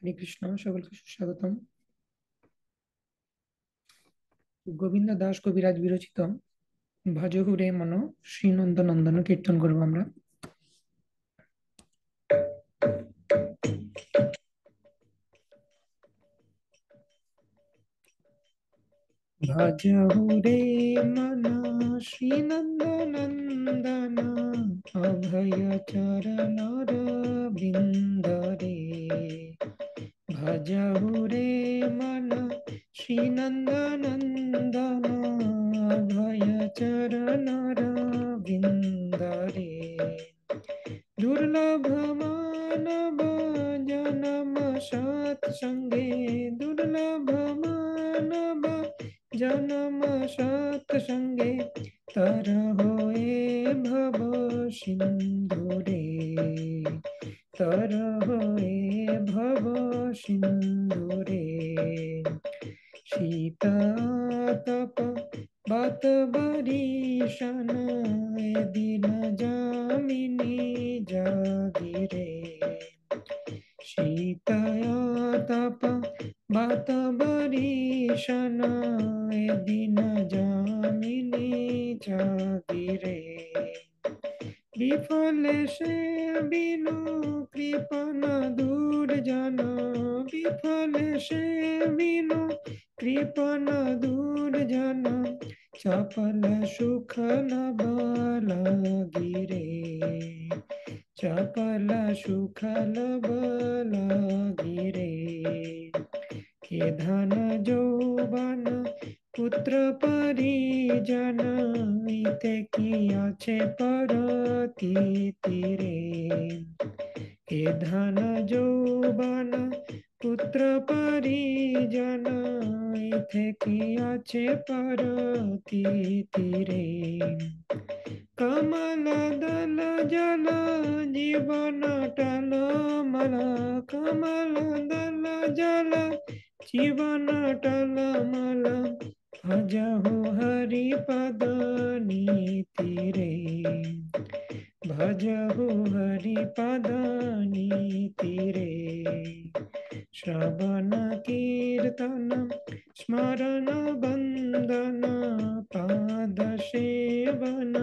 হরে কৃষ্ণ, সকলকে সুস্বাগতম। গোবিন্দ দাস কবিরাজ বিরচিত ভজ রে মন শ্রীনন্দ নন্দন কীর্তন করবো আমরা। ভজ রে মন শ্রীনন্দ নন্দন অভয় চরণ বিন্দ রে। ভজ রে মন শ্রীনন্দ নন্দন অভয় চরণ বিন্দ রে। दुर्लभ मानव जन्म सत्संगे, दुर्लभ मानव जन्म सत्संगे, तर होए भव सिंधु रे, तर होए भव सिंधु रे। शीततप बात बरीशन दिन जामिनी जागिरे। शीततप बात बरीशन दिन जामिनी जागिरे। विफल से बिनु कृपण दूर जन, विफल से बिनु कृपण दूर जन, चपल सुख लब लागिरे, चपल सुख लब लागिरे। हे धन যৌবন পুত্র পরিজন, ইতে কি আছে পরতি রে। হে ধন যৌবন পুত্র পরিজন, ইতে কি আছে পরতি রে। কমল দল জল জীবন টল মল, কমল দল জল জীবন টল মল, ভজহু হরি পদ নীতি রে, ভজহু হরি পদ নীতি রে। শ্রবণ কীর্তন স্মরণ বন্দন পাদ সেবন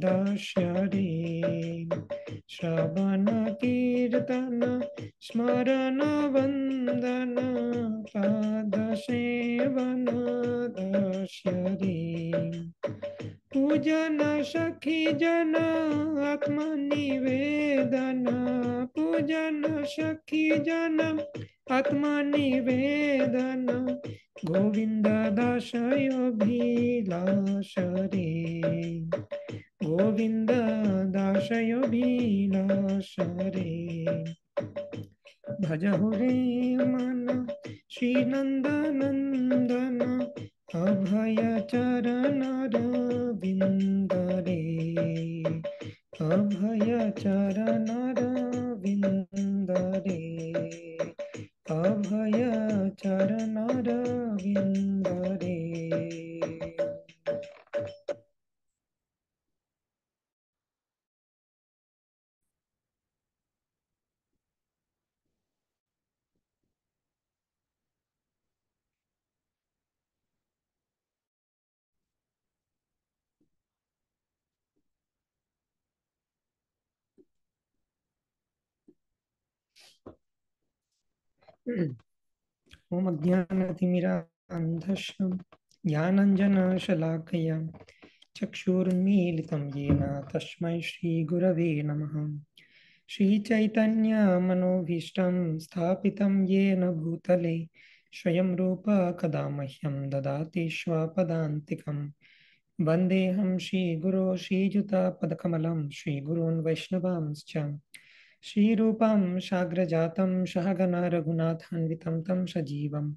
দাস্য রে। শ্রবণ কীর্তন স্মরণ বন্দন পাদ সেবন দাস্য রে। पूजन सखी जन आत्मनिवेदन, पूजन सखी जन आत्मनिवेदन, गोविंद दासय अभिलाष रे, गोविंद दासय अभिलाष रे। भजहु रे मन श्री नंद नंदन, अभय चरण रविंद रे, अभय चरण रविंद रे, अभय चरण रविंद रे। ओम अज्ञानतिमिरान्धस्य ज्ञानाञ्जनशलाकया चक्षुरुन्मीलितं येन तस्मै श्रीगुरवे नमः। श्रीचैतन्यमनोभीष्टं स्थापितं येन भूतले स्वयं रूप कदा मह्यं ददाति स्वपदान्तिकं। वन्देऽहं श्रीगुरो श्रीयुतापदकमलं श्रीगुरून् वैष्णवांश्च श्रीरूपं साग्रजातं सहगना रघुनाथान्वितं तं सजीवं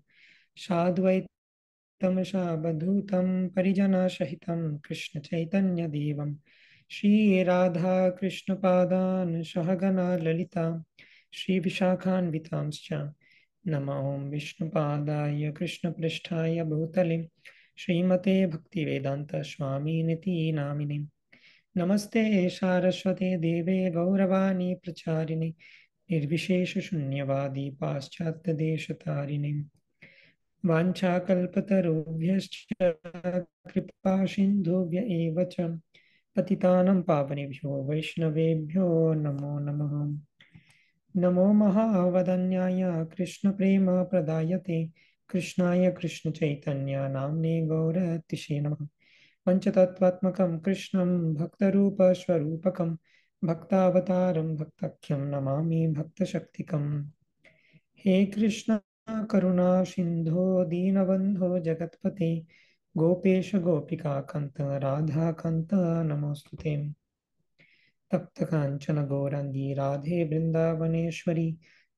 साद्वैतं सावधूतं परिजनसहितं कृष्णचैतन्यदेवं श्रीराधाकृष्णपादान् सहगना ललिता श्रीविशाखान्वितांश्च। नमो विष्णुपादाय कृष्णपृष्ठाय भूतले श्रीमते भक्तिवेदान्तस्वामिनिति नामिने। नमस्ते सारस्वते देवे गौरवाणी प्रचारिणे, निर्विशेष शून्यवादी पाश्चात्य देश तारिणीं वाञ्छाकल्पतरुभ्यश्च कृपा सिन्धुभ्य एव च पतितानं पावनेभ्यो वैष्णवेभ्यो नमो नमः। नमो महावदन्याय कृष्णप्रेमप्रदायते कृष्णाय कृष्णचैतन्य नाम्ने गौरतिषे नमः। पञ्चतत्त्वात्मकं कृष्णं भक्तरूपस्वरूपकं भक्तावतारं भक्तख्यं नमामि भक्तशक्तिकम्। हे कृष्ण करुणा सिन्धो दीनबन्धो जगत्पते गोपेश गोपिका कान्त राधा कान्त नमोऽस्तुते। तप्त कांचन गौरांगी राधे वृंदावनेश्वरी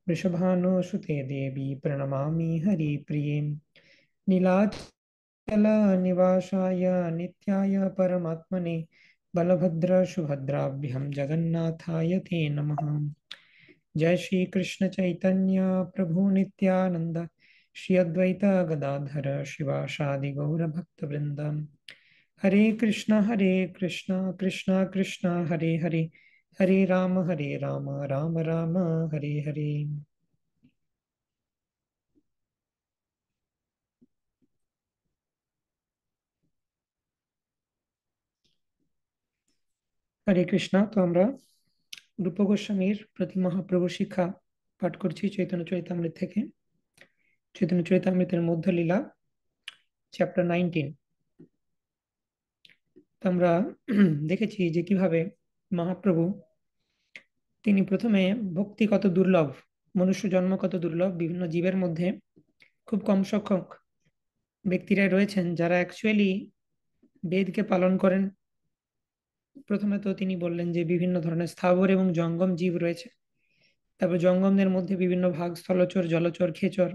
वृषभानुसुते देवी प्रणमामि हरिप्रिये। नीलाचल निवासाय नित्याय परमात्मने बलभद्र सुभद्राभ्यां जगन्नाथाय ते नमः। जय श्री कृष्ण चैतन्य प्रभु नित्यानंद श्री अद्वैत गदाधर शिवासादि गौर भक्त वृंद। हरे कृष्णा कृष्णा कृष्णा हरे हरे हरे राम राम राम हरे हरे। হরে কৃষ্ণা। তো আমরা রূপ গোস্বামীর প্রতি মহাপ্রভু শিক্ষা পাঠ করছি চৈতন্য চরিতামৃত থেকে। চৈতন্য চরিতামৃতের মধ্য লীলা চ্যাপ্টার 19। তো আমরা দেখেছি যে কিভাবে মহাপ্রভু তিনি প্রথমে ভক্তি কত দুর্লভ, মনুষ্য জন্ম কত দুর্লভ, বিভিন্ন জীবের মধ্যে খুব কম সংখ্যক ব্যক্তিরাই রয়েছেন যারা অ্যাকচুয়ালি বেদকে পালন করেন। প্রথমে তো তিনি বললেন যে বিভিন্ন ধরনের স্থাবর এবং জঙ্গম জীব রয়েছে। তারপর জঙ্গমদের মধ্যে বিভিন্ন ভাগ, স্থলচর, জলচর, খেচর।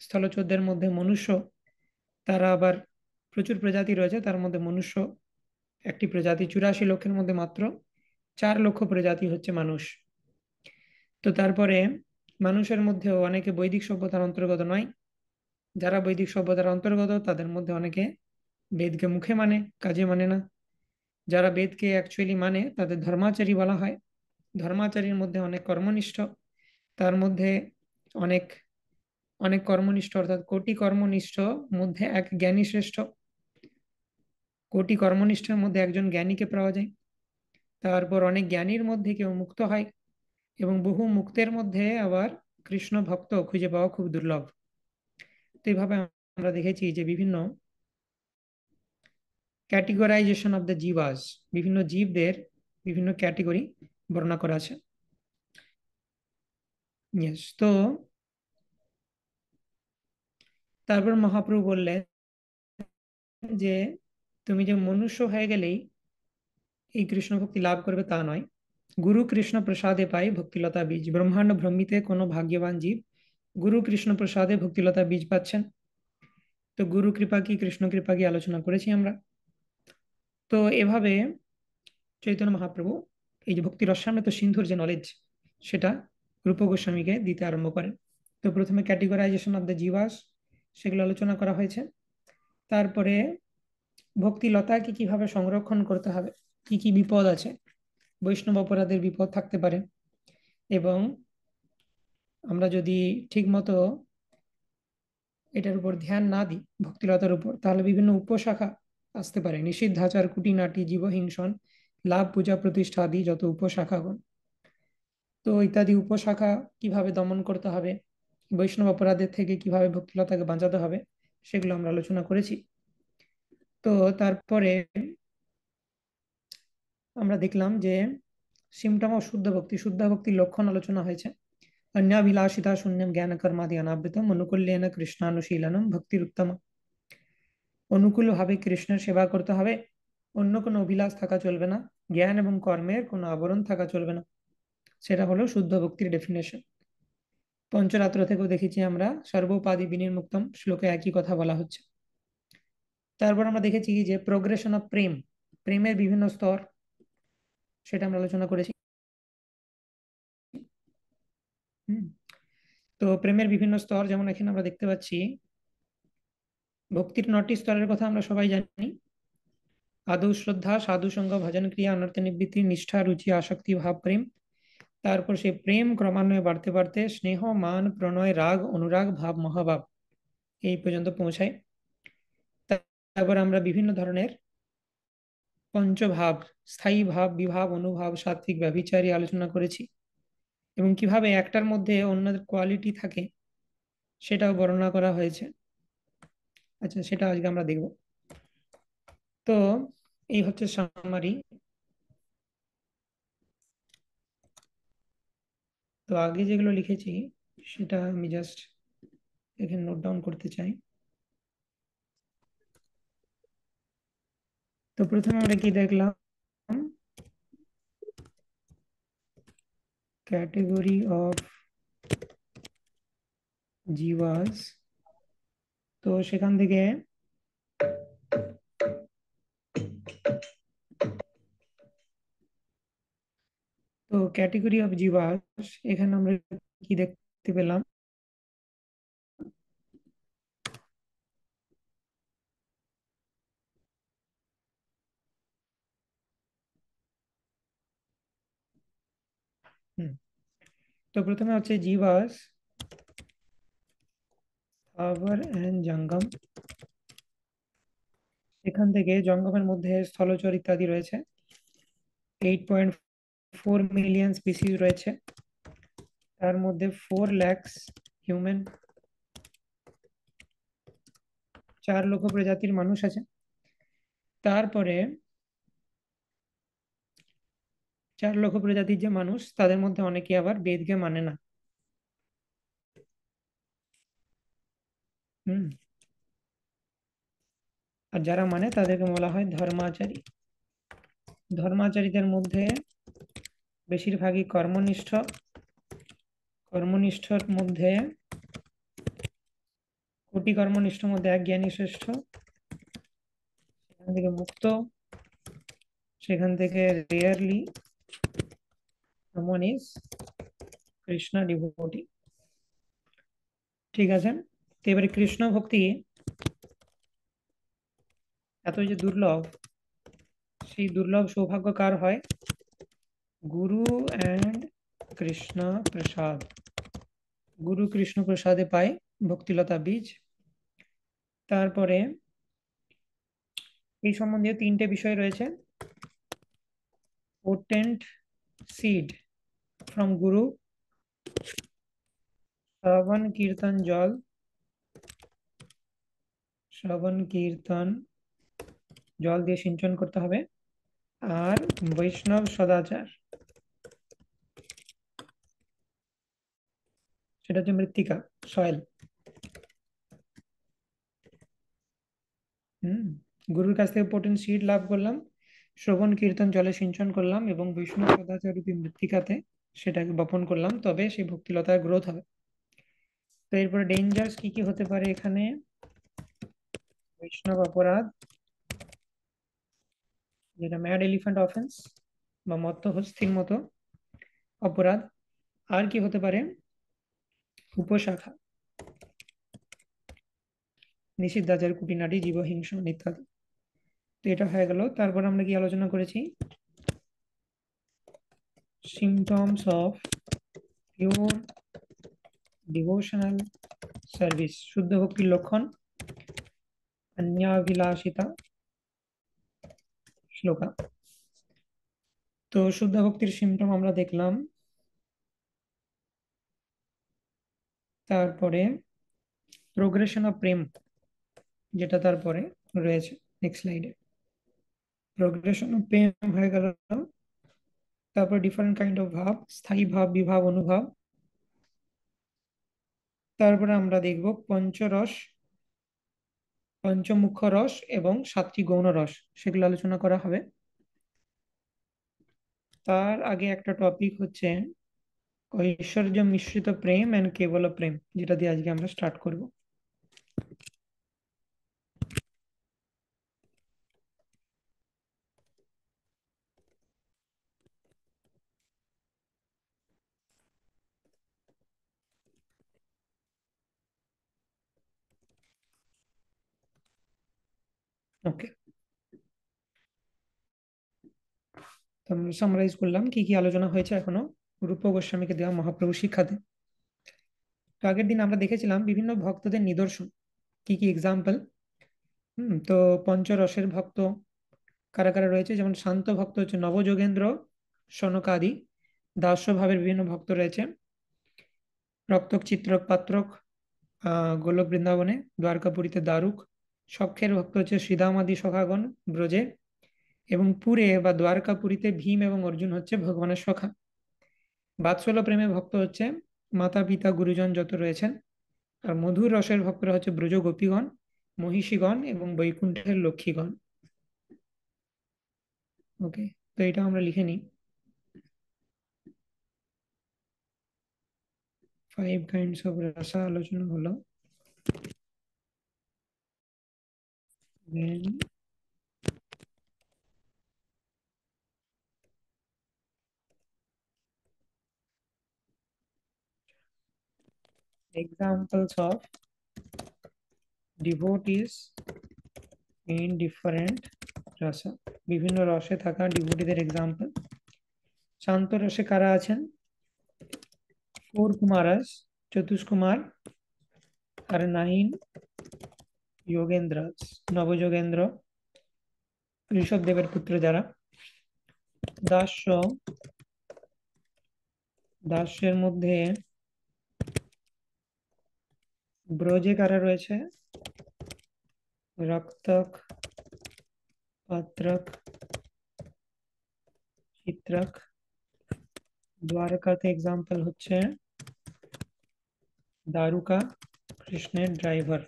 স্থলচরদের মধ্যে মনুষ্য, তারা আবার প্রচুর প্রজাতি রয়েছে, তার মধ্যে মনুষ্য একটি প্রজাতি। 84 লক্ষের মধ্যে মাত্র 4 লক্ষ প্রজাতি হচ্ছে মানুষ। তো তারপরে মানুষের মধ্যেও অনেকে বৈদিক সভ্যতার অন্তর্গত নয়। যারা বৈদিক সভ্যতার অন্তর্গত তাদের মধ্যে অনেকে বেদকে মুখে মানে, কাজে মানে না। যারা বেদকে অ্যাকচুয়ালি মানে তাদের ধর্মাচারী বলা হয়। ধর্মাচারীর মধ্যে অনেক কর্মনিষ্ঠ, তার মধ্যে অনেক অনেক কর্মনিষ্ঠ অর্থাৎ কোটি কর্মনিষ্ঠ মধ্যে এক জ্ঞানী শ্রেষ্ঠ। কোটি কর্মনিষ্ঠের মধ্যে একজন জ্ঞানীকে পাওয়া যায়। তারপর অনেক জ্ঞানীর মধ্যে কেউ মুক্ত হয়, এবং বহু মুক্তের মধ্যে আবার কৃষ্ণ ভক্ত খুঁজে পাওয়া খুব দুর্লভ। তো এইভাবে আমরা দেখেছি যে বিভিন্ন ক্যাটেগরাইজেশন অফ দ্য জীবাস, বিভিন্ন জীবদের বিভিন্ন ক্যাটেগরি বর্ণনা করা আছে। ইয়েস। তো তারপর মহাপ্রভু বললেন যে তুমি যে মনুষ্য হয়ে গেলেই এই কৃষ্ণ ভক্তি লাভ করবে তা নয়। গুরু কৃষ্ণ প্রসাদে পাই ভক্তিলতা বীজ। ব্রহ্মাণ্ড ভ্রমিতে কোনো ভাগ্যবান জীব গুরু কৃষ্ণ প্রসাদে ভক্তিলতা বীজ পাচ্ছেন। তো গুরু কৃপা কি, কৃষ্ণ কৃপা কি আলোচনা করেছি আমরা। তো এভাবে চৈতন্য মহাপ্রভু এই যে ভক্তি রসামৃত সিন্ধুর যে নলেজ, সেটা রূপ গোস্বামীকে দিতে আরম্ভ করেন। তো প্রথমে ক্যাটেগরাইজেশন অফ দ্য জীবাস, সেগুলো আলোচনা করা হয়েছে। তারপরে ভক্তি লতাকে কিভাবে সংরক্ষণ করতে হবে, কি কি বিপদ আছে, বৈষ্ণব অপরাধের বিপদ থাকতে পারে, এবং আমরা যদি ঠিক মতো এটার উপর ধ্যান না দিই ভক্তিলতার উপর, তাহলে বিভিন্ন উপশাখা আসতে পারে। নিষিদ্ধাচার, কুটিনাটি, জীবহিংসন, লাভ, পূজা, প্রতিষ্ঠা আদি যত উপশাখাগণ, তো ইত্যাদি উপশাখা কিভাবে দমন করতে হবে, বৈষ্ণব অপরাধের থেকে কিভাবে ভক্তিলতাকে বাঁচাতে হবে, সেগুলো আমরা আলোচনা করেছি। তো তারপরে আমরা দেখলাম যে সিমটম অফ শুদ্ধ ভক্তি, শুদ্ধ ভক্তির লক্ষণ আলোচনা হয়েছে। অন্যাভিলাষিতা শূন্যম জ্ঞান কর্মাদি অনাবৃতম অনুকূল্যেন কৃষ্ণানুশীলনম ভক্তির উত্তম। অনুকূল ভাবে কৃষ্ণের সেবা করতে হবে, অন্য কোনো অভিলাষ থাকা চলবে না, জ্ঞান এবং কর্মের কোনো আবরণ থাকা চলবে না। সেটা হলো শুদ্ধ ভক্তির ডেফিনেশন। পঞ্চরাত্র থেকেও দেখেছি আমরা সর্বোপাধি বিনির্মুক্তম শ্লোকে একই কথা বলা হচ্ছে। তারপর আমরা দেখেছি যে প্রোগ্রেশন অফ প্রেম, প্রেমের বিভিন্ন স্তর, সেটা আমরা আলোচনা করেছি। হুম। তো প্রেমের বিভিন্ন স্তর, যেমন এখানে আমরা দেখতে পাচ্ছি ভক্তির 9টি স্তরের কথা আমরা সবাই জানি। আদৌ শ্রদ্ধা, সাধু সঙ্গ, ভজন ক্রিয়া, অনর্থ নিবৃত্তি, নিষ্ঠা, রুচি, আসক্তি, ভাব, প্রেম। তারপর সেই প্রেম ক্রমান্বয়ে বাড়তে বাড়তে স্নেহ, মান, প্রণয়, রাগ, অনুরাগ, ভাব, মহাভাব এই পর্যন্ত পৌঁছায়। তারপর আমরা বিভিন্ন ধরনের পঞ্চভাব, স্থায়ী ভাব, বিভাব, অনুভাব, সাত্ত্বিক, ব্যভিচারী আলোচনা করেছি, এবং কিভাবে একটার মধ্যে অন্যদের কোয়ালিটি থাকে সেটাও বর্ণনা করা হয়েছে। আচ্ছা, সেটা আজকে আমরা দেখব। তো এই হচ্ছে সামারি। তো আগে যেগুলো লিখেছি সেটা আমি জাস্ট এখানে নোট ডাউন করতে চাই। তো প্রথমে আমরা কি দেখলাম? ক্যাটেগরি অফ জীবাস। তো সেখান থেকে তো ক্যাটেগরি অফ জীবাস, এখানে আমরা কি দেখতে পেলাম? হুম, তো প্রথমে হচ্ছে জীবাস, স্থাবর এন্ড জঙ্গম। এখান থেকে জঙ্গমের মধ্যে স্থলচর ইত্যাদি রয়েছে। 8.4 মিলিয়ন স্পিসিস রয়েছে, তার মধ্যে 4 লাখ হিউম্যান, 4 লক্ষ প্রজাতির মানুষ আছে। তারপরে 4 লক্ষ প্রজাতির যে মানুষ, তাদের মধ্যে অনেকে আবার বেদকে মানে না। হুম, আর যারা মানে তাদেরকে বলা হয় ধর্মাচারী। ধর্মাচারীদের মধ্যে বেশিরভাগই কর্মনিষ্ঠ। কর্মনিষ্ঠর মধ্যে কোটি কর্মনিষ্ঠর মধ্যে এক জ্ঞানী শ্রেষ্ঠ, সেখান থেকে মুক্ত, সেখান থেকে rarely someone is Krishna devotee. ঠিক আছে, তো এবারে কৃষ্ণ ভক্তি এত যে দুর্লভ, সেই দুর্লভ সৌভাগ্য কার হয়? গুরু অ্যান্ড কৃষ্ণ প্রসাদ। গুরু কৃষ্ণ প্রসাদে পায় ভক্তিলতা বীজ। তারপরে এই সম্বন্ধীয় 3টে বিষয় রয়েছে। পোটেন্ট সিড ফ্রম গুরু, শ্রবণ কীর্তন জল, শ্রবণ কীর্তন জল দিয়ে সিঞ্চন করতে হবে, আর বৈষ্ণব সদাচার, সেটা হচ্ছে মৃত্তিকা, সয়েল। হুম, গুরুর কাছ থেকে পোটেন্ট সিড লাভ করলাম, শ্রবণ কীর্তন জলে সিঞ্চন করলাম, এবং বৈষ্ণব সদাচার রূপী মৃত্তিকাতে সেটাকে বপন করলাম, তবে সেই ভক্তিলতার গ্রোথ হবে। তো এরপরে ডেঞ্জার্স কি কি হতে পারে এখানে? বৈষ্ণব অপরাধ, যেটা ম্যাড এলিফ্যান্ট অফেন্স বা মত্ত হস্তির মতো অপরাধ। আর কি হতে পারে? উপশাখা, নিষিদ্ধাচার, কুটিনাটি, জীবহিংসন ইত্যাদি। তো এটা হয়ে গেল। তারপর আমরা কি আলোচনা করেছি? Symptoms of pure devotional service, শুদ্ধ ভক্তির লক্ষণ, অন্যাভিলাষিতা শ্লোকা। তো শুদ্ধ ভক্তির সিমটম আমরা দেখলাম। তারপরে প্রোগ্রেশন অফ প্রেম, যেটা তারপরে রয়েছে নেক্সট স্লাইডে। প্রোগ্রেশন অফ প্রেম হয়ে গেল। তারপর ডিফারেন্ট কাইন্ড অফ ভাব, স্থায়ী ভাব, বিভাব, অনুভাব। তারপরে আমরা দেখব পঞ্চরস, পঞ্চমুখ্য রস এবং 7টি গৌণ রস, সেগুলো আলোচনা করা হবে। তার আগে একটা টপিক হচ্ছে ঐশ্বর্য মিশ্রিত প্রেম এন্ড কেবল প্রেম, যেটা দিয়ে আজকে আমরা স্টার্ট করব। ওকে, তো আমরা সামারাইজ করলাম কি কি আলোচনা হয়েছে এখনো। রূপ গোস্বামীকে দেওয়া মহাপ্রভু শিক্ষা দেন। তো আগের দিন আমরা দেখেছিলাম বিভিন্ন ভক্তদের নিদর্শন, কি কি এক্সাম্পল। তো পঞ্চরসের ভক্ত কারা কারা রয়েছে, যেমন শান্ত ভক্ত হচ্ছে নবযোগেন্দ্র, সনকাদি। দাস্য ভাবের বিভিন্ন ভক্ত রয়েছে, রক্তক, চিত্রক, পাত্রক, গোলক বৃন্দাবনে, দ্বারকাপুরীতে দারুক। সখ্যের ভক্ত হচ্ছে শ্রীদামাদি সখাগণ ব্রজে, এবং পুরে বা দ্বারকাপুরীতে ভীম এবং অর্জুন হচ্ছে ভগবানের সখা। বাৎসল্য প্রেমে ভক্ত হচ্ছে মাতা পিতা গুরুজন যত রয়েছেন। আর মধুর রসের ভক্তরা হচ্ছে ব্রজ গোপীগণ, মহিষীগণ এবং বৈকুণ্ঠের লক্ষ্মীগণ। ওকে, তো এটা আমরা লিখে নিই। 5 kinds of rasa আলোচনা হলো। Then examples of devotees in different rasa, বিভিন্ন রসে থাকা ডিভোটিদের এক্সাম্পল। শান্ত রসে কারা আছেন? 4 কুমারাস, চতুষ্কুমার, আর 9 যোগেন্দ্রাস, নবযোগেন্দ্র, ঋষভ দেবের পুত্র যারা। দাস্য, দাস্যের মধ্যে ব্রজে কারা রয়েছে? রক্তক, পাত্রক, চিত্রক। দ্বারকাতে এক্সাম্পল হচ্ছে দারুকা, কৃষ্ণের ড্রাইভার।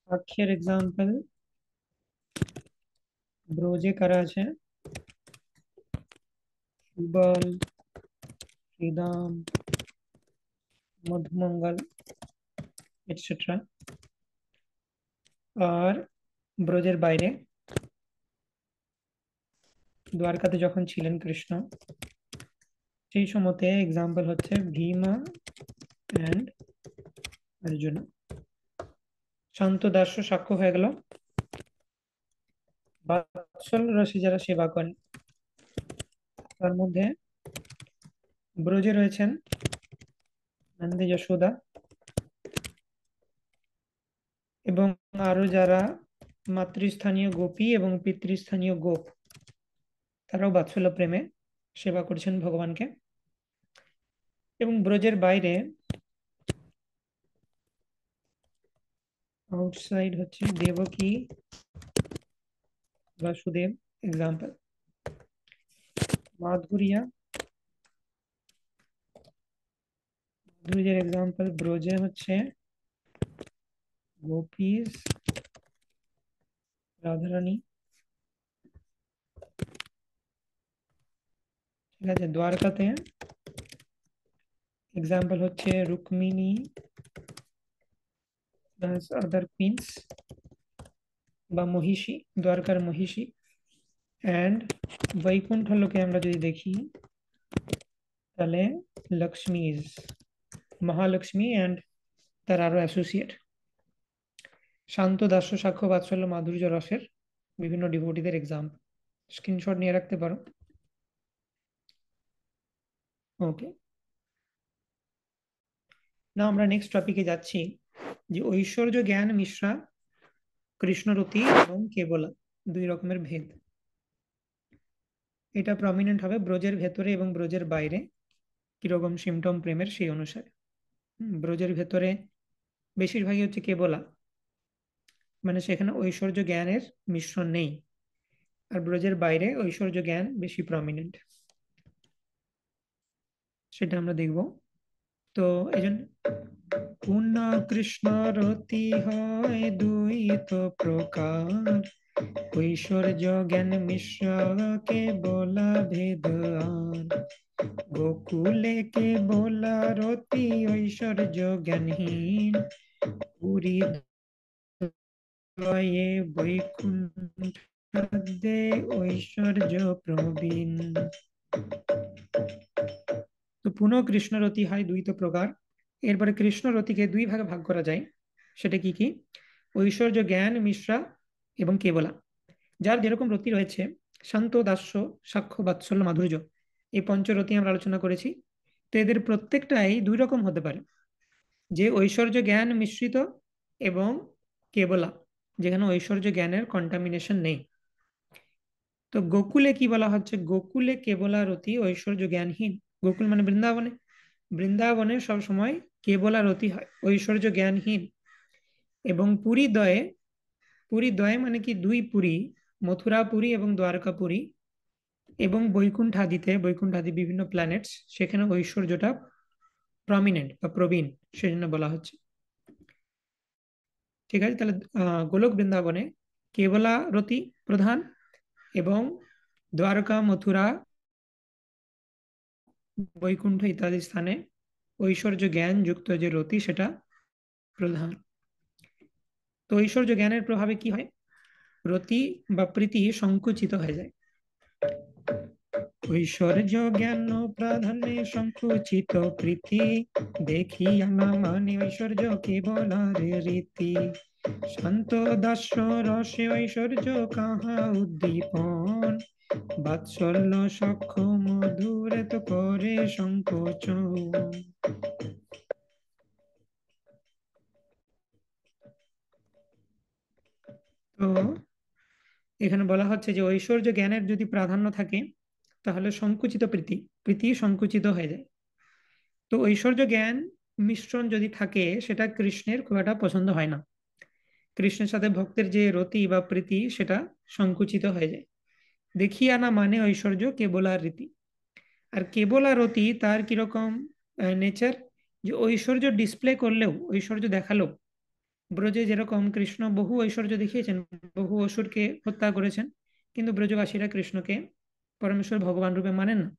সাক্ষের এক্সাম্পল ব্রজে কারা আছে? সুবল, শ্রীদাম, মধুমঙ্গল, এটসেট্রা। আর ব্রজের বাইরে দ্বারকাতে যখন ছিলেন কৃষ্ণ, সেই সময়তে এক্সাম্পল হচ্ছে ভীমা অ্যান্ড অর্জুন। শান্ত দাস্য সাক্ষ্য হয়ে গেল। বাৎসল্য রসে যারা সেবা করেন, তার মধ্যে ব্রজে রয়েছেন নন্দে যশোদা, এবং আরো যারা মাতৃস্থানীয় গোপী এবং পিতৃস্থানীয় গোপ, তারাও বাৎসল্য প্রেমে সেবা করছেন ভগবানকে। এবং ব্রজের বাইরে আউটসাইড হচ্ছে দেবকী, বাসুদেব এক্সাম্পল। মাধুরিয়া, মাধুর্যের এক্সাম্পল ব্রজে হচ্ছে গোপীস, রাধারানী। ঠিক আছে, দ্বারকাতে এক্সাম্পল হচ্ছে রুক্মিণী প্লাস আদার কুইন্স বা মহিষী, দ্বারকার মহিষী। অ্যান্ড বৈকুণ্ঠ লোকে আমরা যদি দেখি, তাহলে লক্ষ্মী ইজ মহালক্ষ্মী অ্যান্ড তার আরো অ্যাসোসিয়েট। শান্ত দাস্য সাক্ষ্য বাৎসল্য মাধুর্য রসের বিভিন্ন ডিভোটিদের এক্সাম্পল। স্ক্রিনশট নিয়ে রাখতে পারো। ওকে, না আমরা নেক্সট টপিকে যাচ্ছি, যে ঐশ্বর্য জ্ঞান মিশ্রা, কৃষ্ণরতি এবং কেবলা, 2 রকমের ভেদ। এটা প্রমিনেন্ট হবে ব্রজের ভেতরে এবং ব্রজের বাইরে কিরকম সিমটম প্রেমের সেই অনুসারে। ব্রজের ভেতরে বেশিরভাগই হচ্ছে কেবলা, মানে সেখানে ঐশ্বর্য জ্ঞানের মিশ্রণ নেই। আর ব্রজের বাইরে ঐশ্বর্য জ্ঞান বেশি প্রমিনেন্ট, সেটা আমরা দেখব। তো এই জন্য পূর্ণ কৃষ্ণ রতি হয় 2 প্রকার, ঐশ্বর্য জ্ঞান মিশ্র কে বলা ভেদ আর। গোকুলে কে বলা রতি ঐশ্বর্য জ্ঞানহীন, পুরী বৈকুণ্ঠ দে ঐশ্বর্য প্রবীণ। তো পুনঃ কৃষ্ণরতি হয় 2 প্রকার। এরপরে কৃষ্ণরতিকে 2 ভাগে ভাগ করা যায়। সেটা কি কি? ঐশ্বর্য জ্ঞান মিশ্রা এবং কেবলা। যার যেরকম রতি রয়েছে, শান্ত দাস্য সাক্ষ্য বাৎসল্য মাধুর্য, এই পঞ্চরতি আমরা আলোচনা করেছি। তো এদের প্রত্যেকটাই দুই রকম হতে পারে, যে ঐশ্বর্য জ্ঞান মিশ্রিত এবং কেবলা, যেখানে ঐশ্বর্য জ্ঞানের কন্টামিনেশন নেই। তো গোকুলে কি বলা হচ্ছে, গোকুলে কেবলারতি ঐশ্বর্য জ্ঞানহীন। গোকুল মানে বৃন্দাবনে, বৃন্দাবনে সবসময় কেবলারতি হয়, ঐশ্বর্য জ্ঞানহীন। এবং পুরী দয়ে, পুরী দয়ে মানে কি দুই পুরী, মথুরাপুরী এবং দ্বারকাপুরী, এবং বৈকুণ্ঠাদিতে, বৈকুণ্ঠাদি বিভিন্ন প্ল্যানেটস, সেখানে ঐশ্বর্যটা প্রমিনেন্ট বা প্রবীণ, সেজন্য বলা হচ্ছে। ঠিক আছে, তাহলে গোলক বৃন্দাবনে কেবলারতি প্রধান, এবং দ্বারকা, মথুরা, বৈকুণ্ঠ ইত্যাদি স্থানে ঐশ্বর্য জ্ঞান যুক্ত যে রতি সেটা প্রধান। তো ঐশ্বর্য জ্ঞানের প্রভাবে কি হয়, রতি বা প্রীতি সংকুচিত হয়ে যায়। ঐশ্বর্য জ্ঞান প্রাধান্যে সংকুচিত প্রীতি, দেখিয়া না মানে ঐশ্বর্য কেবলারে রীতি। শান্ত দাস্য রসে ঐশ্বর্য কাহা উদ্দীপন, বাৎসল্য সখ্য মধুরে তো করে সংকোচন। তো এখানে বলা হচ্ছে যে ঐশ্বর্য জ্ঞানের যদি প্রাধান্য থাকে, তাহলে সংকুচিত প্রীতি, প্রীতি সংকুচিত হয়ে যায়। তো ঐশ্বর্য জ্ঞান মিশ্রণ যদি থাকে, সেটা কৃষ্ণের খুব একটা পছন্দ হয় না। কৃষ্ণের সাথে ভক্তের যে রতি বা প্রীতি সেটা সংকুচিত হয়ে যায়। দেখিয়া না মানে ঐশ্বর্য কেবল আর রীতি। আর কেবল আর রতি তার কিরকম নেচার, যে ঐশ্বর্য ডিসপ্লে করলেও, ঐশ্বর্য দেখালেও, ব্রজে যেরকম কৃষ্ণ বহু ঐশ্বর্য দেখিয়েছেন, বহু অসুরকে হত্যা করেছেন, কিন্তু ব্রজবাসীরা কৃষ্ণকে পরমেশ্বর ভগবান রূপে মানেন না।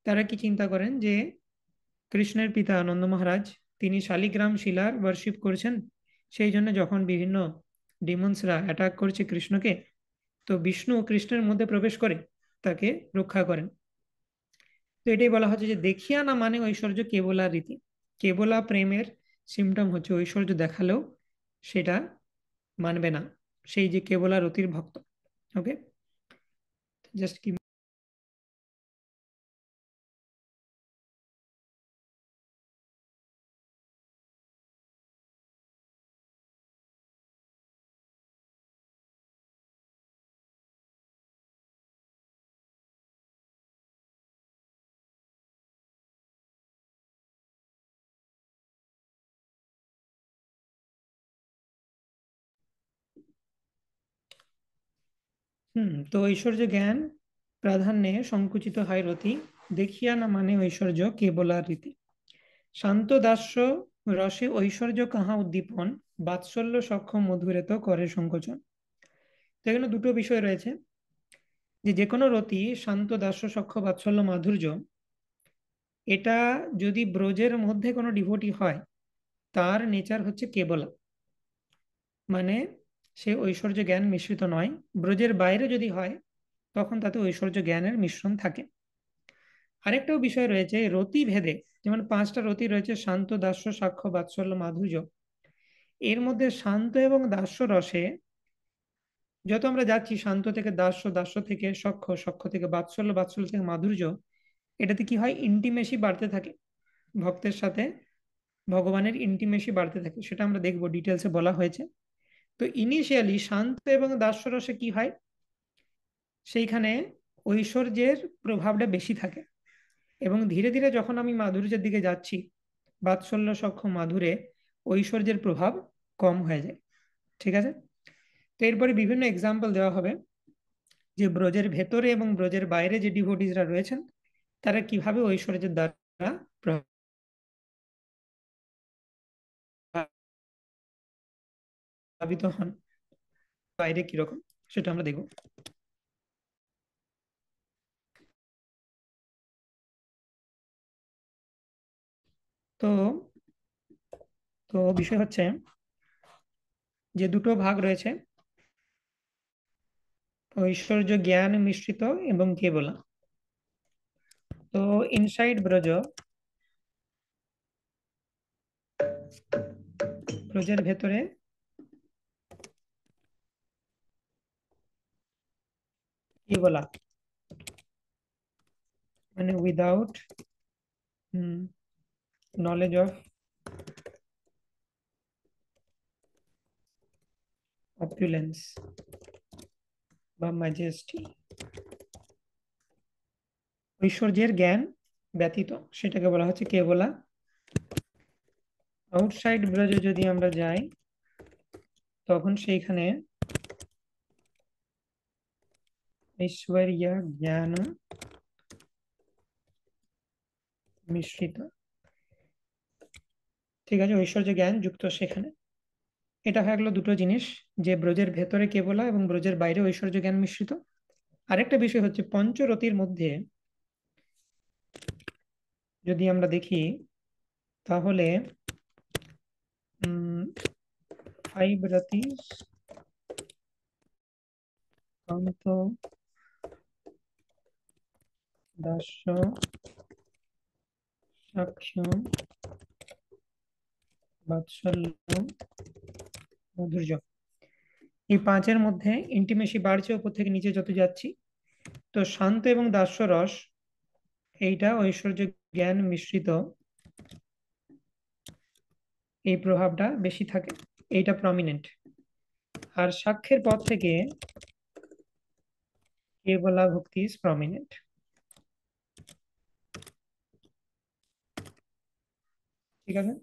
তারা কি চিন্তা করেন যে কৃষ্ণের পিতা আনন্দ মহারাজ তিনি শালিগ্রাম শিলার ওয়ার্শিপ করছেন, সেই জন্য যখন বিভিন্ন ডিমন্সরা অ্যাটাক করছে কৃষ্ণকে, তো বিষ্ণু কৃষ্ণের মধ্যে প্রবেশ করে তাকে রক্ষা করেন। তো এটাই বলা হচ্ছে যে দেখিয়া না মানে ঐশ্বর্য কেবলা রীতি। কেবলা প্রেমের সিমটম হচ্ছে ঐশ্বর্য দেখালেও সেটা মানবে না, সেই যে কেবলা রতির ভক্ত। ওকে, জাস্ট কি। তো ঐশ্বর্য জ্ঞান প্রাধান্যে সংকুচিত হয় রতি, দেখিয়া না মানে ঐশ্বর্য কেবলা রীতি। শান্ত দাস্য রসে ঐশ্বর্য কাহা উদ্দীপন, বাৎসল্য সখ্য মধুরে তো করে সংকোচন। তো এখানে দুটো বিষয় রয়েছে, যে যে কোনো রতি, শান্ত দাস্য সখ্য বাৎসল্য মাধুর্য, এটা যদি ব্রজের মধ্যে কোনো ডিভোটি হয়, তার নেচার হচ্ছে কেবলা, মানে সে ঐশ্বর্য জ্ঞান মিশ্রিত নয়। ব্রজের বাইরে যদি হয়, তখন তাতে ঐশ্বর্য জ্ঞানের মিশ্রণ থাকে। আরেকটাও বিষয় রয়েছে রতি ভেদে, যেমন পাঁচটা রতি রয়েছে, শান্ত দাস্য সাক্ষ্য বাৎসল্য মাধুর্য। এর মধ্যে শান্ত এবং দাস্য রসে যত আমরা যাচ্ছি, শান্ত থেকে দাস্য, দাস্য থেকে সখ্য, সখ্য থেকে বাৎসল্য, বাৎসল্য থেকে মাধুর্য, এটাতে কি হয়, ইন্টিমেসি বাড়তে থাকে, ভক্তের সাথে ভগবানের ইন্টিমেসি বাড়তে থাকে। সেটা আমরা দেখবো, ডিটেলসে বলা হয়েছে। তো ইনিশিয়ালি শান্ত এবং দাস্য রসে কি হয়, সেইখানে ঐশ্বর্যের প্রভাবটা বেশি থাকে, এবং ধীরে ধীরে যখন আমি মাধুর্যের দিকে যাচ্ছি, বাৎসল্য সখ্য মাধুরে, ঐশ্বর্যের প্রভাব কম হয়ে যায়। ঠিক আছে, তো এরপরে বিভিন্ন এক্সাম্পল দেওয়া হবে, যে ব্রজের ভেতরে এবং ব্রজের বাইরে যে ডিভোটিসরা রয়েছেন, তারা কিভাবে ঐশ্বর্যের দ্বারা প্রভাবিত হন, বাইরে কিরকম, সেটা আমরা দেখব। তো তো বিষয় হচ্ছে যে দুটো ভাগ রয়েছে, ঐশ্বর্য জ্ঞান মিশ্রিত এবং কেবলা। তো ইনসাইড ব্রজ, ব্রজের ভেতরে কেবলা, মানে উইদাউট নলেজ অফ অপুলেন্স বা ম্যাজেস্টি, ঐশ্বর্যের জ্ঞান ব্যতীত, সেটাকে বলা হচ্ছে কেবলা। আউটসাইড ব্রজে যদি আমরা যাই, তখন সেইখানে ঐশ্বর্য জ্ঞান মিশ্রিত, ঠিক আছে, ঐশ্বর্য জ্ঞান যুক্ত সেখানে। এটা হয়ে গেলো দুটো জিনিস, যে ব্রজের ভেতরে কেবলা এবং ব্রজের বাইরে ঐশ্বর্য জ্ঞান মিশ্রিত। আরেকটা বিষয় হচ্ছে পঞ্চরতির মধ্যে যদি আমরা দেখি, তাহলে 5 রতিস, কান্ত, দাস্য, সাক্ষ্য, বাৎসল্য, মাধুর্য। এই পাঁচের মধ্যে ইন্টিমেসি বাড়ছে উপর থেকে নিচে যত যাচ্ছি। তো শান্ত এবং দাস্য রস, এইটা ঐশ্বর্য জ্ঞান মিশ্রিত, এই প্রভাবটা বেশি থাকে, এইটা প্রমিনেন্ট। আর সাক্ষ্যের পর থেকে কেবলা ভক্তি ইজ প্রমিনেন্ট, ঠিক আছে।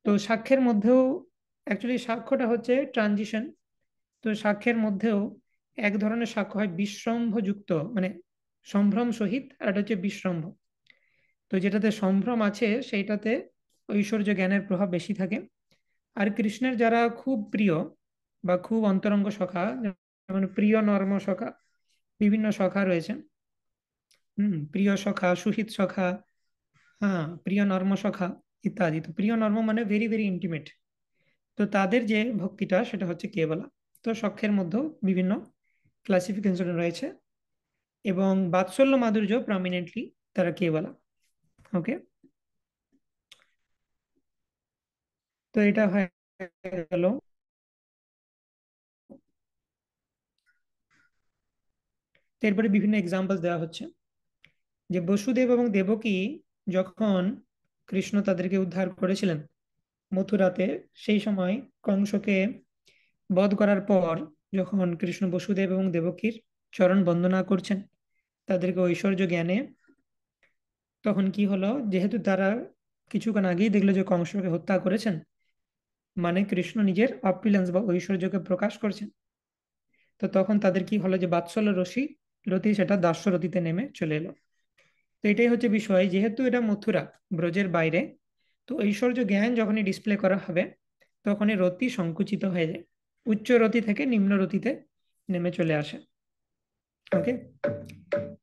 তো সাক্ষ্যের মধ্যেও অ্যাকচুয়ালি সাক্ষ্যটা হচ্ছে ট্রানজিশন। তো সাক্ষ্যের মধ্যেও এক ধরনের সাক্ষ্য হয় বিশ্রম্ভযুক্ত, মানে সম্ভ্রম সহিত, আর এটা হচ্ছে বিশ্রম্ভ। তো যেটাতে সম্ভ্রম আছে সেইটাতে ঐশ্বর্য জ্ঞানের প্রভাব বেশি থাকে। আর কৃষ্ণের যারা খুব প্রিয় বা খুব অন্তরঙ্গ সখা, যেমন প্রিয় নর্ম সখা, বিভিন্ন সখা রয়েছে, প্রিয় সখা, সুহিত সখা, হ্যাঁ, প্রিয় নর্ম সখা ইত্যাদি। তো প্রিয় নর্ম মানে ভেরি ভেরি ইন্টিমেট। তো তাদের যে ভক্তিটা সেটা হচ্ছে কেবলা। তো সখ্যের মধ্যেও বিভিন্ন ক্লাসিফিকেশন রয়েছে, এবং বাৎসল্য মাধুর্য প্রমিনেন্টলি তারা কেবলা। ওকে, তো এটা হয়ে গেল। তো এরপরে বিভিন্ন এক্সাম্পল দেওয়া হচ্ছে, যে বসুদেব এবং দেবকী যখন কৃষ্ণ তাদেরকে উদ্ধার করেছিলেন মথুরাতে, সেই সময় কংসকে বধ করার পর যখন কৃষ্ণ বসুদেব এবং দেবকীর চরণ বন্দনা করছেন তাদেরকে ঐশ্বর্য জ্ঞানে, তখন কি হলো, যেহেতু তারা কিছুক্ষণ আগেই দেখলো যে কংসকে হত্যা করেছেন, মানে কৃষ্ণ নিজের অপুলেন্স বা ঐশ্বর্যকে প্রকাশ করছেন, তো তখন তাদের কি হলো, যে বাৎসল্য রতি সেটা দাস্য রতিতে নেমে চলে এলো। তো এটাই হচ্ছে বিষয়, যেহেতু এটা মথুরা, ব্রজের বাইরে, তো ঐশ্বর্য জ্ঞান যখনই ডিসপ্লে করা হবে তখনই রতি সংকুচিত হয়ে যায়, উচ্চ রতি থেকে নিম্ন রতিতে নেমে চলে আসে। ওকে,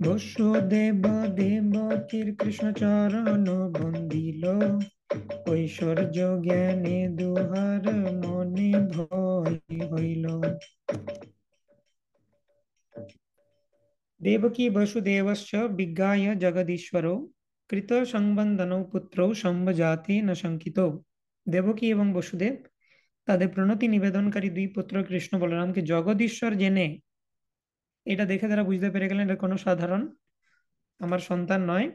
বসুদেব দেবকীর কৃষ্ণ চরণ বন্দিল, ঐশ্বর্য জ্ঞানে দুহার মনে ভয় হইল। দেবকী বসুদেবশ্চ বিজ্ঞায় জগদীশ্বরো, কৃত সংবন্দনৌ পুত্রৌ সম্ভজাতে ন শঙ্কিত। দেবকী এবং বসুদেব তাদের প্রণতি নিবেদনকারী দুই পুত্র কৃষ্ণ বলরামকে জগদীশ্বর জেনে, এটা দেখে তারা বুঝতে পেরে গেলেন এটা কোনো সাধারণ আমার সন্তান নয়,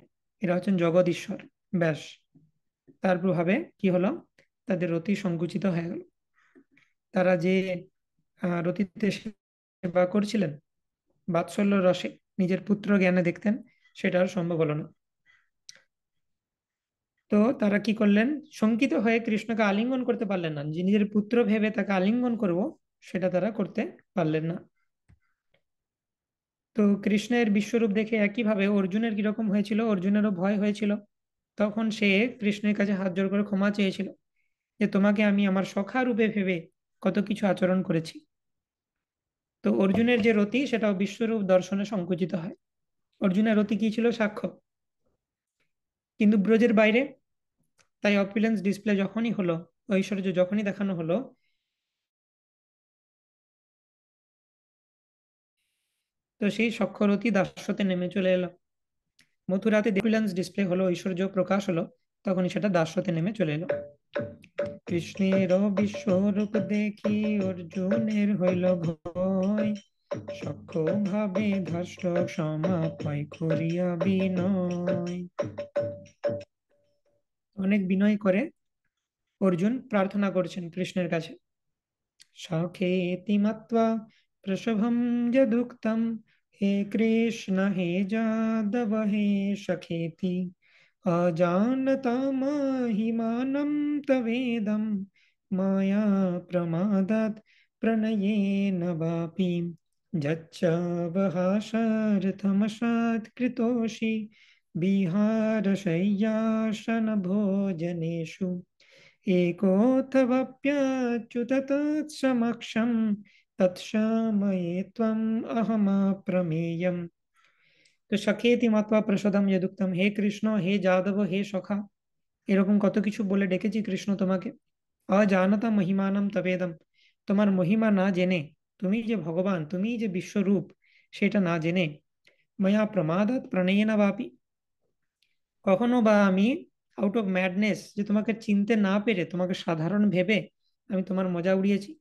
এরা হচ্ছেন জগদীশ্বর। ব্যাস, তার প্রভাবে কি হলো, তাদের রতি সংকুচিত হয়ে গেল। তারা যে রতিতে সেবা করছিলেন, বাৎসল্য রসে নিজের পুত্র জ্ঞানে দেখতেন, সেটা আর সম্ভব হলো না। তো তারা কি করলেন, শঙ্কিত হয়ে কৃষ্ণকে আলিঙ্গন করতে পারলেন না, যে নিজের পুত্র ভেবে তাকে আলিঙ্গন করব, সেটা তারা করতে পারলেন না। তো কৃষ্ণের বিশ্বরূপ দেখে একইভাবে অর্জুনের কিরকম হয়েছিল, অর্জুনেরও ভয় হয়েছিল। তখন সে কৃষ্ণের কাছে হাত জোড় করে ক্ষমা চেয়েছিল, যে তোমাকে আমি আমার সখা রূপে ভেবে কত কিছু আচরণ করেছি। তো অর্জুনের যে রতি সেটাও বিশ্বরূপ দর্শনে সংকুচিত হয়। অর্জুনের রতি কি ছিল, সাক্ষ্য, কিন্তু ব্রজের বাইরে। তাই অপুলেন্স ডিসপ্লে যখনই হলো, ঐশ্বর্য যখনই দেখানো হলো, তো সেই সক্ষরতি দাস্যতে নেমে চলে এলো। মথুরাতে অপুলেন্স ডিসপ্লে হলো, ঐশ্বর্য প্রকাশ হলো, তখনই সেটা দাস্যতে নেমে চলে এলো। কৃষ্ণের বিশ্বরূপ দেখি অর্জুনের হইল ভয়, সখ্য ভাবে ধার্ষ্ট সমাপয় করিয়া বিনয়। অনেক বিনয় করে অর্জুন প্রার্থনা করছেন কৃষ্ণের কাছে। সখেতি মত্বা প্রসভম যদুক্তম হে কৃষ্ণ হে যাদব হে সখেতি অজানতা মহিমানম তবেদম মায়া প্রমাদাত প্রণয়েন বাপি যচ্ছাবহাসার্থমসৎকৃতোষি বিহারশय्यासन भोजनेषु एकोऽथवाप्यच्युत तत्समक्षं तत्क्षमये त्वम् अहमप्रमेयम्। তো সখেতি মাত্বা প্রসাদম যদুক্তম, হে কৃষ্ণ হে যাদব হে সখা, এরকম কত কিছু বলে ডেকেছি কৃষ্ণ তোমাকে। অজানতা মহিমানম তবেদম, তোমার মহিমা না জেনে, তুমি যে ভগবান, তুমি যে বিশ্বরূপ, সেটা না জেনে, ময়া প্রমাদাত প্রণয়েনা বাপি, কখনো বা আমি আউট অফ ম্যাডনেস, যে তোমাকে চিনতে না পেরে তোমাকে সাধারণ ভেবে আমি তোমার মজা উড়িয়েছি,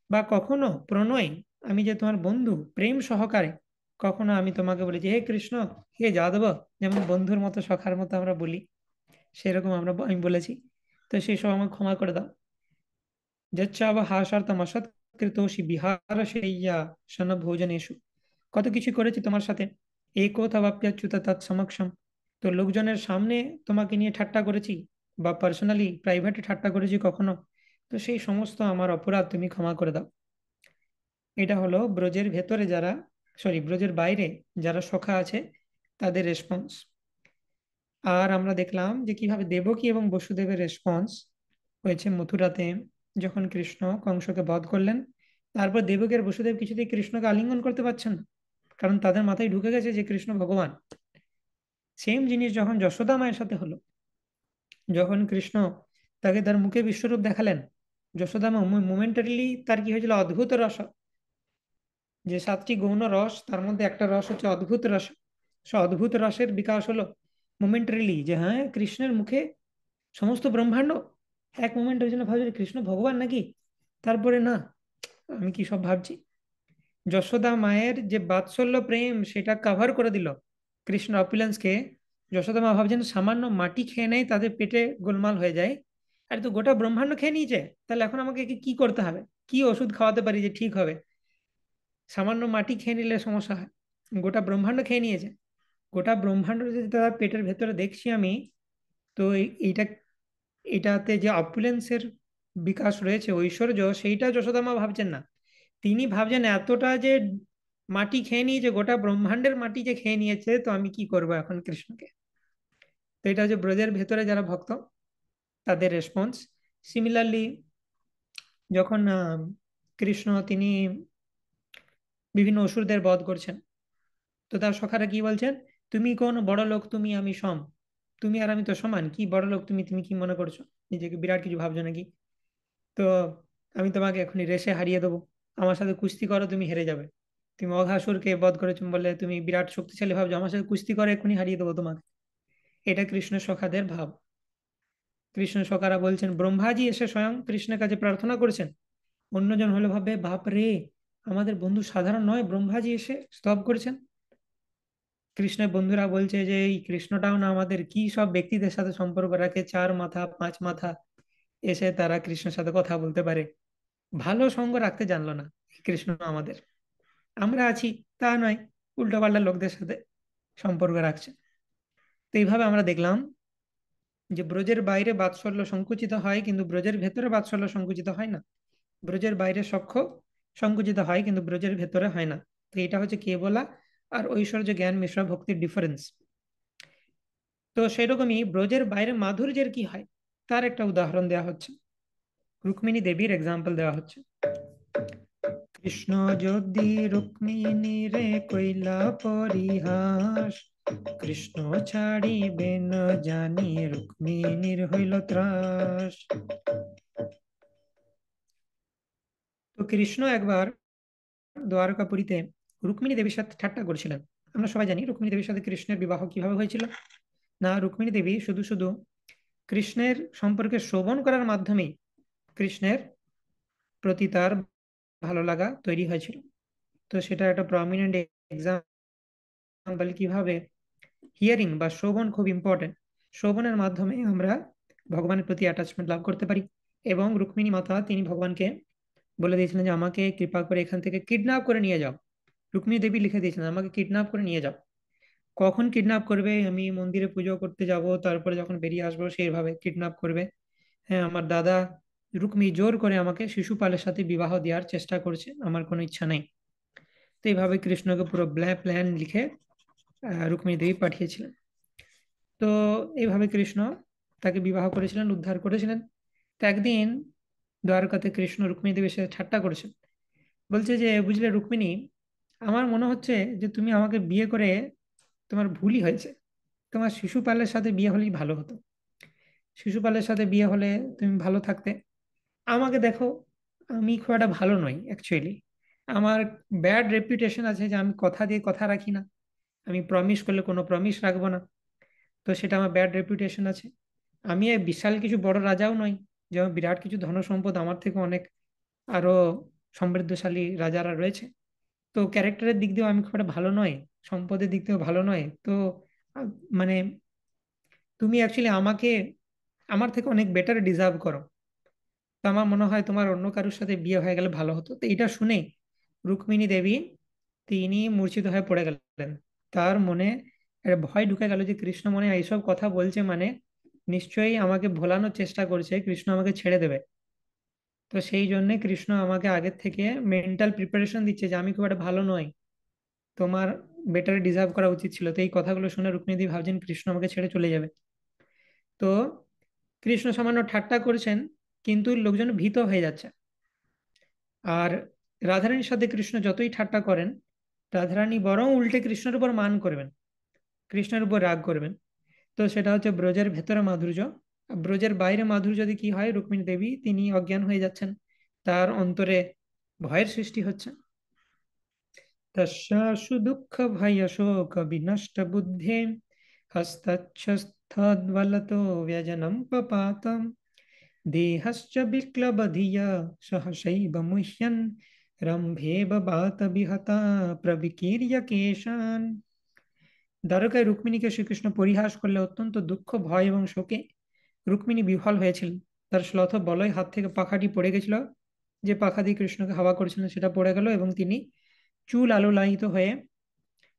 বা কখনো প্রণয়, আমি যে তোমার বন্ধু প্রেম সহকারে কখনো আমি তোমাকে বলেছি হে কৃষ্ণ হে যাদব, যেমন বন্ধুর মতো সখার মতো আমরা বলি, সেরকম আমি বলেছি। তো সেই সব আমাকে ক্ষমা করে দাও। যচ্ছাব হাসার্থম অসৎকৃতোষি বিহার শৈয়া শন ভোজনেষু, কত কিছু করেছি তোমার সাথে। একোথাবাপ্যাচ্যুত তৎ সমক্ষম, তো লোকজনের সামনে তোমাকে নিয়ে ঠাট্টা করেছি, বা পার্সোনালি প্রাইভেটে ঠাট্টা করেছি কখনো, তো সেই সমস্ত আমার অপরাধ তুমি ক্ষমা করে দাও। এটা হলো ব্রজের ভেতরে যারা, সরি ব্রজের বাইরে যারা সখা আছে তাদের রেসপন্স। আর আমরা দেখলাম যে কিভাবে দেবকী এবং বসুদেবের রেসপন্স হয়েছে মথুরাতে, যখন কৃষ্ণ কংসকে বধ করলেন। তারপর দেবকী আর বসুদেব কিছুতেই কৃষ্ণকে আলিঙ্গন করতে পারছেন না, কারণ তাদের মাথায় ঢুকে গেছে যে কৃষ্ণ ভগবান। সেম জিনিস যখন যশোদা মায়ের সাথে হলো, যখন কৃষ্ণ তাকে তার মুখে বিশ্বরূপ দেখালেন, যশোদা মা মোমেন্টারিলি তার কি হয়েছিল, অদ্ভুত রস, যে 7টি গৌণ রস তার মধ্যে একটা রস হচ্ছে অদ্ভুত রস, সে অদ্ভুত রসের বিকাশ হলো মোমেন্টারিলি, যে হ্যাঁ কৃষ্ণের মুখে সমস্ত ব্রহ্মাণ্ড। এক মোমেন্টের জন্য ভাবছি কৃষ্ণ ভগবান নাকি, তারপরে না, আমি কি সব ভাবছি। যশোদা মায়ের যে বাৎসল্য প্রেম সেটা কাভার করে দিল কৃষ্ণ অপুলেন্সকে। যশোদা মা ভাবছেন সামান্য মাটি খেয়ে নেয় তাদের পেটে গোলমাল হয়ে যায়, আর তো গোটা ব্রহ্মাণ্ড খেয়ে নিয়েছে, তাহলে এখন আমাকে কি করতে হবে, কি ওষুধ খাওয়াতে পারি যে ঠিক হবে। সামান্য মাটি খেয়ে নিলে সমস্যা হয়, গোটা ব্রহ্মাণ্ড খেয়ে নিয়েছে। গোটা ব্রহ্মাণ্ড যদি তার পেটের ভেতরে দেখছি আমি, তো এইটা, এটাতে যে অপুলেন্সের বিকাশ রয়েছে, ঐশ্বর্য, সেইটা যশোদা মা ভাবছেন না। তিনি ভাবছেন এতটা যে মাটি খেয়ে নিয়েছে, গোটা ব্রহ্মাণ্ডের মাটি যে খেয়ে নিয়েছে, তো আমি কি করব এখন কৃষ্ণকে। তো এটা হচ্ছে ব্রজের ভেতরে যারা ভক্ত তাদের রেসপন্স। সিমিলারলি যখন কৃষ্ণ তিনি বিভিন্ন অসুরদের বধ করছেন, তো তার সখারা কি বলছেন, তুমি কোন বড় লোক, তুমি আমি সম, তুমি আর আমি তো সমান, কি বড় লোক তুমি, তুমি কি মনে করছো, নিজেকে বিরাট কিছু ভাবছো নাকি। তো আমি তোমাকে এখনই রেসে হারিয়ে দেবো, আমার সাথে কুস্তি করো তুমি হেরে যাবে। তুমি অঘাসুরকে বধ করেছো বলে তুমি বিরাট শক্তিশালী ভাবছো, আমার সাথে কুস্তি করে এখনই হারিয়ে দেবো তোমাকে। এটা কৃষ্ণ সখাদের ভাব। কৃষ্ণ সখারা বলছেন, ব্রহ্মাজি এসে স্বয়ং কৃষ্ণের কাছে প্রার্থনা করেছেন। অন্যজন হলে ভাবে বাপ রে, আমাদের বন্ধু সাধারণ নয়, ব্রহ্মাজি এসে স্তব করেছেন। কৃষ্ণের বন্ধুরা বলছে যে এই কৃষ্ণটাও না আমাদের, কি সব ব্যক্তিদের সাথে সম্পর্ক রাখে, 4 মাথা 5 মাথা, এসে তারা কৃষ্ণের সাথে কথা বলতে পারে। ভালো সঙ্গ রাখতে জানলো না কৃষ্ণ আমাদের। আমরা আছি তা নয়, উল্টোপাল্টা লোকদের সাথে সম্পর্ক রাখছে। তো এইভাবে আমরা দেখলাম যে ব্রজের বাইরে বাৎসল্য সংকুচিত হয়, কিন্তু ব্রজের ভেতরে বাৎসল্য সংকুচিত হয় না। ব্রজের বাইরে সখ্য সংকুচিত হয়, কিন্তু ব্রজের ভেতরে হয় না। তো এটা হচ্ছে কেবলা আর ঐশ্বর্য জ্ঞান মিশ্র ভক্তির ডিফারেন্স। তো সেরকমই ব্রজের বাইরে মাধুর্যের কি হয়, তার একটা উদাহরণ দেওয়া হচ্ছে। রুক্মিণী দেবীর এক্সাম্পল দেওয়া হচ্ছে। কৃষ্ণ যদি রুক্মিণী রে কইলা পরিহাস, কৃষ্ণ ছাড়িবে না জানি রুক্মিণীর হইল ত্রাস। তো কৃষ্ণ একবার দ্বারকাপুরীতে রুক্মিণী দেবীর সাথে ঠাট্টা করছিলেন। আমরা সবাই জানি রুক্মিণী দেবীর সাথে কৃষ্ণের বিবাহ কিভাবে হয়েছিল। না, রুক্মিণী দেবী শুধু শুধু কৃষ্ণের সম্পর্কে শ্রবণ করার মাধ্যমেই কৃষ্ণের প্রতি তার ভালো লাগা তৈরি হয়েছিল। তো সেটা একটা প্রমিনেন্ট এক্সাম্পল কিভাবে হিয়ারিং বা শ্রবণ খুব ইম্পর্টেন্ট। শ্রবণের মাধ্যমে আমরা ভগবানের প্রতি অ্যাটাচমেন্ট লাভ করতে পারি। এবং রুক্মিণী মাতা তিনি ভগবানকে বলে দিয়েছিলেন যে আমাকে কৃপা করে এখান থেকে কিডন্যাপ করে নিয়ে যাও। রুক্মিণী দেবী লিখে দিয়েছিলেন আমাকে কিডন্যাপ করে নিয়ে যাও। কখন কিডন্যাপ করবে? আমি মন্দিরে পুজো করতে যাব, তারপরে যখন বেরিয়ে আসবো সেইভাবে কিডন্যাপ করবে। হ্যাঁ, আমার দাদা রুক্মিণী জোর করে আমাকে শিশুপালের সাথে বিবাহ দেওয়ার চেষ্টা করছে, আমার কোনো ইচ্ছা নেই। তো এইভাবে কৃষ্ণকে পুরো প্ল্যান লিখে রুক্মিণী দেবী পাঠিয়েছিলেন। তো এইভাবে কৃষ্ণ তাকে বিবাহ করেছিলেন, উদ্ধার করেছিলেন। তো একদিন দ্বারকাতে কৃষ্ণ রুক্মিণী দেবীর সাথে ঠাট্টা করেছেন। বলছে যে বুঝলে রুক্মিণী, আমার মনে হচ্ছে যে তুমি আমাকে বিয়ে করে তোমার ভুলই হয়েছে। তোমার শিশুপালের সাথে বিয়ে হলেই ভালো হতো। শিশুপালের সাথে বিয়ে হলে তুমি ভালো থাকতে। আমাকে দেখো, আমি খুব একটা ভালো নই অ্যাকচুয়ালি। আমার ব্যাড রেপুটেশন আছে যে আমি কথা দিয়ে কথা রাখি না। আমি প্রমিস করলে কোনো প্রমিস রাখবো না। তো সেটা আমার ব্যাড রেপুটেশন আছে। আমি এই বিশাল কিছু বড় রাজাও নই, যেমন বিরাট কিছু ধন সম্পদ আমার থেকে অনেক আরো সমৃদ্ধশালী রাজারা রয়েছে। তো ক্যারেক্টারের দিক দিয়েও আমি খুব একটা ভালো নয়, সম্পদের দিক দিয়েও ভালো নয়। তো আহ, মানে তুমি অ্যাকচুয়ালি আমাকে আমার থেকে অনেক বেটার ডিজার্ভ করো। তো আমার মনে হয় তোমার অন্য কারোর সাথে বিয়ে হয়ে গেলে ভালো হতো। তো এটা শুনে রুক্মিণী দেবী তিনি মূর্ছিত হয়ে পড়ে গেলেন। তার মনে একটা ভয় ঢুকে গেল যে কৃষ্ণ মনে হয় এইসব কথা বলছে, মানে নিশ্চয়ই আমাকে ভোলানোর চেষ্টা করছে, কৃষ্ণ আমাকে ছেড়ে দেবে। তো সেই জন্য কৃষ্ণ আমাকে আগের থেকে মেন্টাল প্রিপারেশন দিচ্ছে যে আমি খুব একটা ভালো নই, তোমার বেটার ডিজার্ভ করা উচিত ছিল। তো এই কথাগুলো শুনে রুক্মিণী ভাবছেন কৃষ্ণ আমাকে ছেড়ে চলে যাবে। তো কৃষ্ণ সামান্য ঠাট্টা করছেন, কিন্তু লোকজন ভীত হয়ে যাচ্ছে। আর রাধারানীর সাথে কৃষ্ণ যতই ঠাট্টা করেন, রাধারানী বরং উল্টে কৃষ্ণের উপর মান করবেন, কৃষ্ণের উপর রাগ করবেন। তো সেটা হচ্ছে ব্রজের ভেতরে মাধুর্য। আর ব্রজের বাইরে মাধুর্য যদি কি হয়, রুক্মিণী দেবী তিনি অজ্ঞান হয়ে যাচ্ছেন, তার অন্তরে ভয়ের সৃষ্টি হচ্ছে। তস্যাশু দুঃখ ভয় শোক বিনষ্ট বুদ্ধে হস্তচ্ছস্থদ্বলতো ব্যজনম পপাতম দেহশ্চ বিক্লবধিয়া সহসৈব মুহ্যন রম্ভে ববাত বিহতা প্রবিকীর্য কেশান। দ্বারকায় রুক্মিণীকে শ্রীকৃষ্ণ পরিহাস করলে অত্যন্ত দুঃখ ভয় এবং শোকে রুক্মিণী বিহ্বল হয়েছিলেন। তার শ্লথ বলয় হাত থেকে পাখাটি পড়ে গেছিল, যে পাখা দিয়ে কৃষ্ণকে হাওয়া করেছিলেন সেটা পড়ে গেল, এবং তিনি চুল আলোলায়িত হয়ে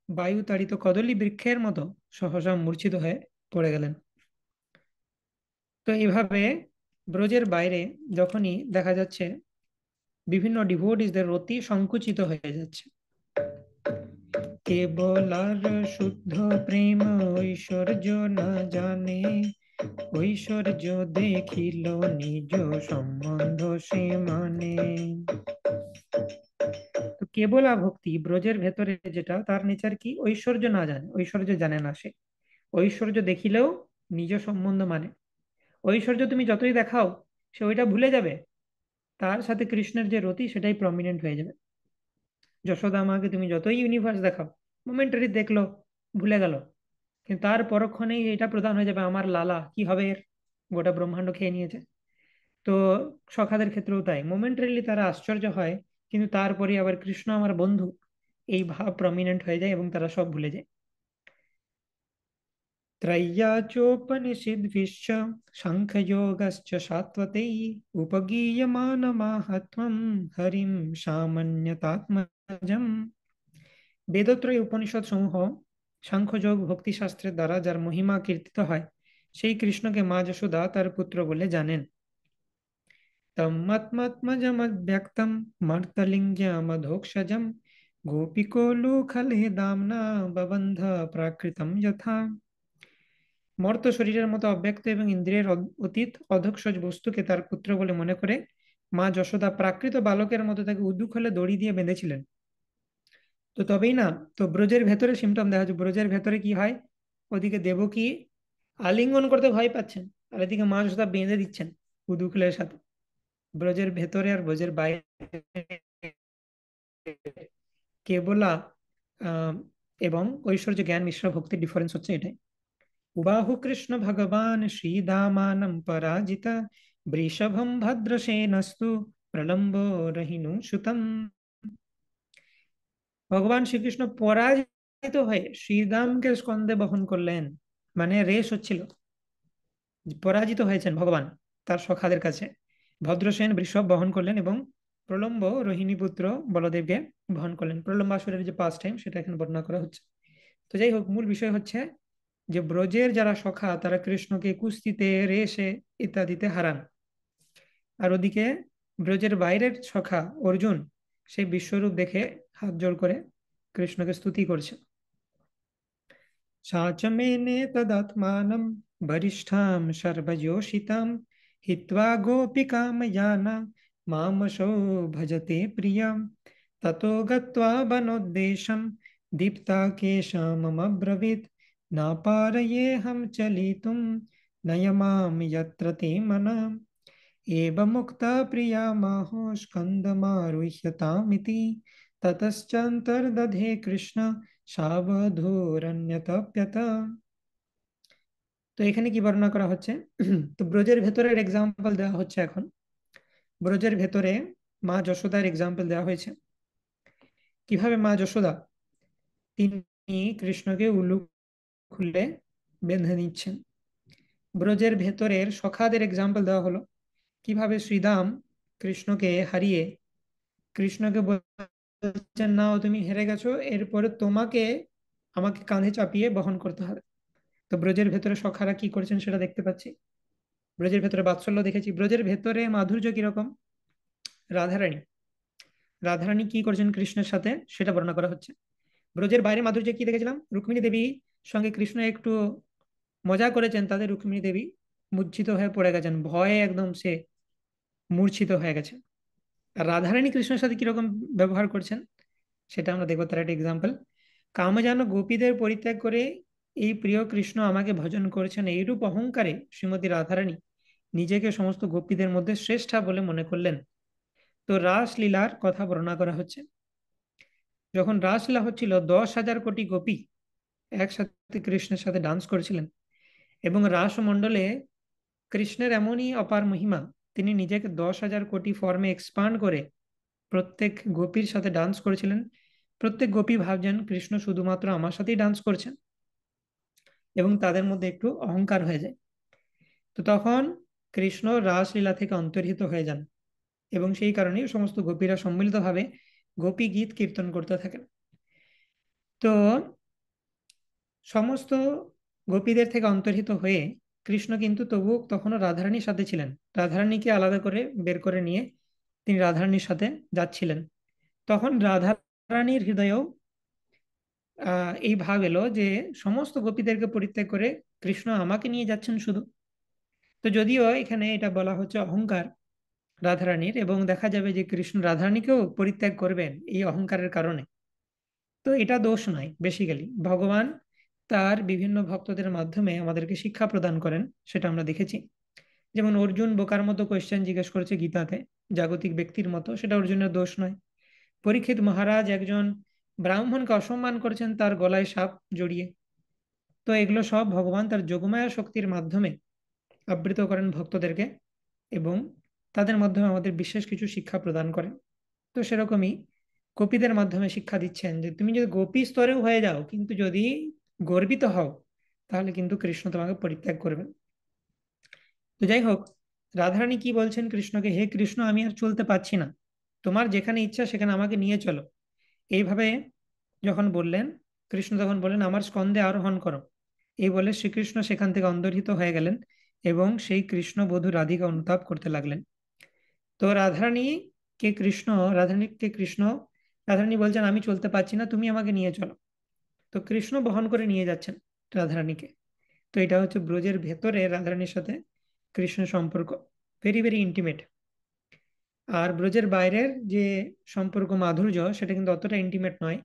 বায়ু তাড়িত কদলী বৃক্ষের মতো সহসা মূর্ছিত হয়ে পড়ে গেলেন। তো এইভাবে ব্রজের বাইরে যখনই দেখা যাচ্ছে বিভিন্ন ডিভোটিসদের রতি সংকুচিত হয়ে যাচ্ছে। কেবল আর শুদ্ধ প্রেম ঐশ্বর্য না জানে, ঐশ্বর্য দেখিল নিজ সম্বন্ধ সে মানে। তো কেবল ভক্তি ব্রজের ভেতরে যেটা, তার নেচার কি? ঐশ্বর্য না জানে, ঐশ্বর্য জানে না সে। ঐশ্বর্য দেখিলেও নিজ সম্বন্ধ মানে। ঐশ্বর্য তুমি যতই দেখাও, সে ওইটা ভুলে যাবে। তার সাথে কৃষ্ণের যে রতি সেটাই প্রমিনেন্ট হয়ে যাবে। যশোদা মাকে তুমি যতই ইউনিভার্স দেখাও, মোমেন্টারি দেখলো, ভুলে গেল। কিন্তু তার পরক্ষণেই এটা প্রধান হয়ে যাবে, আমার লালা কি হবে এর, গোটা ব্রহ্মাণ্ড খেয়ে নিয়েছে। তো সখাদের ক্ষেত্রেও তাই, মোমেন্টারিলি তারা আশ্চর্য হয়, কিন্তু তারপরে আবার কৃষ্ণ আমার বন্ধু এই ভাব প্রমিনেন্ট হয়ে যায় এবং তারা সব ভুলে যায়। त्रय्या चोपनिषद्भिश्च साङ्ख्ययोगश्च सात्वतैः उपगीयमानमाहात्म्यं हरिं सामान्यतात्मजम्। বেদত্রয় উপনিষদ সমূহ সাংখ্যযোগ ভক্তি শাস্ত্রের দ্বারা যার মহিমা কীর্তিত হয়, সেই কৃষ্ণকে মা যশোদা তার পুত্র বলে জানেন। তম্মাত্মাত্মজমব্যক্তম মর্তলিঙ্গমধোক্ষজম গোপিকোলুখলে দাম্না ববন্ধ প্রাকৃতম যথা। মর্ত শরীরের মতো অব্যক্ত এবং ইন্দ্রিয়ের অতীত অধোক্ষজ বস্তুকে তার পুত্র বলে মনে করে মা যশোদা প্রাকৃত বালকের মতো তাকে উদ্দুখলে দড়ি দিয়ে বেঁধেছিলেন। তো তবেই না, তো ব্রজের ভেতরে সিমটম দেখা যাচ্ছে। ব্রজের ভেতরে কি হয়, ওদিকে দেবকী আলিঙ্গন করতে ভয় পাচ্ছেন, আর এদিকে মা যশোদা বেঁধে দিচ্ছেন উদুখলের সাথে। ব্রজের ভেতরে আর ব্রজের বাইরে কেবলা আহ এবং ঐশ্বর্য জ্ঞান মিশ্র ভক্তির ডিফারেন্স হচ্ছে এটাই। उबाहु कृष्ण भगवान श्रीदामानं पराजित वृषभं भद्रसेनस्तु प्रलम्बो रहिनु सुतम्। ভগবান শ্রীকৃষ্ণ পরাজিত হয়ে শ্রীরামকে স্কন্ধে বহন করলেন, মানে রেস হচ্ছিল, পরাজিত হয়েছেন ভগবান তার সখাদের কাছে। ভদ্রসেন বৃষভ বহন করলেন এবং প্রলম্ব রোহিণী পুত্র বলদেবকে বহন করলেন। প্রলম্বাসুরের যে পাস্ট টাইম সেটা এখানে বর্ণনা করা হচ্ছে। তো যাই হোক, মূল বিষয় হচ্ছে যে ব্রজের যারা সখা তারা কৃষ্ণকে কুস্তিতে, রেসে ইত্যাদিতে হারান। আর ওদিকে ব্রজের বাইরের সখা অর্জুন সেই বিশ্বরূপ দেখে হাত জোড় করে কৃষ্ণকে স্তুতি করছে। সাচমেনে তদাত্মানম বরিষ্ঠাম সর্বযোষিতাম হিত্বা গোপিকাম याना मामशो भजते प्रियम ततो गत्वा वनोद्देशं दीप्ता केशमब्रवीत् नापारयेऽहं चलितुं नयमाम यत्र ते मनः एवमुक्ता प्रिया माहो स्कन्दमारुह्यतामिति ततश्चान्तर्दधे कृष्ण সাবধূরন্যতপ্যত। তো এখানে কি বর্ণনা করা হচ্ছে? তো ব্রজের ভেতরের এক্সাম্পল দেওয়া হচ্ছে এখন। ব্রজের ভেতরে মা যশোদার এক্সাম্পল দেওয়া হয়েছে। কিভাবে মা যশোদা তিনি কৃষ্ণকে উলু খুলে বেঁধে নিচ্ছেন। ব্রজের ভেতরের সখাদের এক্সাম্পল দেওয়া হলো, কিভাবে শ্রীদাম কৃষ্ণকে হারিয়ে কৃষ্ণকে বলছেন, নাও তুমি হেরে গেছো, এরপরে তোমাকে আমাকে কাঁধে চাপিয়ে বহন করতে হবে। তো ব্রজের ভেতরে সখারা কি করছেন সেটা দেখতে পাচ্ছি। ব্রজের ভেতরে বাৎসল্য দেখেছি। ব্রজের ভেতরে মাধুর্য কিরকম, রাধারানী রাধারানী কি করছেন কৃষ্ণের সাথে সেটা বর্ণনা করা হচ্ছে। ব্রজের বাইরে মাধুর্য কি দেখেছিলাম, রুক্মিণী দেবী সঙ্গে কৃষ্ণ একটু মজা করেছেন, তাদের রুক্মিণী দেবী মূর্ছিত হয়ে পড়ে গেছেন, ভয়ে একদম সে মূর্ছিত হয়ে গেছে। আর রাধারানী কৃষ্ণের সাথে কিরকম ব্যবহার করছেন সেটা আমরা দেখবো, তার একটা এক্সাম্পল। কামজান গোপীদের পরিত্যাগ করে এই প্রিয় কৃষ্ণ আমাকে ভজন করেছেন, এইরূপ অহংকারে শ্রীমতী রাধারানী নিজেকে সমস্ত গোপীদের মধ্যে শ্রেষ্ঠা বলে মনে করলেন। তো রাসলীলার কথা বর্ণনা করা হচ্ছে। যখন রাসলীলা হচ্ছিল, 10,000 কোটি গোপী একসাথে কৃষ্ণের সাথে ডান্স করেছিলেন, এবং রাসমণ্ডলে কৃষ্ণের এমনই অপার মহিমা, তিনি নিজেকে 10,000 কোটি ফর্মে এক্সপান্ড করে প্রত্যেক গোপীর সাথে ডান্স করেছিলেন। প্রত্যেক গোপী ভাবছেন কৃষ্ণ শুধুমাত্র আমার সাথেই ডান্স করছেন, এবং তাদের মধ্যে একটু অহংকার হয়ে যায়। তো তখন কৃষ্ণ রাসলীলা থেকে অন্তর্হিত হয়ে যান, এবং সেই কারণেই সমস্ত গোপীরা সম্মিলিতভাবে গোপী গীত কীর্তন করতে থাকেন। তো সমস্ত গোপীদের থেকে অন্তর্হিত হয়ে কৃষ্ণ কিন্তু তবু তখনও রাধারানীর সাথে ছিলেন। রাধারানীকে আলাদা করে বের করে নিয়ে তিনি রাধারানীর সাথে যাচ্ছিলেন। তখন রাধারানীর হৃদয়েও এই ভাব এলো যে সমস্ত গোপীদেরকে পরিত্যাগ করে কৃষ্ণ আমাকে নিয়ে যাচ্ছেন শুধু। তো যদিও এখানে এটা বলা হচ্ছে অহংকার রাধারানীর, এবং দেখা যাবে যে কৃষ্ণ রাধারানীকেও পরিত্যাগ করবেন এই অহংকারের কারণে। তো এটা দোষ নয়, বেসিক্যালি ভগবান তার বিভিন্ন ভক্তদের মাধ্যমে আমাদেরকে শিক্ষা প্রদান করেন, সেটা আমরা দেখেছি। যেমন অর্জুন বোকার মতো কোয়েশ্চেন জিজ্ঞেস করেছে গীতাতে, জাগতিক ব্যক্তির মতো, সেটা অর্জুনের দোষ নয়। পরীক্ষিত মহারাজ একজন ব্রাহ্মণকে অসম্মান করেছেন তার গলায় সাপ জড়িয়ে। তো এগুলো সব ভগবান তার যোগমায়া শক্তির মাধ্যমে আবৃত করেন ভক্তদেরকে, এবং তাদের মাধ্যমে আমাদের বিশেষ কিছু শিক্ষা প্রদান করেন। তো সেরকমই গোপীদের মাধ্যমে শিক্ষা দিচ্ছেন যে তুমি যদি গোপী স্তরেও হয়ে যাও, কিন্তু যদি গর্বিত হও, তাহলে কিন্তু কৃষ্ণ তোমাকে পরিত্যাগ করবেন। তো যাই হোক, রাধারানী কি বলছেন কৃষ্ণকে, হে কৃষ্ণ, আমি আর চলতে পারছি না, তোমার যেখানে ইচ্ছা সেখানে আমাকে নিয়ে চলো। এইভাবে যখন বললেন, কৃষ্ণ তখন বললেন আমার স্কন্ধে আরোহণ করো। এই বলে শ্রীকৃষ্ণ সেখান থেকে অন্তর্হিত হয়ে গেলেন, এবং সেই কৃষ্ণ বধূ রাধিকা অনুতাপ করতে লাগলেন। তো রাধারানীকে কৃষ্ণ, রাধারানী বলছেন আমি চলতে পারছি না, তুমি আমাকে নিয়ে চলো। তো কৃষ্ণ বহন করে নিয়ে যাচ্ছেন রাধারানীকে। তো এটা হচ্ছে ব্রজের ভেতরে রাধারানীর সাথে কৃষ্ণ সম্পর্ক, ভেরি ভেরি ইন্টিমেট। আর ব্রজের বাইরের যে সম্পর্ক মাধুর্য সেটা কিন্তু অতটা ইন্টিমেট নয়,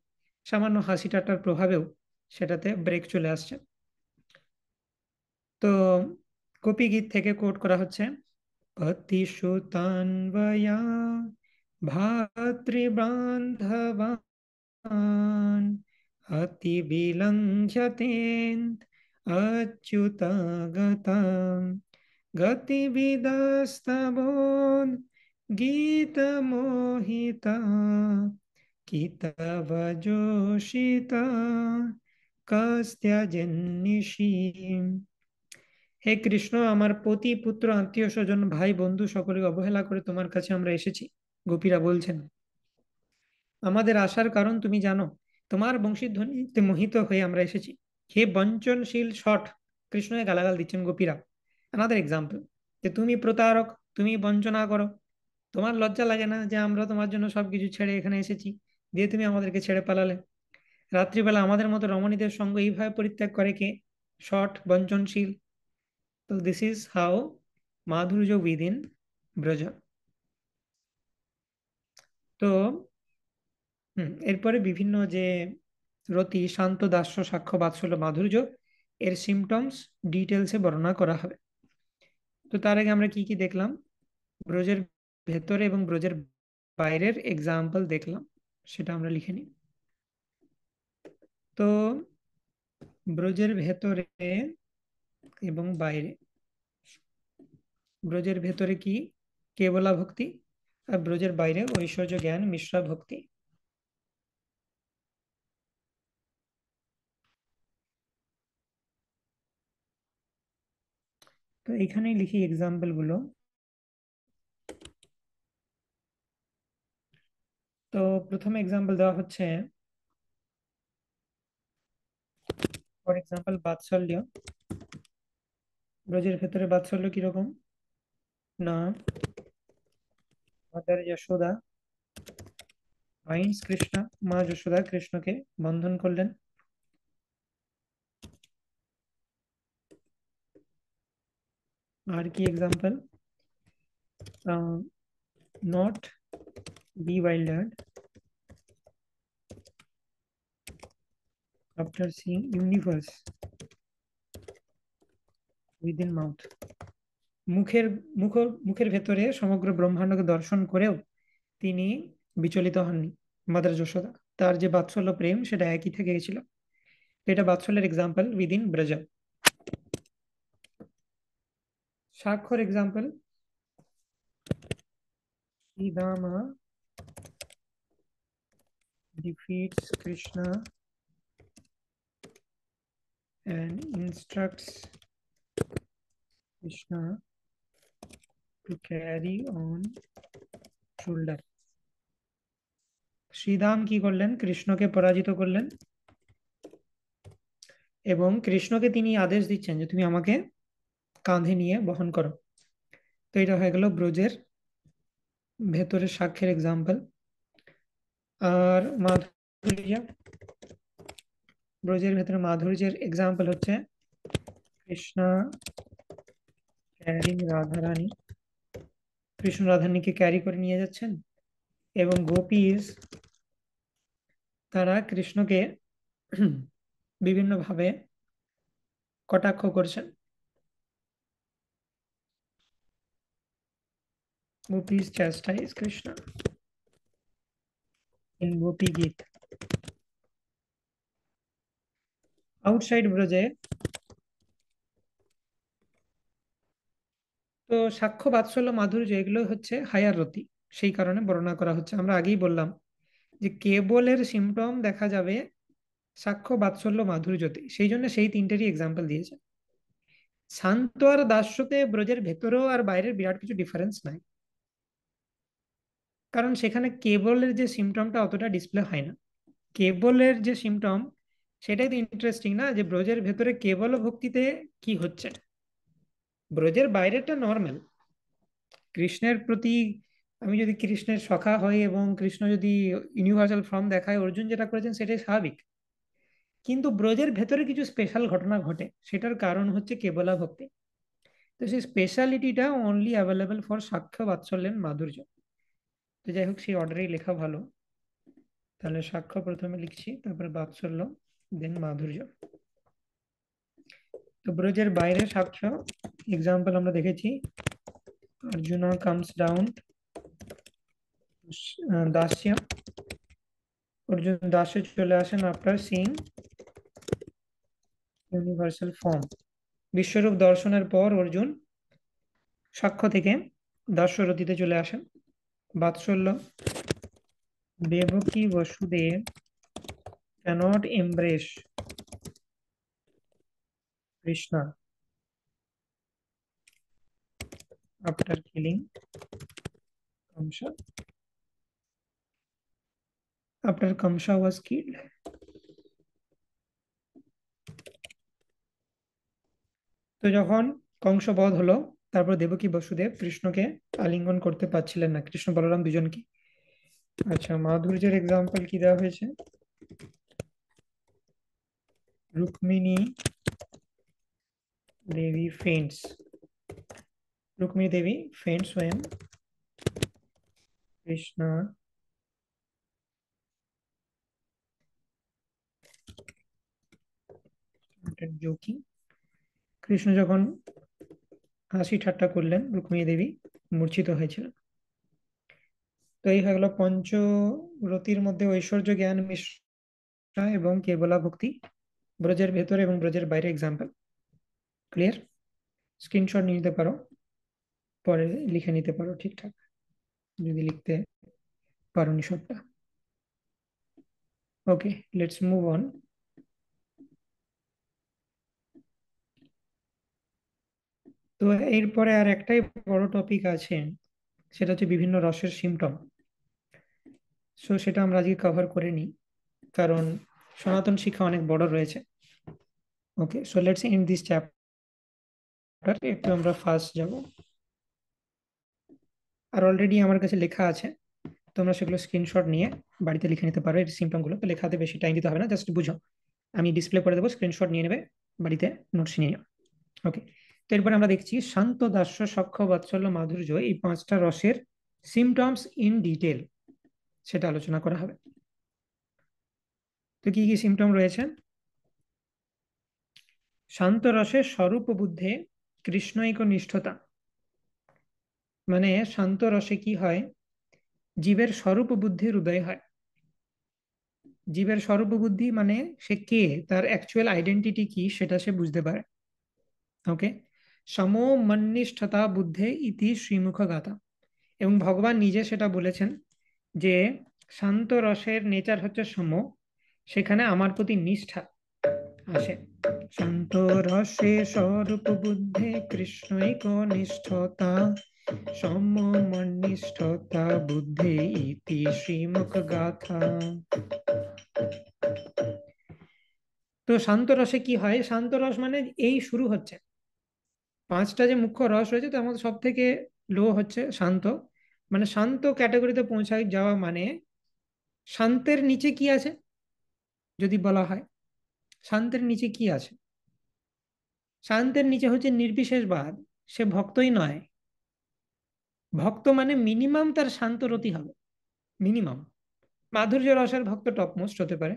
সামান্য হাসি ঠাট্টার প্রভাবেও সেটাতে ব্রেক চলে আসছে। তো গোপী গীত থেকে কোট করা হচ্ছে, পতিসুতান্বয়া ভাতৃবান্ধবান অতি বিলঙ্ঘ্যতেন অচ্যুতাগতম গতিবিদস্তবোধ গীতমোহিতা কি তব যোষিতা কস্ত্যজন্নিষি। হে কৃষ্ণ, আমার পতি পুত্র আত্মীয় স্বজন ভাই বন্ধু সকলকে অবহেলা করে তোমার কাছে আমরা এসেছি। গোপীরা বলছেন, আমাদের আসার কারণ তুমি জানো, তোমার বংশীধ্বনিতে মোহিত হয়ে আমরা এসেছি। হে বঞ্চনশীল শঠ। কৃষ্ণকে গালাগাল দিচ্ছেন গোপীরা। আনাদার এক্সাম্পল, যে তুমি প্রতারক, তুমি বঞ্চনা করো। তোমার লজ্জা লাগে না যে আমরা তোমার জন্য সবকিছু ছেড়ে এখানে এসেছি, দিয়ে তুমি আমাদেরকে ছেড়ে পালালে? রাত্রিবেলা আমাদের মতো রমণীদের সঙ্গ এইভাবে পরিত্যাগ করে কে? শঠ, বঞ্চনশীল। তো দিস ইজ হাউ মাধুর্য উইদিন ব্রজ। তো এরপরে বিভিন্ন যে রতি, শান্ত, দাস্য, সাক্ষ্য, বাৎসল্য, মাধুর্য এর সিমটমস ডিটেলসে বর্ণনা করা হবে। তো তার আগে আমরা কি কি দেখলাম? ব্রজের ভেতরে এবং ব্রজের বাইরের এক্সাম্পল দেখলাম, সেটা আমরা লিখে নিই। তো ব্রজের ভেতরে এবং বাইরে, ব্রজের ভেতরে কি? কেবলা ভক্তি। আর ব্রজের বাইরে ঐশ্বর্য জ্ঞান মিশ্রা ভক্তি। তো এখানেই লিখি এক্সাম্পল গুলো। তো প্রথমে এক্সাম্পল দেওয়া হচ্ছে, ফর এক্সাম্পল বাৎসল্য। ব্রজের ভেতরে বাৎসল্য কিরকম? না, মাদার যশোদা বাইন্স কৃষ্ণ, মা যশোদা কৃষ্ণকে বন্ধন করলেন। আর কি example? Not bewildered after seeing universe within mouth। মুখের মুখ মুখের ভেতরে সমগ্র ব্রহ্মাণ্ডকে দর্শন করেও তিনি বিচলিত হননি। মাদার যশোদা, তার যে বাৎসল্য প্রেম সেটা একই থেকে গেছিল। তো এটা বাৎসল্যের এক্সাম্পল উইদিন ব্রজ। সাক্ষর example, Shridama defeats Krishna and instructs Krishna to carry on shoulder। Shridam কি করলেন? কৃষ্ণকে পরাজিত করলেন এবং কৃষ্ণকে তিনি আদেশ দিচ্ছেন যে তুমি আমাকে কাঁধে নিয়ে বহন করো। তো এটা হয়ে গেল ব্রজের ভেতরের সাক্ষ্যের এক্সাম্পল। আর মাধুর্য, ব্রজের ভেতরে মাধুর্যের এক্সাম্পল হচ্ছে কৃষ্ণ ক্যারিং রাধারানী। কৃষ্ণ রাধারানীকে ক্যারি করে নিয়ে যাচ্ছেন এবং গোপীজ তারা কৃষ্ণকে বিভিন্নভাবে কটাক্ষ করছেন। গোপীজ chastise কৃষ্ণ in গোপী গীত। আউটসাইড ব্রজে তো সাক্ষ্য, বাৎসল্য, মাধুর্য এগুলো হচ্ছে হায়ার রতি, সেই কারণে বর্ণনা করা হচ্ছে। আমরা আগেই বললাম যে কেবলের সিমটম দেখা যাবে সাক্ষ্য, বাৎসল্য, মাধুর্যতে, সেই জন্য সেই তিনটেরই এক্সাম্পল দিয়েছে। শান্ত আর দাস্যতে ব্রজের ভেতরেও আর বাইরের বিরাট কিছু ডিফারেন্স নাই, কারণ সেখানে কেবলের যে সিমটমটা অতটা ডিসপ্লে হয় না। কেবলের যে সিমটম সেটাই তো ইন্টারেস্টিং না, যে ব্রজের ভেতরে কেবল ভক্তিতে কি হচ্ছে। ব্রজের বাইরেটা নর্মাল, কৃষ্ণের প্রতি আমি যদি কৃষ্ণের সখা হই এবং কৃষ্ণ যদি ইউনিভার্সাল ফর্ম দেখায়, অর্জুন যেটা করেছেন সেটাই স্বাভাবিক। কিন্তু ব্রজের ভেতরে কিছু স্পেশাল ঘটনা ঘটে, সেটার কারণ হচ্ছে কেবলা ভক্তি। তো সেই স্পেশালিটিটা অনলি অ্যাভেলেবল ফর সাক্ষ্য, বাৎসল্য, মাধুর্য। তো যাই হোক, সেই অর্ডারেই লেখা ভালো। তাহলে সাক্ষ্য প্রথমে লিখছি, তারপরে বাৎসল্য, দেন মাধুর্য। তো ব্রজের বাইরে সাক্ষ্য এক্সাম্পল আমরা দেখেছি। অর্জুনা কামস ডাউন, দাস্য, অর্জুন দাসে চলে আসেন আফটার সিইং ইউনিভার্সাল ফর্ম। বিশ্বরূপ দর্শনের পর অর্জুন সাক্ষ্য থেকে দাস্যরতিতে চলে আসেন। বাৎসল্য, Devaki Vasudev cannot embrace Krishna after killing Kamsa. After Kamsa was killed. তো যখন কংস বধ হলো, তারপর দেবকী বসুদেব কৃষ্ণকে আলিঙ্গন করতে পারছিলেন না, কৃষ্ণ বলরাম দুজনকে। আচ্ছা, মাধুর্যের এক্সাম্পল কি দেওয়া হয়েছে? রুক্মিণী দেবী ফেন্টস, রুক্মিণী দেবী ফেন্টস when Krishna started joking. Krishna যখন হাসি ঠাট্টা করলেন, রুক্মিণী দেবী মূর্ছিত হয়েছিলেন। তো এই হয়ে গেল পঞ্চরতির মধ্যে ঐশ্বর্য, জ্ঞান, মিশ্রা এবং কেবলা ভক্তি, ব্রজের ভেতরে এবং ব্রজের বাইরে এক্সাম্পল। ক্লিয়ার? স্ক্রিনশট নিয়ে নিতে পারো, পরে লিখে নিতে পারো ঠিকঠাক যদি লিখতে পারো নি সবটা। ওকে, লেটস মুভ অন। তো এরপরে আর একটাই বড় টপিক আছে, সেটা হচ্ছে বিভিন্ন রসের সিমটম। সো সেটা আমরা আজকে কভার করে নিই, কারণ সনাতন শিক্ষা অনেক বড় রয়েছে। Okay, so let's end this chapter. একটু আমরা ফার্স্ট যাব, আর অলরেডি আমার কাছে লেখা আছে, তোমরা সেগুলো স্ক্রিনশট নিয়ে বাড়িতে লিখে নিতে পারো। এই সিমটম গুলো তো লেখাতে বেশি টাইম দিতে হবে না, জাস্ট বুঝো। আমি ডিসপ্লে করে দেবো, স্ক্রিনশট নিয়ে নেবে, বাড়িতে নোটস নিয়ে নিও। ওকে, তো এরপরে আমরা দেখছি শান্ত, দাস্য, সখ্য, বাৎসল্য, মাধুর্য, এই পাঁচটা রসের সিমটমস ইন ডিটেল, সেটা আলোচনা করা হবে। তো কি কি সিমটম রয়েছে? শান্ত রসের স্বরূপ বুদ্ধে কৃষ্ণৈক নিষ্ঠতা, মানে শান্ত রসে কি হয়, জীবের স্বরূপ বুদ্ধির উদয় হয়। জীবের স্বরূপ বুদ্ধি মানে সে কে, তার অ্যাকচুয়াল আইডেন্টিটি কি সেটা সে বুঝতে পারে। ওকে, সমো মন্নিষ্ঠতা বুদ্ধে ইতি শ্রীমুখ গাথা, এবং ভগবান নিজে সেটা বলেছেন যে শান্ত রসের নেচার হচ্ছে সম, সেখানে আমার প্রতি নিষ্ঠা আসে। শান্ত রসে স্বরূপ বুদ্ধে কৃষ্ণৈক নিষ্ঠতা, সম মন্নিষ্ঠতা বুদ্ধে ইতি শ্রীমুখ গাথা। তো শান্ত রসে কি হয়? শান্ত রস মানে এই শুরু হচ্ছে, পাঁচটা যে মুখ্য রস রয়েছে তার মধ্যে সব থেকে লো হচ্ছে শান্ত। মানে শান্ত ক্যাটাগরিতে পৌঁছায় যাওয়া মানে, শান্তের নিচে কি আছে যদি বলা হয়, শান্তের নিচে কি আছে? শান্তের নিচে হচ্ছে নির্বিশেষবাদ। সে ভক্তই নয়, ভক্ত মানে মিনিমাম তার শান্ত রতি হবে, মিনিমাম। মাধুর্য রসের ভক্ত টপমোস্ট হতে পারে,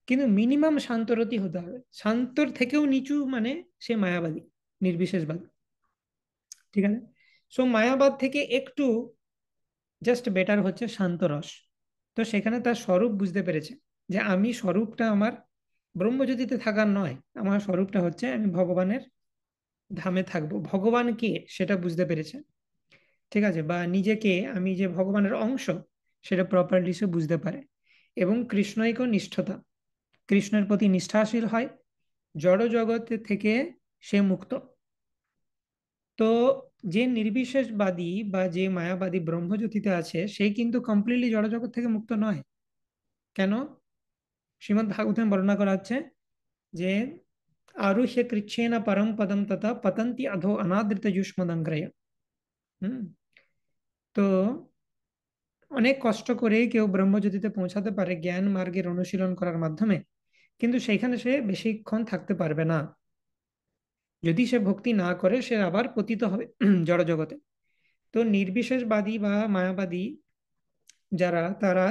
কিন্তু মিনিমাম শান্তরতি হতে হবে। শান্তর থেকেও নিচু মানে সে মায়াবাদী, নির্বিশেষবাদী। ঠিক আছে, সো মায়াবাদ থেকে একটু জাস্ট বেটার হচ্ছে শান্তরস। তো সেখানে তার স্বরূপ বুঝতে পেরেছে যে আমি স্বরূপটা আমার ব্রহ্মজ্যোতিতে থাকার নয়, আমার স্বরূপটা হচ্ছে আমি ভগবানের ধামে থাকবো। ভগবান কে সেটা বুঝতে পেরেছে, ঠিক আছে, বা নিজেকে আমি যে ভগবানের অংশ সেটা প্রপারলি সে বুঝতে পারে। এবং কৃষ্ণৈক নিষ্ঠতা, কৃষ্ণের প্রতি নিষ্ঠাশীল হয়, জড় জগৎ থেকে সে মুক্ত। তো যে নির্বিশেষবাদী বা যে মায়াবাদী ব্রহ্মজ্যোতিতে আছে, সে কিন্তু কমপ্লিটলি জড় জগৎ থেকে মুক্ত নয়। কেন? শ্রীমদ্ ভাগবতে বর্ণনা করা হচ্ছে যে আরুহ্য কৃচ্ছেন পরম পদম তথা পতন্তি অধো অনাদৃত যুষ্মদঙ্গ্রয়। হুম, তো অনেক কষ্ট করে কেউ ব্রহ্মজ্যোতিতে পৌঁছাতে পারে জ্ঞান মার্গের অনুশীলন করার মাধ্যমে, কিন্তু সেখানে সে বেশিক্ষণ থাকতে পারবে না। যদি সে ভক্তি না করে সে আবার পতিত হবে জড় জগতে। তো নির্বিশেষবাদী বা মায়াবাদী যারা, তারা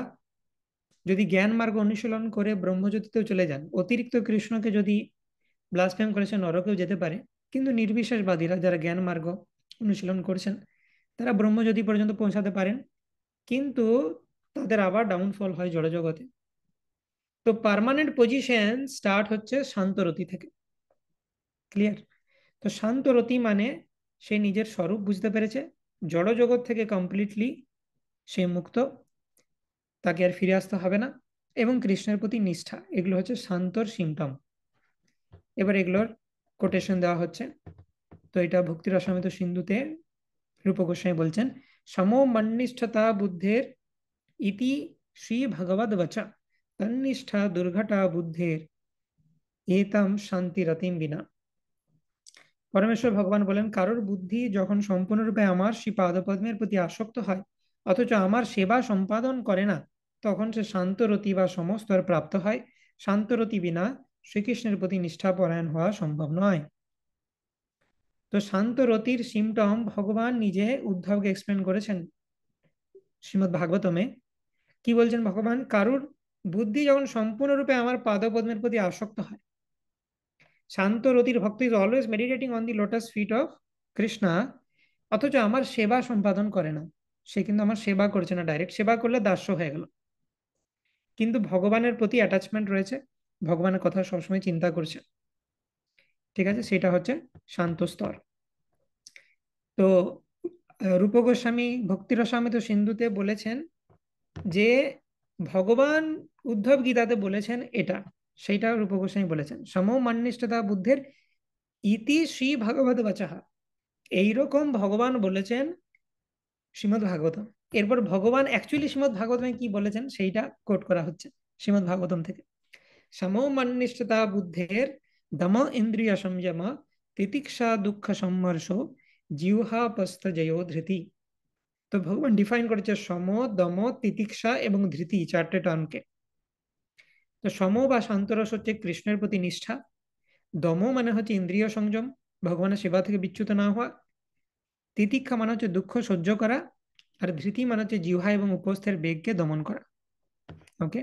যদি জ্ঞান মার্গ অনুশীলন করে ব্রহ্মজ্যোতিতেও চলে যান, অতিরিক্ত কৃষ্ণকে যদি ব্লাসফেম করে সে নরকেও যেতে পারে। কিন্তু নির্বিশেষবাদীরা যারা জ্ঞান মার্গ অনুশীলন করছেন, তারা ব্রহ্মজ্যোতি পর্যন্ত পৌঁছাতে পারেন, কিন্তু তাদের আবার ডাউনফল হয় জড়জগতে। তো পার্মানেন্ট পজিশন স্টার্ট হচ্ছে শান্তরতি থেকে। ক্লিয়ার? তো শান্তরতি মানে সে নিজের স্বরূপ বুঝতে পেরেছে, জড় জগৎ থেকে কমপ্লিটলি সে মুক্ত। তাকে আর ফিরে আসতে হবে না, এবং কৃষ্ণের প্রতি নিষ্ঠা, এগুলো হচ্ছে শান্তর সিমটম। এবার এগুলোর কোটেশন দেওয়া হচ্ছে। তো এটা ভক্তি রসামৃত সিন্ধুতে রূপ গোস্বামী বলছেন, সমো মন্নিষ্ঠতা বুদ্ধের ইতি শ্রী ভগবদ বচা, তন্নিষ্ঠা দুর্ঘটা বুদ্ধের এতম শান্তি রতিম বিনা। পরমেশ্বর ভগবান বলেন, কারোর বুদ্ধি যখন সম্পূর্ণরূপে আমার শ্রী পাদপদ্মের প্রতি আসক্ত হয়, অথচ আমার সেবা সম্পাদন করে না, তখন সে শান্তরতি বা সমস্তর প্রাপ্ত হয়। শান্তরতি বিনা শ্রীকৃষ্ণের প্রতি নিষ্ঠাপরায়ণ হওয়া সম্ভব নয়। তো শান্তরতির সিমটম ভগবান নিজে উদ্ধবকে এক্সপ্লেন করেছেন শ্রীমদ্ ভাগবতমে। কি বলছেন ভগবান? কারুর বুদ্ধি যখন সম্পূর্ণরূপে আমার পাদপদ্মের প্রতি আসক্ত হয়, শান্ত রতির ভক্ত is always meditating on the lotus feet of Krishna, অথচ আমার সেবা সম্পাদন করে না। সে কিন্তু আমার সেবা করছে না, ডাইরেক্ট সেবা করলে দাস্য হয়ে গেল, কিন্তু ভগবানের প্রতি অ্যাটাচমেন্ট রয়েছে, ভগবানের কথা সবসময় চিন্তা করছে। ঠিক আছে, সেটা হচ্ছে শান্ত স্তর। তো রূপ গোস্বামী ভক্তি রসামৃত সিন্ধুতে বলেছেন যে ভগবান উদ্ধব গীতাতে বলেছেন এটা, সেইটা রূপ গোস্বামী বলেছেন, সম মান্নিষ্ঠতা বুদ্ধের ইতি শ্রী ভগবত বচহা। এইরকম ভগবান বলেছেন শ্রীমদ ভাগবতম। এরপর ভগবান অ্যাকচুয়ালি শ্রীমদ ভাগবতমে কি বলেছেন সেইটা কোট করা হচ্ছে শ্রীমদ ভাগবতম থেকে। সমমন্নিষ্ঠতা বুদ্ধের দম ইন্দ্রিয় সংযম তিতিক্ষা দুঃখ সম্মর্ষ জিহ্বাপস্থ জয়ো ধৃতি। তো ভগবান ডিফাইন করেছে সম, দম, তিতিক্ষা এবং ধৃতি, চারটে টার্মকে। তো সম বা শান্তরস হচ্ছে কৃষ্ণের প্রতি নিষ্ঠা, দম মানে হচ্ছে ইন্দ্রিয় সংযম, ভগবানের সেবা থেকে বিচ্যুত না হওয়া, তিতিক্ষা মানে হচ্ছে দুঃখ সহ্য করা, আর ধৃতি মানে হচ্ছে জিহ্বা এবং উপস্থের বেগকে দমন করা। ওকে,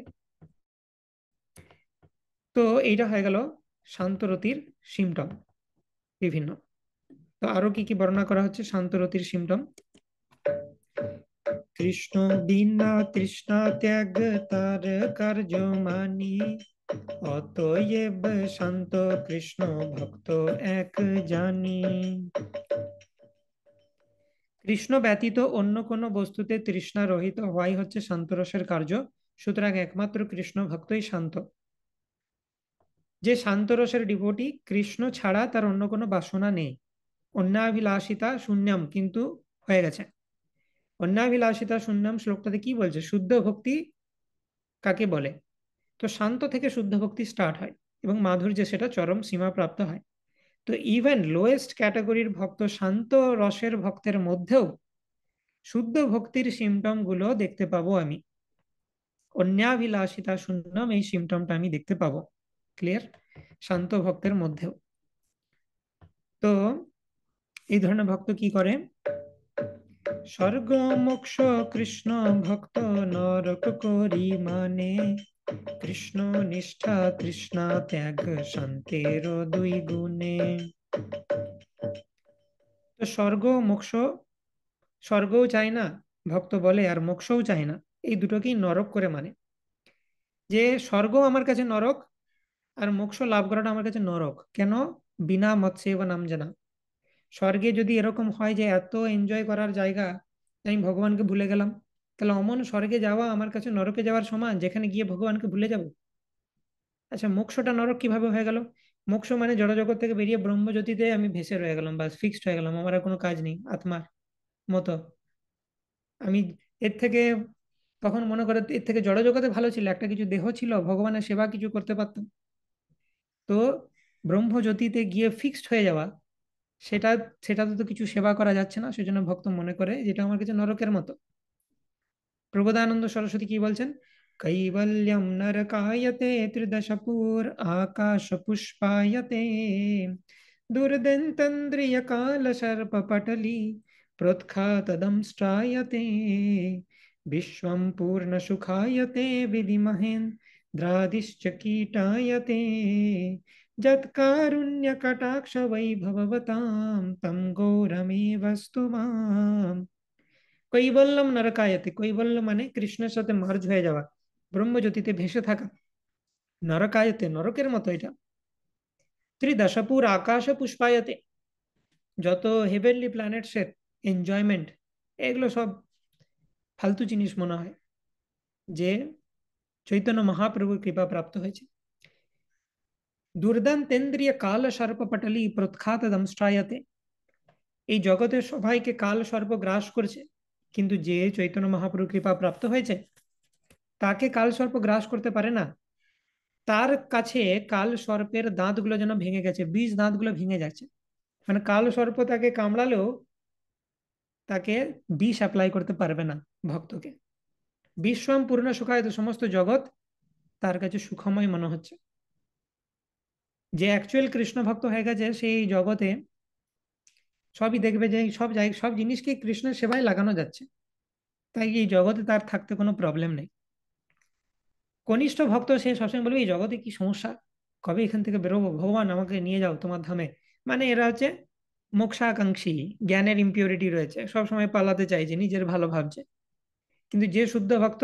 তো এইটা হয়ে গেল শান্তরতির সিমটম বিভিন্ন। তো আরো কি কি বর্ণনা করা হচ্ছে শান্তরতির সিমটম? কৃষ্ণ বিনা তৃষ্ণা ত্যাগ তার কার্য মানি, অতএব শান্ত কৃষ্ণ ভক্ত এক জানি। কৃষ্ণ ব্যতীত অন্য কোনো বস্তুতে তৃষ্ণা রহিত হওয়াই হচ্ছে শান্তরসের কার্য। সুতরাং একমাত্র কৃষ্ণ ভক্তই শান্ত। যে শান্তরসের ডিভোটি, কৃষ্ণ ছাড়া তার অন্য কোনো বাসনা নেই। অন্যাভিলাষিতা শূন্যম কিন্তু হয়ে গেছে। অন্যাভিলাষিতা শূন্যম শ্লোকটাতে কি বলছে? শুদ্ধ ভক্তি কাকে বলে? তো শান্ত থেকে শুদ্ধ ভক্তি স্টার্ট হয় এবং মাধুর্যে সেটা চরম সীমা প্রাপ্ত হয়। তো ইভেন লোয়েস্ট ক্যাটাগরির ভক্ত শান্ত রসের ভক্তের মধ্যেও শুদ্ধ ভক্তির সিমটম গুলো দেখতে পাবো আমি। অন্যাভিলাষিতা শূন্যম এই সিমটমটা আমি দেখতে পাবো, ক্লিয়ার, শান্ত ভক্তের মধ্যেও। তো এই ধরনের ভক্ত কি করে? স্বর্গ মোক্ষ কৃষ্ণ ভক্ত নরক করি মানে, কৃষ্ণ নিষ্ঠা তৃষ্ণা ত্যাগ শান্তের দুই গুণে। তো স্বর্গ মোক্ষ, স্বর্গও চায় না ভক্ত বলে, আর মোক্ষও চায় না, এই দুটোকেই নরক করে মানে। যে স্বর্গ আমার কাছে নরক, আর মোক্ষ লাভ করাটা আমার কাছে নরক কেন? বিনা মৎসেব নাম জানা। স্বর্গে যদি এরকম হয় যে এত এনজয় করার জায়গা, আমি ভগবানকে ভুলে গেলাম, তাহলে অমন স্বর্গে যাওয়া আমার কাছে নরকে যাওয়ার সমান, যেখানে গিয়ে ভগবানকে ভুলে যাব। আচ্ছা, মোক্ষটা নরক কিভাবে হয়ে গেল? মোক্ষ মানে জড়জগৎ থেকে বেরিয়ে ব্রহ্মজ্যোতিতে আমি ভেসে রয়ে গেলাম, বাস ফিক্সড হয়ে গেলাম, আমার আর কোনো কাজ নেই আত্মার মতো। আমি এর থেকে, তখন মনে করে এর থেকে জড়জগতে ভালো ছিল, একটা কিছু দেহ ছিল, ভগবানের সেবা কিছু করতে পারতাম। তো ব্রহ্মজ্যোতিতে গিয়ে ফিক্সড হয়ে যাওয়া, সেটা সেটাতে তো কিছু সেবা করা যাচ্ছে না, সেজন্য ভক্ত মনে করে যেটা আমার কাছে নরকের মতো। প্রবোধানন্দ সরস্বতী কি বলছেন? কৈবল্যম নরকায়তে ত্রিদশপুর আকাশ পুষ্পায়তে, দুর্দন্তন্দ্রিয় কাল সর্প পটলি प्रोत्खातदंष्ट्रायते, विश्वं पूर्णसुखायते विधिमहेन्द्रादिश्च कीटायते, যৎকারুণ্যকটাক্ষবৈভবতাं तं ঘোরমেব স্তুমাম। কৈবল্যম নরকায়তে, কৈবল্য মানে কৃষ্ণের সাথে মার্জ হয়ে যাওয়া, ব্রহ্মজ্যোতিতে ভেসে থাকা। নরকায়তে নরকের মতো এটা। ত্রিদশপুর আকাশ পুষ্পায়তে, যত হেভেনলি প্ল্যানেটসের এনজয়মেন্ট, এগুলো সব ফালতু জিনিস মনে হয়। যে চৈতন্য মহাপ্রভুর কৃপা প্রাপ্ত হয়েছে। দুর্দান্তেন্দ্রিয় কাল সর্প পটলি প্রখ্যাত দংষ্ট্রায়তে। এই জগতের সবাইকে কাল সর্প গ্রাস করছে, কিন্তু যে চৈতন্য মহাপ্রভু কৃপা প্রাপ্ত হয়েছে তাকে কাল সর্প গ্রাস করতে পারে না। তার কাছে কাল সর্পের দাঁতগুলো যেন ভেঙে গেছে, বিষ দাঁতগুলো ভেঙে যাচ্ছে। মানে কাল সর্প তাকে কামড়ালেও তাকে বিষ অ্যাপ্লাই করতে পারবে না ভক্তকে। বিশ্বম পূর্ণ সুখায়িত, সমস্ত জগৎ তার কাছে সুখময় মনে হচ্ছে। যে অ্যাকচুয়াল কৃষ্ণ ভক্ত হয়ে গেছে সেই জগতে সবই দেখবে যে সব জায়গায় সব জিনিসকে কৃষ্ণের সেবায় লাগানো যাচ্ছে, তাই এই জগতে তার থাকতে কোনো প্রবলেম নেই। কনিষ্ঠ ভক্ত সে সবসময় বলবে এই জগতে কি সমস্যা, কবে এখান থেকে বেরোবো, ভগবান আমাকে নিয়ে যাও তোমার ধামে। মানে এরা হচ্ছে মোক্ষাকাঙ্ক্ষী, জ্ঞানের ইম্পিউরিটি রয়েছে, সবসময় পালাতে চাইছে, নিজের ভালো ভাবছে। কিন্তু যে শুদ্ধ ভক্ত,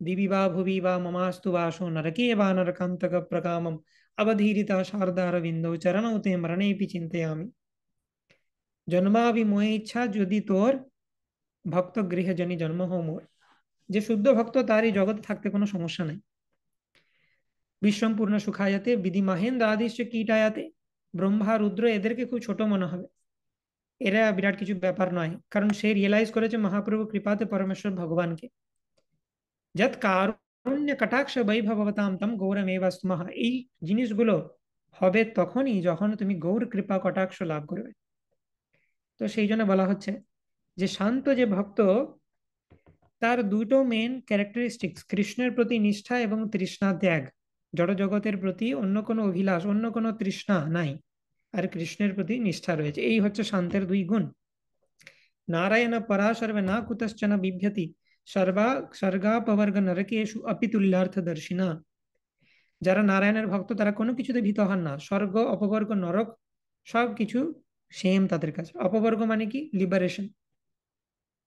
দিবি বা ভুবি বা মমাস্তু বাসো নরকে বা নরকান্তক প্রকামম অবধীরিতা শারদার বিন্দু চরণৌতে মরণেপি চিন্তয়ামি। জন্মাভিমোহে ইচ্ছা যদি তোর, ভক্ত গৃহে জনি জন্ম হো মোর। যে শুদ্ধ ভক্ত তার এই জগতে থাকতে কোনো সমস্যা নেই। বিশ্বম পূর্ণ সুখায়াতে বিধি মহেন্দ্র আদিশ্য কীটায়াতে। ব্রহ্মা রুদ্র এদেরকে খুব ছোট মনে হবে, এরা বিরাট কিছু ব্যাপার নয়, কারণ সে রিয়েলাইজ করেছে মহাপ্রভু কৃপাতে পরমেশ্বর ভগবানকে। যৎ কারুণ্য কটাক্ষ বৈভবতাম তম গৌরমেবাস্তুমঃ। এই জিনিসগুলো হবে তখনই যখন তুমি গৌর কৃপা কটাক্ষ লাভ করবে। তো সেই জন্য বলা হচ্ছে যে শান্ত যে ভক্ত, তার দুটো মেন ক্যারেক্টারিস্টিক্স, কৃষ্ণের প্রতি নিষ্ঠা এবং তৃষ্ণা ত্যাগ। জড় জগতের প্রতি অন্য কোনো অভিলাষ, অন্য কোনো তৃষ্ণা নাই, আর কৃষ্ণের প্রতি নিষ্ঠা রয়েছে। এই হচ্ছে শান্তের দুই গুণ। নারায়ণ পরা সর্বে না কুতশ্চন বিভ্যতি, সর্বা স্বর্গাপবর্গ নরকেষু অপি তুল্যার্থ দর্শিনা। যারা নারায়ণের ভক্ত তারা কোনো কিছুতে ভীত হন না, স্বর্গ অপবর্গ নরক সব কিছু সেম তাদের কাছে। অপবর্গ মানে কি? লিবারেশন।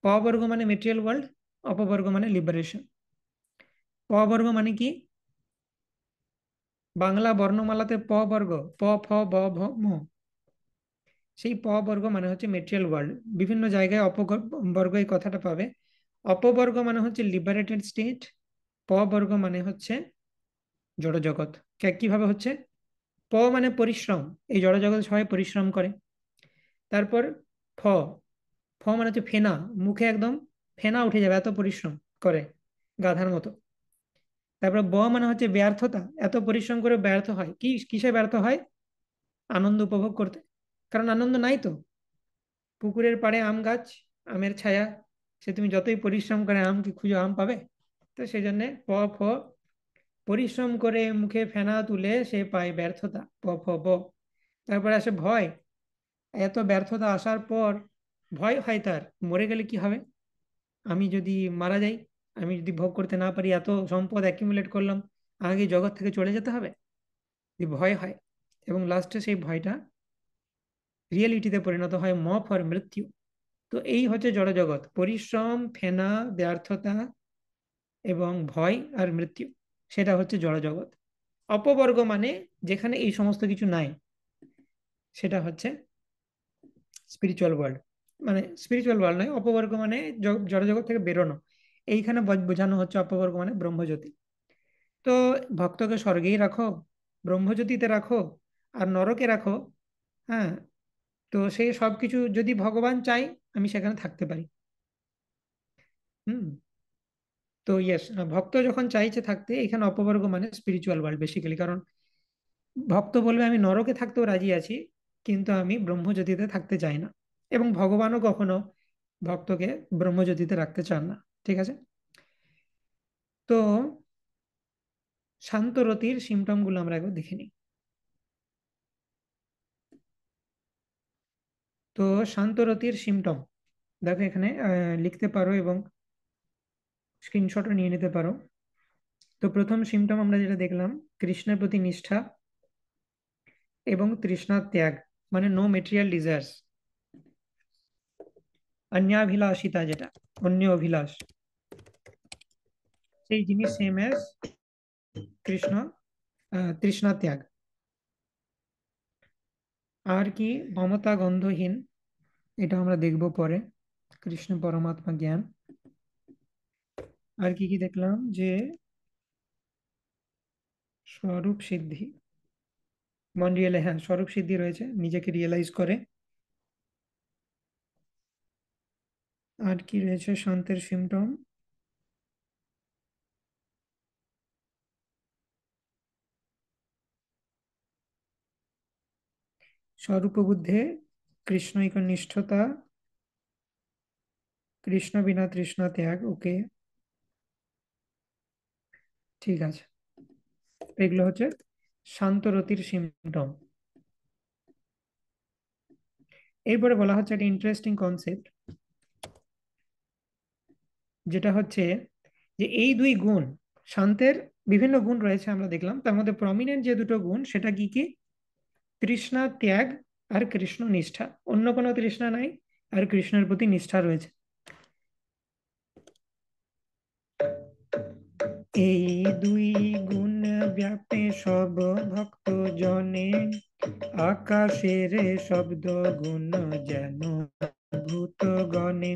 পবর্গ মানে মেটেরিয়াল ওয়ার্ল্ড, অপবর্গ মানে লিবারেশন। পবর্গ মানে কি? বাংলা বর্ণমালাতে প বর্গ, প ফ ব ভ ম, সেই প বর্গ মানে হচ্ছে মেটেরিয়াল ওয়ার্ল্ড। বিভিন্ন জায়গায় অপবর্গ এই কথাটা পাবে। অপবর্গ মানে হচ্ছে লিবারেটেড স্টেট, প বর্গ মানে হচ্ছে জড় জগৎ। কিভাবে হচ্ছে? প মানে পরিশ্রম, এই জড় জগতে সবাই পরিশ্রম করে। তারপর ফ, ফ মানে হচ্ছে ফেনা, মুখে একদম ফেনা উঠে যাবে এত পরিশ্রম করে, গাধার মতো। তারপর ব মানে হচ্ছে ব্যর্থতা, এত পরিশ্রম করে ব্যর্থ হয়, কি কিসে ব্যর্থ হয়? আনন্দ উপভোগ করতে, কারণ আনন্দ নাই তো। পুকুরের পাড়ে আম গাছ, আমের ছায়া, সে তুমি যতই পরিশ্রম করে আম কি খুঁজো আম পাবে? তো সেই জন্য প ফ, পরিশ্রম করে মুখে ফেনা তুলে সে পায় ব্যর্থতা, প ফ ব। তারপরে আসে ভয়, এত ব্যর্থতা আসার পর ভয় হয় তার, মরে গেলে কি হবে, আমি যদি মারা যাই, আমি যদি ভোগ করতে না পারি, এত সম্পদ অ্যাকিমুলেট করলাম, আমাকে এই জগৎ থেকে চলে যেতে হবে, এই ভয় হয়। এবং লাস্টে সেই ভয়টা রিয়েলিটিতে পরিণত হয় ম ফর মৃত্যু। তো এই হচ্ছে জড়জগৎ, পরিশ্রম, ফেনা, ব্যর্থতা এবং ভয় আর মৃত্যু, সেটা হচ্ছে জড়জগৎ। অপবর্গ মানে যেখানে এই সমস্ত কিছু নাই, সেটা হচ্ছে স্পিরিচুয়াল ওয়ার্ল্ড। মানে স্পিরিচুয়াল ওয়ার্ল্ড নয়, অপবর্গ মানে জড়জগৎ থেকে বেরোনো। এইখানে বোঝানো হচ্ছে অপবর্গ মানে ব্রহ্মজ্যোতি। তো ভক্তকে স্বর্গেই রাখো, ব্রহ্মজ্যোতিতে রাখো, আর নরকে রাখো, হ্যাঁ, তো সেই সবকিছু যদি ভগবান চাই আমি সেখানে থাকতে পারি। হুম। তো ইয়েস, ভক্ত যখন চাইছে থাকতে, এখানে অপবর্গ মানে স্পিরিচুয়াল ওয়ার্ল্ড বেসিক্যালি। কারণ ভক্ত বলবে আমি নরকে থাকতেও রাজি আছি, কিন্তু আমি ব্রহ্মজ্যোতিতে থাকতে চাই না। এবং ভগবানও কখনো ভক্তকে ব্রহ্মজ্যোতিতে রাখতে চান না। ঠিক আছে। তো শান্তরতির সিমটম গুলো আমরা একবার দেখে নিই। তো শান্তরতির সিমটম দেখো এখানে লিখতে পারো এবং স্ক্রিনশটও নিয়ে নিতে পারো। তো প্রথম সিমটম আমরা যেটা দেখলাম, কৃষ্ণের প্রতি নিষ্ঠা এবং তৃষ্ণা ত্যাগ, মানে নো মেটেরিয়াল ডিজায়ার্স। অন্যাভিলাষিতা, যেটা অন্য অভিলাষ, সেই জিনিস সেম এজ কৃষ্ণ তৃষ্ণা ত্যাগ। আর কি? মমতা গন্ধহীন, এটা আমরা দেখব পরে। কৃষ্ণ পরমাত্মা জ্ঞান। আর কি কি দেখলাম যে স্বরূপ সিদ্ধি, মন্ডিয়ালে হ্যাঁ স্বরূপ সিদ্ধি রয়েছে, নিজেকে রিয়েলাইজ করে। আর কি রয়েছে শান্তের সিমটম? স্বরূপ বুদ্ধে কৃষ্ণৈক নিষ্ঠতা, কৃষ্ণ বিনা তৃষ্ণা ত্যাগ, ওকে ঠিক আছে। এগুলো হচ্ছে শান্তরতির সিমটম। এরপরে বলা হচ্ছে একটা ইন্টারেস্টিং কনসেপ্ট, যেটা হচ্ছে যে এই দুই গুণ, শান্তের বিভিন্ন গুণ রয়েছে আমরা দেখলাম, তার মধ্যে প্রমিনেন্ট যে দুটো গুণ সেটা কি কি? তৃষ্ণা ত্যাগ আর কৃষ্ণ নিষ্ঠা। অন্য কোনো তৃষ্ণা নাই, আর কৃষ্ণের প্রতি নিষ্ঠা রয়েছে। এই দুই গুণ ব্যাপে সব ভক্ত জনে, আকাশের শব্দ গুণ যেন ভূত গণে।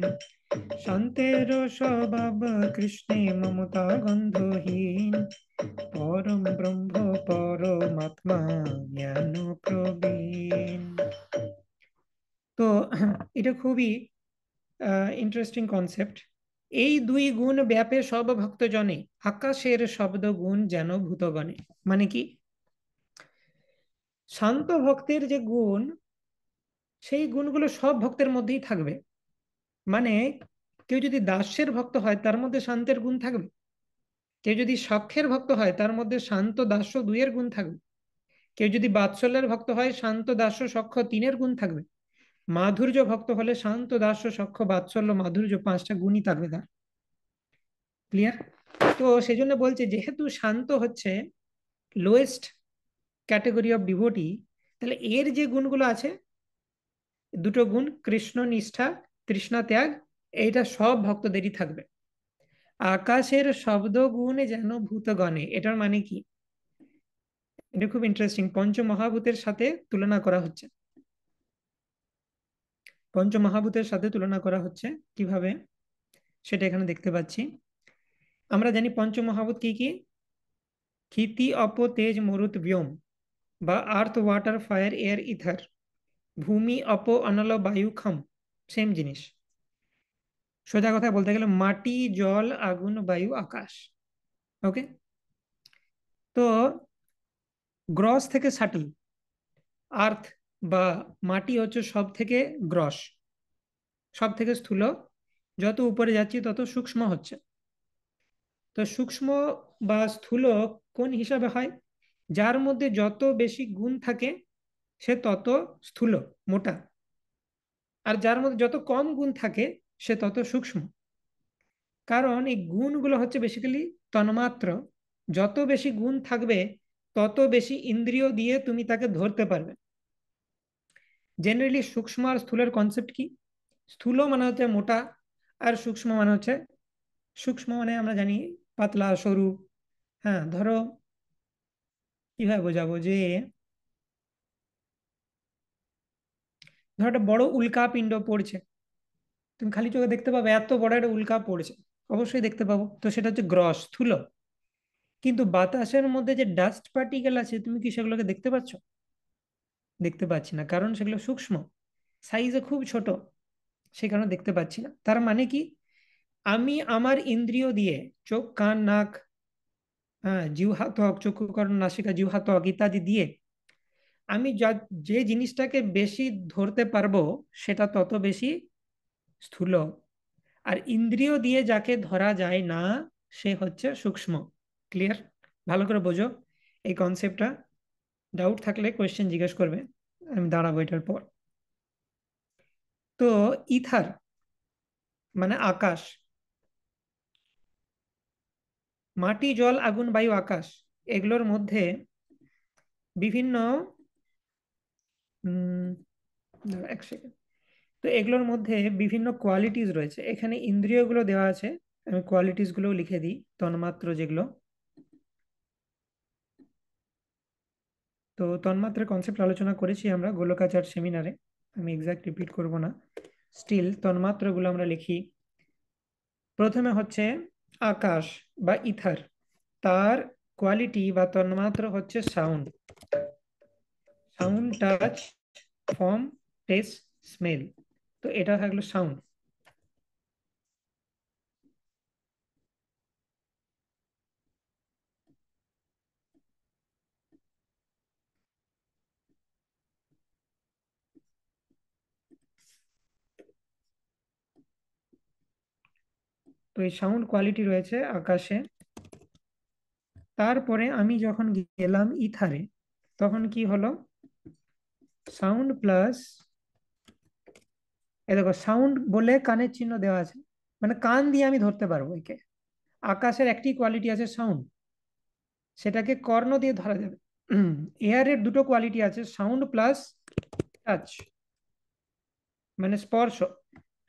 শান্তের স্বভাব কৃষ্ণে মমতা গন্ধহীন, পরম ব্রহ্ম পরমাত্মা জ্ঞান প্রবীণ। তো এটা খুবই ইন্টারেস্টিং কনসেপ্ট। এই দুই গুণ ব্যাপে সব ভক্তজনে, আকাশের শব্দ গুণ যেন ভূতগণে। মানে কি? শান্ত ভক্তের যে গুণ, সেই গুণগুলো সব ভক্তের মধ্যেই থাকবে। মানে কেউ যদি দাস্যের ভক্ত হয় তার মধ্যে শান্তের গুণ থাকবে, কেউ যদি সখ্যের ভক্ত হয় তার মধ্যে শান্ত দাস্য দুইয়ের গুণ থাকবে, কেউ যদি বাৎসল্যের ভক্ত হয় শান্ত দাস্য সখ্য তিনের গুণ থাকবে, মাধুর্য ভক্ত হলে শান্ত দাস্য সখ্য বাৎসল্য মাধুর্য পাঁচটা গুণই থাকবে তার। ক্লিয়ার? তো সেই জন্য বলছে যেহেতু শান্ত হচ্ছে লোয়েস্ট ক্যাটেগরি অফ ডিভোটি, তাহলে এর যে গুণগুলো আছে, দুটো গুণ কৃষ্ণ নিষ্ঠা তৃষ্ণা ত্যাগ, এইটা সব ভক্তদেরই থাকবে। আকাশের শব্দ গুণে যেন ভূতগণে, এটার মানে কি? এটা খুব ইন্টারেস্টিং, পঞ্চমহাভূতের সাথে তুলনা করা হচ্ছে। পঞ্চমহাভূতের সাথে তুলনা করা হচ্ছে কিভাবে সেটা এখানে দেখতে পাচ্ছি। আমরা জানি পঞ্চমহাভূত কি কি? ক্ষিতি অপ তেজ মরুত ব্যোম, বা আর্থ ওয়াটার ফায়ার এয়ার ইথার, ভূমি অপ অনল বায়ু খম। সেম জিনিস। সোজা কথা বলতে গেলে মাটি জল আগুন বায়ু আকাশ। ওকে। তো গ্রস থেকে সাটল, আর্থ বা মাটি হচ্ছে সব থেকে গ্রস, সব থেকে স্থূল। যত উপরে যাচ্ছি তত সূক্ষ্ম হচ্ছে। তো সূক্ষ্ম বা স্থূল কোন হিসাবে হয়? যার মধ্যে যত বেশি গুণ থাকে সে তত স্থূল, মোটা। আর যার মধ্যে যত কম গুণ থাকে সে তত সূক্ষ্ম। কারণ এই গুণগুলো হচ্ছে বেসিক্যালি তন্মাত্র। যত বেশি গুণ থাকবে তত বেশি ইন্দ্রিয় দিয়ে তুমি তাকে ধরতে পারবে। জেনারেলি সূক্ষ্ম আর স্থূলের কনসেপ্ট কি? স্থূল মানে হচ্ছে মোটা, আর সূক্ষ্ম মানে হচ্ছে, সূক্ষ্ম মানে আমরা জানি পাতলা সরু। হ্যাঁ ধরো, কিভাবে বোঝাবো, যে ধরো একটা বড় উল্কা পিণ্ড পড়ছে, তুমি খালি চোখে দেখতে পাবে এত বড় একটা উল্কা পড়ছে, অবশ্যই দেখতে পাবো, তো সেটা হচ্ছে গ্রস স্থূল। কিন্তু বাতাসের মধ্যে যে ডাস্ট পার্টিকেল আছে তুমি কি সেগুলোকে দেখতে পাচ্ছ? দেখতে পাচ্ছি না, কারণ সেগুলো সূক্ষ্ম, সাইজে খুব ছোট, সে কারণে দেখতে পাচ্ছি না। তার মানে কি? আমি আমার ইন্দ্রিয় দিয়ে, চোখ কান নাক, হ্যাঁ জিহ্বা ত্বক চক্ষু কর্ণ নাসিকা জিহ্বা ত্বক ইত্যাদি দিয়ে আমি যে জিনিসটাকে বেশি ধরতে পারবো সেটা তত বেশি স্থূল। আর ইন্দ্রিয় দিয়ে যাকে ধরা যায় না সে হচ্ছে সূক্ষ্ম। ক্লিয়ার? ভালো করে বোঝো এই কনসেপ্টটা। ডাউট থাকলে কোয়েশ্চেন জিজ্ঞেস করবে, আমি দাঁড়াবো এটার পর। তো ইথার মানে আকাশ, মাটি জল আগুন বায়ু আকাশ, এগুলোর মধ্যে বিভিন্ন এক সেকেন্ড, তো এগুলোর মধ্যে বিভিন্ন কোয়ালিটিস রয়েছে, এখানে ইন্দ্রিয়গুলো দেওয়া আছে, আমি কোয়ালিটিস গুলো লিখে দিই, তন্মাত্র যেগুলো। তো তন্মাত্রার কনসেপ্ট আলোচনা করেছি আমরা গোলকাচার সেমিনারে, আমি এক্সাক্ট রিপিট করব না। স্টিল তন্মাত্রগুলো আমরা লিখি। প্রথমে হচ্ছে আকাশ বা ইথার, তার কোয়ালিটি বা তন্মাত্রা হচ্ছে sound. Sound, touch, form, test, smell. তো এটা থাকলো সাউন্ড। তো এই সাউন্ড কোয়ালিটি রয়েছে আকাশে। তারপরে আমি যখন গেলাম ইথারে, তখন কি হলো? সাউন্ড প্লাস, এ দেখো সাউন্ড বলে কানের চিহ্ন দেওয়া আছে, মানে কান দিয়ে আমি ধরতে পারবো একে। আকাশের একটি কোয়ালিটি আছে সাউন্ড, সেটাকে কর্ণ দিয়ে ধরা যাবে। এয়ারের দুটো কোয়ালিটি আছে, সাউন্ড প্লাস টাচ, মানে স্পর্শ।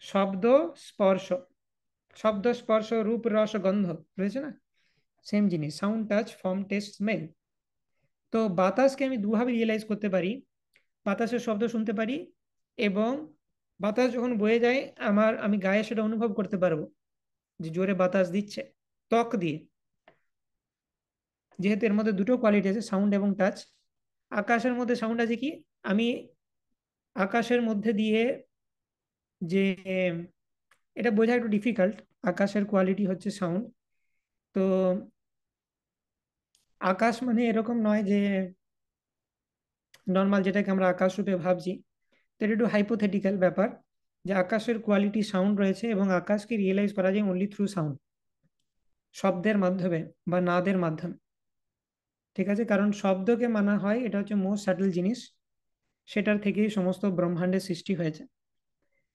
শব্দ, স্পর্শ। শব্দ, স্পর্শ, রূপ, রস, গন্ধ রয়েছে না? সেম জিনিস, sound, touch, form, test, smell. তো বাতাসকে আমি দুভাবে রিয়েলাইজ করতে পারি। বাতাসের শব্দ শুনতে পারি, এবং বাতাস যখন বয়ে যায় আমি গায়ে সেটা অনুভব করতে পারবো যে জোরে বাতাস দিচ্ছে, ত্বক দিয়ে। যেহেতু এর মধ্যে দুটো কোয়ালিটি আছে, সাউন্ড এবং টাচ। আকাশের মধ্যে সাউন্ড আছে কি, আমি আকাশের মধ্যে দিয়ে যে, এটা বোঝা একটু ডিফিকাল্ট। আকাশের কোয়ালিটি হচ্ছে সাউন্ড। তো আকাশ মানে এরকম নয় যে নর্মাল যেটাকে আমরা আকাশ রূপে ভাবছি। তো এটা একটু হাইপোথেটিক্যাল ব্যাপার, যে আকাশের কোয়ালিটি সাউন্ড রয়েছে এবং আকাশকে রিয়েলাইজ করা যায় অনলি থ্রু সাউন্ড, শব্দের মাধ্যমে বা নাদের মাধ্যমে। ঠিক আছে, কারণ শব্দকে মানা হয় এটা হচ্ছে মোস্ট স্যাটেল জিনিস, সেটার থেকেই সমস্ত ব্রহ্মাণ্ডের সৃষ্টি হয়েছে।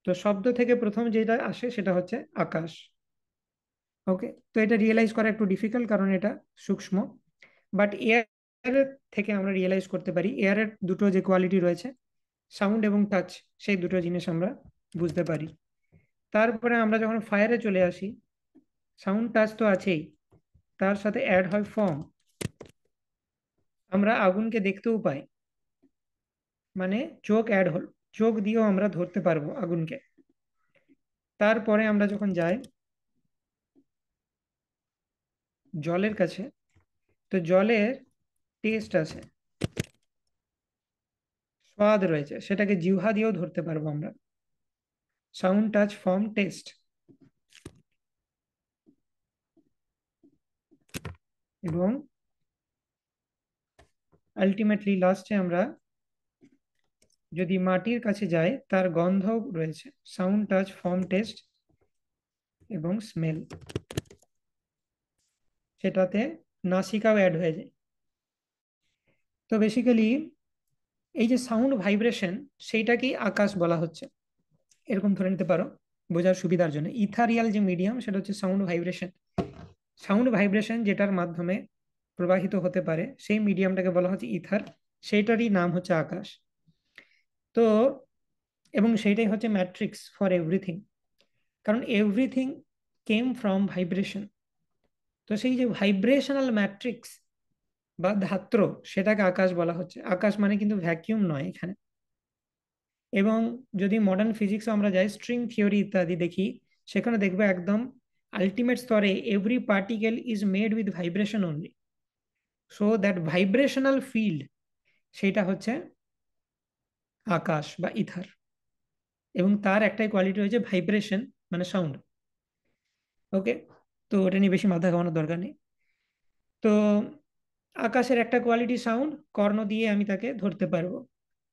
তো শব্দ থেকে প্রথম যেটা আসে সেটা হচ্ছে আকাশ। ওকে, তো এটা রিয়েলাইজ করা একটু ডিফিকাল্ট কারণ এটা সূক্ষ্ম। বাট এয়ারের থেকে আমরা রিয়েলাইজ করতে পারি, এয়ারের দুটো যে কোয়ালিটি রয়েছে, সাউন্ড এবং টাচ, সেই দুটো জিনিস আমরা বুঝতে পারি। তারপরে আমরা যখন ফায়ারে চলে আসি, সাউন্ড, টাচ তো আছেই, তার সাথে অ্যাড হয় ফর্ম। আমরা আগুনকে দেখতেও পাই, মানে চোখ অ্যাড হল, চোখ দিয়েও আমরা ধরতে পারবো আগুনকে। তারপরে আমরা যখন যাই জলের কাছে, তো জলের টেস্ট আছে, স্বাদ রয়েছে, সেটাকে জিহ্বা দিয়েও ধরতে পারবো আমরা। Sound, touch, form, test. এবং আলটিমেটলি লাস্টে আমরা যদি মাটির কাছে যাই, তার গন্ধ রয়েছে, সাউন্ড, টাচ, ফর্ম, টেস্ট এবং স্মেল। সেটাতে নাসিকাও অ্যাড হয়ে যায়। তো বেসিক্যালি এই যে সাউন্ড ভাইব্রেশন, সেইটাকেই আকাশ বলা হচ্ছে, এরকম ধরে নিতে পারো বোঝার সুবিধার জন্য। ইথারিয়াল যে মিডিয়াম সেটা হচ্ছে সাউন্ড ভাইব্রেশন। সাউন্ড ভাইব্রেশন যেটার মাধ্যমে প্রবাহিত হতে পারে সেই মিডিয়ামটাকে বলা হচ্ছে ইথার, সেইটারই নাম হচ্ছে আকাশ। তো এবং সেইটাই হচ্ছে ম্যাট্রিক্স ফর এভরিথিং, কারণ এভরিথিং কেম ফ্রম ভাইব্রেশন। তো সেই যে ভাইব্রেশনাল ম্যাট্রিক্স বা ধাত্র, সেটাকে আকাশ বলা হচ্ছে। আকাশ মানে কিন্তু ভ্যাকিউম নয় এখানে। এবং যদি মডার্ন ফিজিক্স আমরা যাই, স্ট্রিং থিওরি ইত্যাদি দেখি, সেখানে দেখবো একদম আলটিমেট স্তরে every particle is made with vibration only. So that vibrational field, সেটা হচ্ছে আকাশ বা ইথার। এবং তার একটাই কোয়ালিটি হচ্ছে ভাইব্রেশন, মানে সাউন্ড। ওকে, তো ওটা নিয়ে বেশি মাথা ঘামানোর দরকার নেই। তো আকাশের একটা কোয়ালিটি সাউন্ড, কর্ণ দিয়ে আমি তাকে ধরতে পারবো।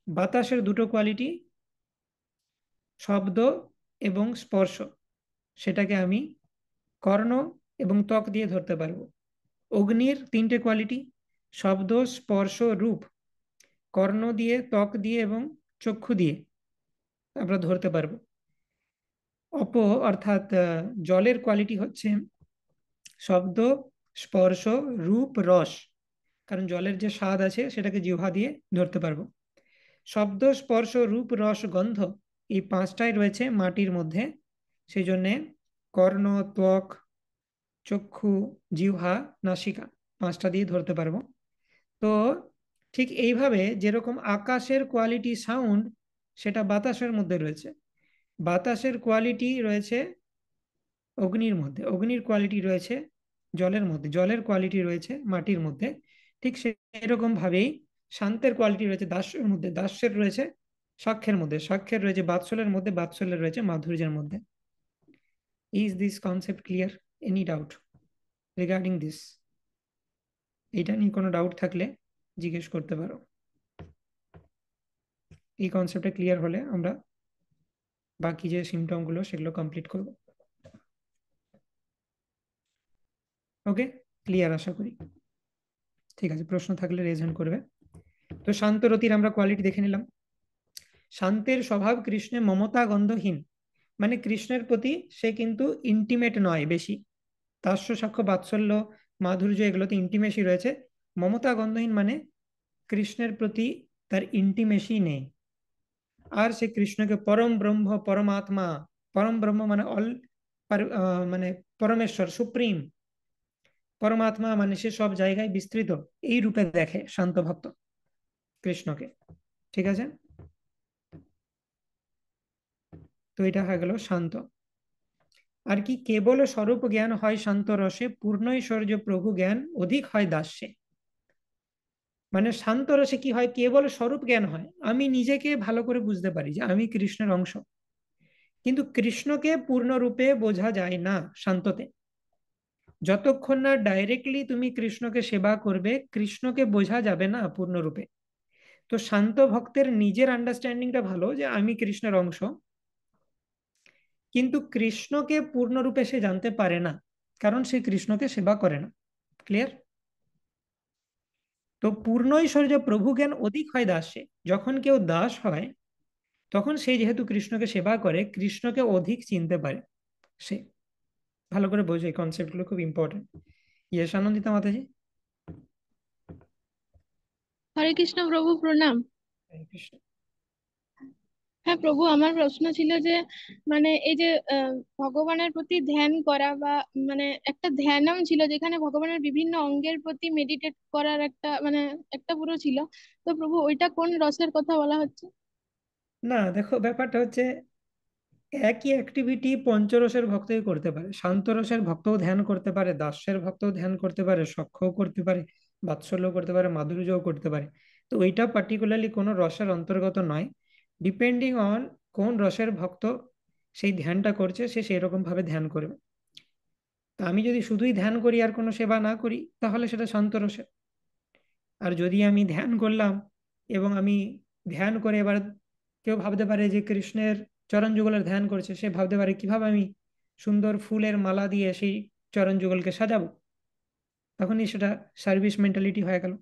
বাতাসের দুটো কোয়ালিটি, শব্দ এবং স্পর্শ, সেটাকে আমি কর্ণ এবং ত্বক দিয়ে ধরতে পারবো। অগ্নির তিনটে কোয়ালিটি, শব্দ, স্পর্শ, রূপ, কর্ণ দিয়ে, ত্বক দিয়ে এবং চক্ষু দিয়ে আমরা ধরতে পারবো। অর্থাৎ জলের কোয়ালিটি হচ্ছে শব্দ, স্পর্শ, রূপ, রস। কারণ জলের যে স্বাদ আছে সেটাকে জিহ্বা দিয়ে ধরতে পারবো। শব্দ, স্পর্শ, রূপ, রস, গন্ধ, এই পাঁচটাই রয়েছে মাটির মধ্যে। সেই জন্যে কর্ণ, ত্বক, চক্ষু, জিহ্বা, নাসিকা, পাঁচটা দিয়ে ধরতে পারবো। তো ঠিক এইভাবে যেরকম আকাশের কোয়ালিটি সাউন্ড, সেটা বাতাসের মধ্যে রয়েছে। বাতাসের কোয়ালিটি রয়েছে অগ্নির মধ্যে, অগ্নির কোয়ালিটি রয়েছে জলের মধ্যে, জলের কোয়ালিটি রয়েছে মাটির মধ্যে। ঠিক সেরকম ভাবেই শান্তের কোয়ালিটি রয়েছে দাস্যের মধ্যে, দাস্যের রয়েছে সাক্ষ্যের মধ্যে, সাক্ষ্যের রয়েছে বাৎসল্যের মধ্যে, বাৎসল্যের রয়েছে মাধুর্যের মধ্যে। Is this concept clear? Any doubt regarding this? এটা নিয়ে কোনো ডাউট থাকলে জিজ্ঞেস করতে পারো। এই কনসেপ্টটা ক্লিয়ার হলে আমরা বাকি যে সিমটম গুলো সেগুলো কমপ্লিট করব। ওকে, ক্লিয়ার আশা করি। ঠিক আছে, প্রশ্ন থাকলে রেজ হ্যান্ড করবে। তো শান্ত রতির আমরা কোয়ালিটি দেখে নিলাম। শান্তের স্বভাব কৃষ্ণে মমতা গন্ধহীন, মানে কৃষ্ণের প্রতি সে কিন্তু ইন্টিমেট নয় বেশি। দাস্য সাক্ষ্য বাৎসল্য মাধুর্য এগুলোতে ইন্টিমেসি রয়েছে। মমতা গন্ধহীন মানে কৃষ্ণের প্রতি তার ইন্টিমেসি নেই। আর সে কৃষ্ণকে পরম ব্রহ্ম পরমাত্মা, পরম ব্রহ্ম মানে মানে পরমেশ্বর সুপ্রিম, পরমাত্মা মানে সে সব জায়গায় বিস্তৃত, এই রূপে দেখে শান্ত ভক্ত কৃষ্ণকে। ঠিক আছে, তো এটা হয়ে গেল শান্ত। আর কি, কেবল স্বরূপ জ্ঞান হয় শান্ত রসে, পূর্ণ ঐশ্বর্য প্রভু জ্ঞান অধিক হয় দাস্যে। মানে শান্ত রসে কি হয়, কেবল স্বরূপ জ্ঞান হয়, আমি নিজেকে ভালো করে বুঝতে পারি যে আমি কৃষ্ণের অংশ, কিন্তু কৃষ্ণকে পূর্ণরূপে বোঝা যায় না শান্ততে। যতক্ষণ না ডাইরেক্টলি তুমি কৃষ্ণকে সেবা করবে, কৃষ্ণকে বোঝা যাবে না পূর্ণরূপে। তো শান্ত ভক্তের নিজের আন্ডারস্ট্যান্ডিংটা ভালো যে আমি কৃষ্ণের অংশ, কিন্তু কৃষ্ণকে পূর্ণরূপে সে জানতে পারে না, কারণ সে কৃষ্ণকে সেবা করে না। ক্লিয়ার? তো পূর্ণ ঐশ্বর্য প্রভু জ্ঞান অধিক হয় দাসে, যখন কেউ দাস হয় তখন সে যেহেতু কৃষ্ণকে সেবা করে, কৃষ্ণকে অধিক চিনতে পারে সে। ভালো করে বোঝো, এই কনসেপ্টগুলো খুব ইম্পর্টেন্ট। ইয়েস আনন্দিতা মাতাজি। হরে কৃষ্ণ প্রভু, প্রণাম। হরে কৃষ্ণ। হ্যাঁ প্রভু, আমার প্রশ্ন ছিল যে মানে এই যে ভগবানের প্রতি ধ্যান করা বা মানে একটা ধ্যানম ছিল যেখানে ভগবানের বিভিন্ন অঙ্গের প্রতি মেডিটেট করার একটা মানে একটা পুরো ছিল। তো প্রভু ওইটা কোন রসের কথা বলা হচ্ছে? না দেখো, ব্যাপারটা হচ্ছে একই অ্যাক্টিভিটি পঞ্চরসের ভক্তই করতে পারে। শান্তরসের ভক্তও ধ্যান করতে পারে, দাস্যের ভক্তও ধ্যান করতে পারে, সখ্যও করতে পারে, বাৎসল্যও করতে পারে, মাধুর্যও করতে পারে। তো ওইটা পার্টিকুলারলি কোনো রসের অন্তর্গত নয়। ডিপেন্ডিং অন কোন রসের ভক্ত সেই ধ্যানটা করছে, সে সেই রকম ভাবে ধ্যান করবে। তা আমি যদি শুধুই ধ্যান করি আর কোনো সেবা না করি, তাহলে সেটা শান্তরসের। আর যদি আমি ধ্যান করলাম এবং আমি ধ্যান করে এবার কেউ ভাবতে পারে যে কৃষ্ণের চরণ যুগলের ধ্যান করছে, সে ভাবতে পারে কিভাবে আমি সুন্দর ফুলের মালা দিয়ে সেই চরণ যুগলকে সাজাবো, তখনই সেটা সার্ভিস মেন্টালিটি হয়ে গেল।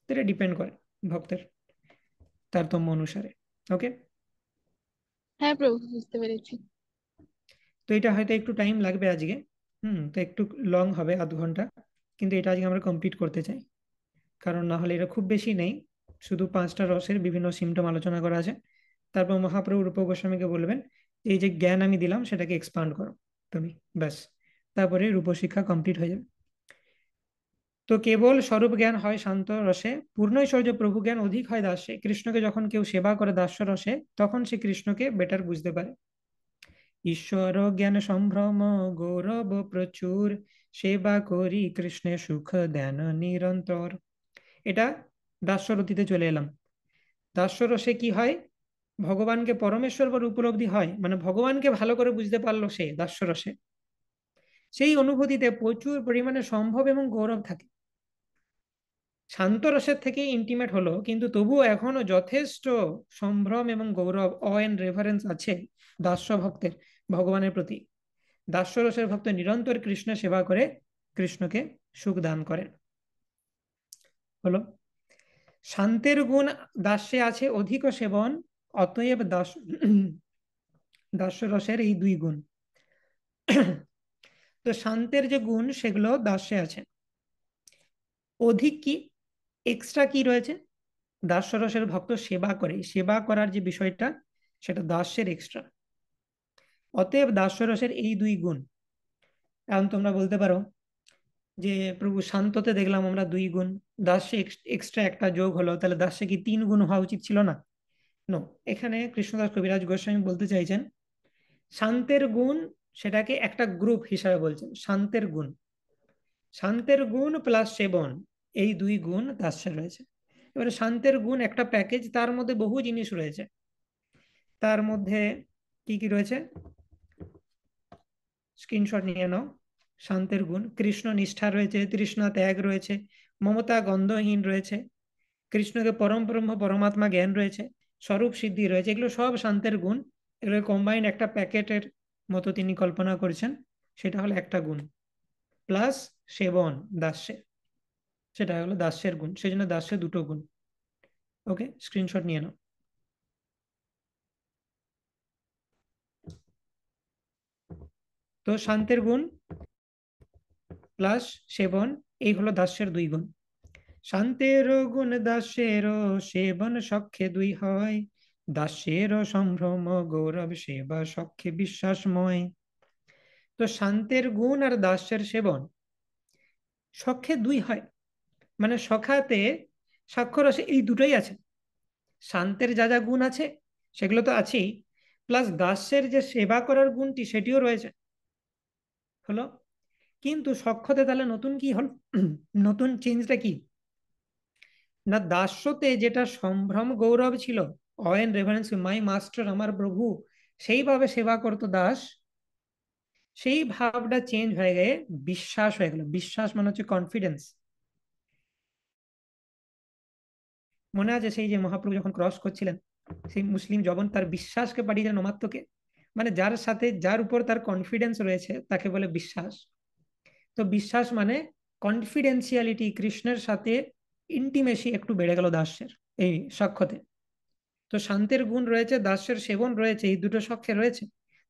তো এটা ডিপেন্ড করে ভক্তের তারতম্য অনুসারে। ওকে, হ্যাঁ প্রভু, বুঝতে পেরেছি। তো এটা হয়তো একটু টাইম লাগবে আজকে। তো একটু লং হবে, আধ ঘন্টা, কিন্তু এটা আজকে আমরা কমপ্লিট করতে চাই। কারণ না হলে এটা খুব বেশি নেই, শুধু 5টা রসের বিভিন্ন সিমটম আলোচনা করা আছে। তারপর মহাপ্রভু রূপ গোস্বামীকে বলবেন এই যে জ্ঞান আমি দিলাম সেটাকে এক্সপান্ড করো তুমি, ব্যাস। তারপরে রূপশিক্ষা কমপ্লিট হয়ে যাবে। তো কেবল স্বরূপ জ্ঞান হয় শান্ত রসে, পূর্ণ ঐশ্বর্য প্রভু জ্ঞান অধিক হয় দাসে। কৃষ্ণকে যখন কেউ সেবা করে দাস্য রসে, তখন সে কৃষ্ণকে বেটার বুঝতে পারে। ঈশ্বর জ্ঞান সম্ভ্রম গৌরব প্রচুর, সেবা করি কৃষ্ণের সুখ দেন নিরন্তর। এটা দাস্যরথীতে চলে এলাম। দাস্যরসে কি হয়, ভগবানকে পরমেশ্বর বলে উপলব্ধি হয়, মানে ভগবানকে ভালো করে বুঝতে পারলো সে দাস্যরসে। সেই অনুভূতিতে প্রচুর পরিমাণে সম্ভব এবং গৌরব থাকে। শান্ত রসের থেকে ইন্টিমেট হলো, কিন্তু তবুও এখনো যথেষ্ট সম্ভ্রম এবং গৌরব, অ্যান্ড রেফারেন্স আছে দাস্য ভক্তের ভগবানের প্রতি। দাস্য রসের ভক্ত নিরন্তর কৃষ্ণ সেবা করে কৃষ্ণকে সুখ দান করেন। হলো, শান্তের গুণ দাস্যে আছে অধিক সেবন, অতএব দাস্য রসের এই দুই গুণ। তো শান্তের যে গুণ সেগুলো দাস্যে আছে। অধিক কি, এক্সট্রা কি রয়েছে, দাস্যরসের ভক্ত সেবা করে, সেবা করার যে বিষয়টা সেটা দাস্যের এক্সট্রা। অতএব দাস্যরসের এই দুই গুণ। এখন তোমরা বলতে পারো যে প্রভু শান্ততে দেখলাম আমরা 2 গুণ, দাস্যে এক্সট্রা একটা যোগ হলো, তাহলে দাস্যে কি 3 গুণ হওয়া উচিত ছিল না? নো, এখানে কৃষ্ণদাস কবিরাজ গোস্বামী বলতে চাইছেন শান্তের গুণ সেটাকে একটা গ্রুপ হিসাবে বলছেন, শান্তের গুণ। শান্তের গুণ প্লাস সেবন, এই দুই গুণ দাস্যে রয়েছে। এবারে শান্তের গুণ একটা প্যাকেজ, তার মধ্যে বহু জিনিস রয়েছে। তার মধ্যে কি কি রয়েছে স্ক্রিনশট নিয়ে নাও। শান্তের গুণ কৃষ্ণ নিষ্ঠা রয়েছে, তৃষ্ণা ত্যাগ রয়েছে, মমতা গন্ধহীন রয়েছে, কৃষ্ণকে পরম ব্রহ্ম পরমাত্মা জ্ঞান রয়েছে, স্বরূপ সিদ্ধি রয়েছে। এগুলো সব শান্তের গুণ। এগুলো কম্বাইন একটা প্যাকেটের মতো তিনি কল্পনা করেছেন। সেটা হলো একটা গুণ, প্লাস সেবন দাস্যে, সেটা হলো দাস্যের গুণ। সেই জন্য দাস্যে দুটো গুণ। ওকে, স্ক্রিনশট নিয়ে নাও। তো শান্তের গুণ প্লাস সেবন, এই হলো দাস্যের দুই গুণ। শান্তের গুণ দাস্যের সেবন সখ্যে দুই হয়, দাস্যের সম্ভ্রম গৌরব সেবা সখ্যে বিশ্বাসময়। তো শান্তের গুণ আর দাস্যের সেবন সখ্যে দুই হয়, মানে সখাতে সাক্ষরসে এই দুটোই আছে। শান্তের যা যা গুণ আছে সেগুলো তো আছেই, প্লাস দাস্যের যে সেবা করার গুণটি সেটিও রয়েছে। হলো, কিন্তু সখ্যতে তাহলে নতুন কি হল? নতুন চেঞ্জটা কি না, দাস্যতে যেটা সম্ভ্রম গৌরব ছিল, অ এন রেভারেন্স, মাই মাস্টার আমার প্রভু, সেইভাবে সেবা করতো দাস, সেই ভাবটা চেঞ্জ হয়ে গিয়ে বিশ্বাস হয়ে গেল। বিশ্বাস মানে হচ্ছে কনফিডেন্স। মনে আছে সেই যে মহাপ্রভু যখন ক্রস করছিলেন, সেই মুসলিম জবন তার বিশ্বাসকে পাঠিয়েছিলেন অমাত্যকে, মানে যার সাথে যার উপর তার কনফিডেন্স রয়েছে তাকে বলে বিশ্বাস। তো বিশ্বাস মানে কনফিডেন্সিয়ালিটি, কৃষ্ণের সাথে ইন্টিমেসি একটু বেড়ে গেল দাসের এই সাক্ষ্যতে। তো শান্তের গুণ রয়েছে, দাস্যের সেবন রয়েছে, এই দুটো সখ্যে রয়েছে।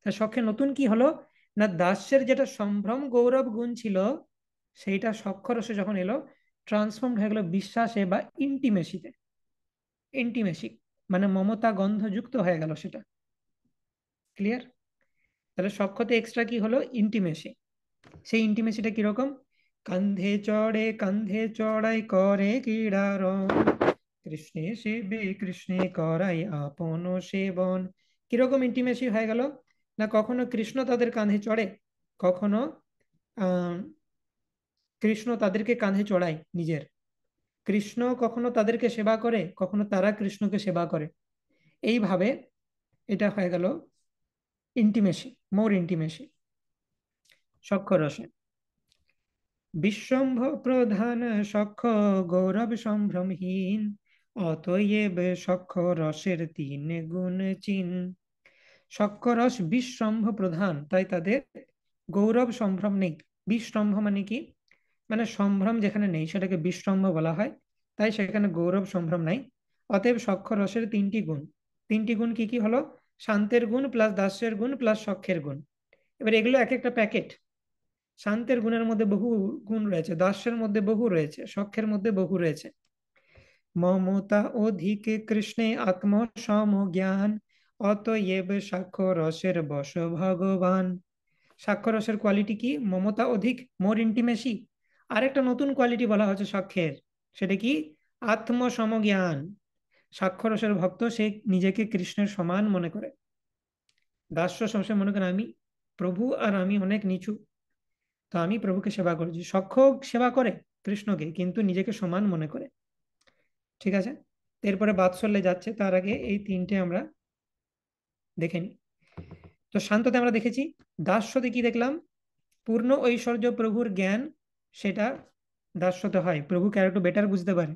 তা সখ্যে নতুন কি হলো না, দাস্যের যেটা সম্ভ্রম গৌরব গুণ ছিল সেইটা সখ্য যখন এলো, ট্রান্সফর্ম হয়ে গেল বিশ্বাসে বা ইন্টিমেসিতে। ইন্টিমেসি মানে মমতা গন্ধযুক্ত হয়ে গেল সেটা। ক্লিয়ার? তাহলে সখ্যতে এক্সট্রা কি হলো, ইন্টিমেসি। সেই ইন্টিমেসিটা কিরকম? কান্ধে চড়াই করে ক্রীড়ারম, কৃষ্ণে সেবে কৃষ্ণে করাই আপন সেবন। কিরকম ইন্টিমেসি হয়ে গেল না, কখনো কৃষ্ণ তাদের কাঁধে চড়ে, কখনো আহ কৃষ্ণ তাদেরকে কাঁধে চড়ায় নিজের, কৃষ্ণ কখনো তাদেরকে সেবা করে, কখনো তারা কৃষ্ণকে সেবা করে। এইভাবে এটা হয়ে গেল ইন্টিমেসি, মোর ইন্টিমেসি সখ্য রসে। বিশ্বম্ভ প্রধান সখ্য গৌরব সম্ভ্রমহীন, অতএব সখ্য রসের তিন গুণ চিন। সখ্য রস বিশ্বম্ভ প্রধান, তাই তাদের গৌরব সম্ভ্রম নেই। বিশ্বম্ভ মানে কি, মানে সম্ভ্রম যেখানে নেই সেটাকে বিশ্বম্ভ বলা হয়, তাই সেখানে গৌরব সম্ভ্রম নাই। অতএব সখ্য রসের তিনটি গুণ। তিনটি গুণ কি কি হলো? শান্তের গুণ প্লাস দাস্যের গুণ প্লাস সখ্যের গুণ। এবার এগুলো এক একটা প্যাকেট। শান্তের গুণের মধ্যে বহু গুণ রয়েছে, দাস্যের মধ্যে বহু রয়েছে, সখ্যের মধ্যে বহু রয়েছে। মমতা অধিক কৃষ্ণে আত্ম সম জ্ঞান, অতএব সাক্ষ্য রসের বশ ভগবান। সাক্ষ্য রসের কোয়ালিটি কি? মমতা অধিক, মোর ইন্টিমেসি। আরেকটা নতুন কোয়ালিটি বলা হচ্ছে সাক্ষ্যের, সেটা কি? আত্ম সমজ্ঞান। সাক্ষ্য রসের ভক্ত সে নিজেকে কৃষ্ণের সমান মনে করে। দাস্য সবসময় মনে করে আমি প্রভু আর আমি অনেক নিচু, তো আমি প্রভুকে সেবা করেছি। সখ্য সেবা করে কৃষ্ণকে, কিন্তু নিজেকে সমান মনে করে। ঠিক আছে, এরপরে বাৎসল্যে যাচ্ছে, তার আগে এই তিনটে আমরা দেখে নিই। তো শান্ততে আমরা দেখেছি, দাস্যতে কি দেখলাম? পূর্ণ ঐশ্বর্য প্রভুর জ্ঞান, সেটা দাস্যতে হয়, প্রভুকে আর একটু বেটার বুঝতে পারে।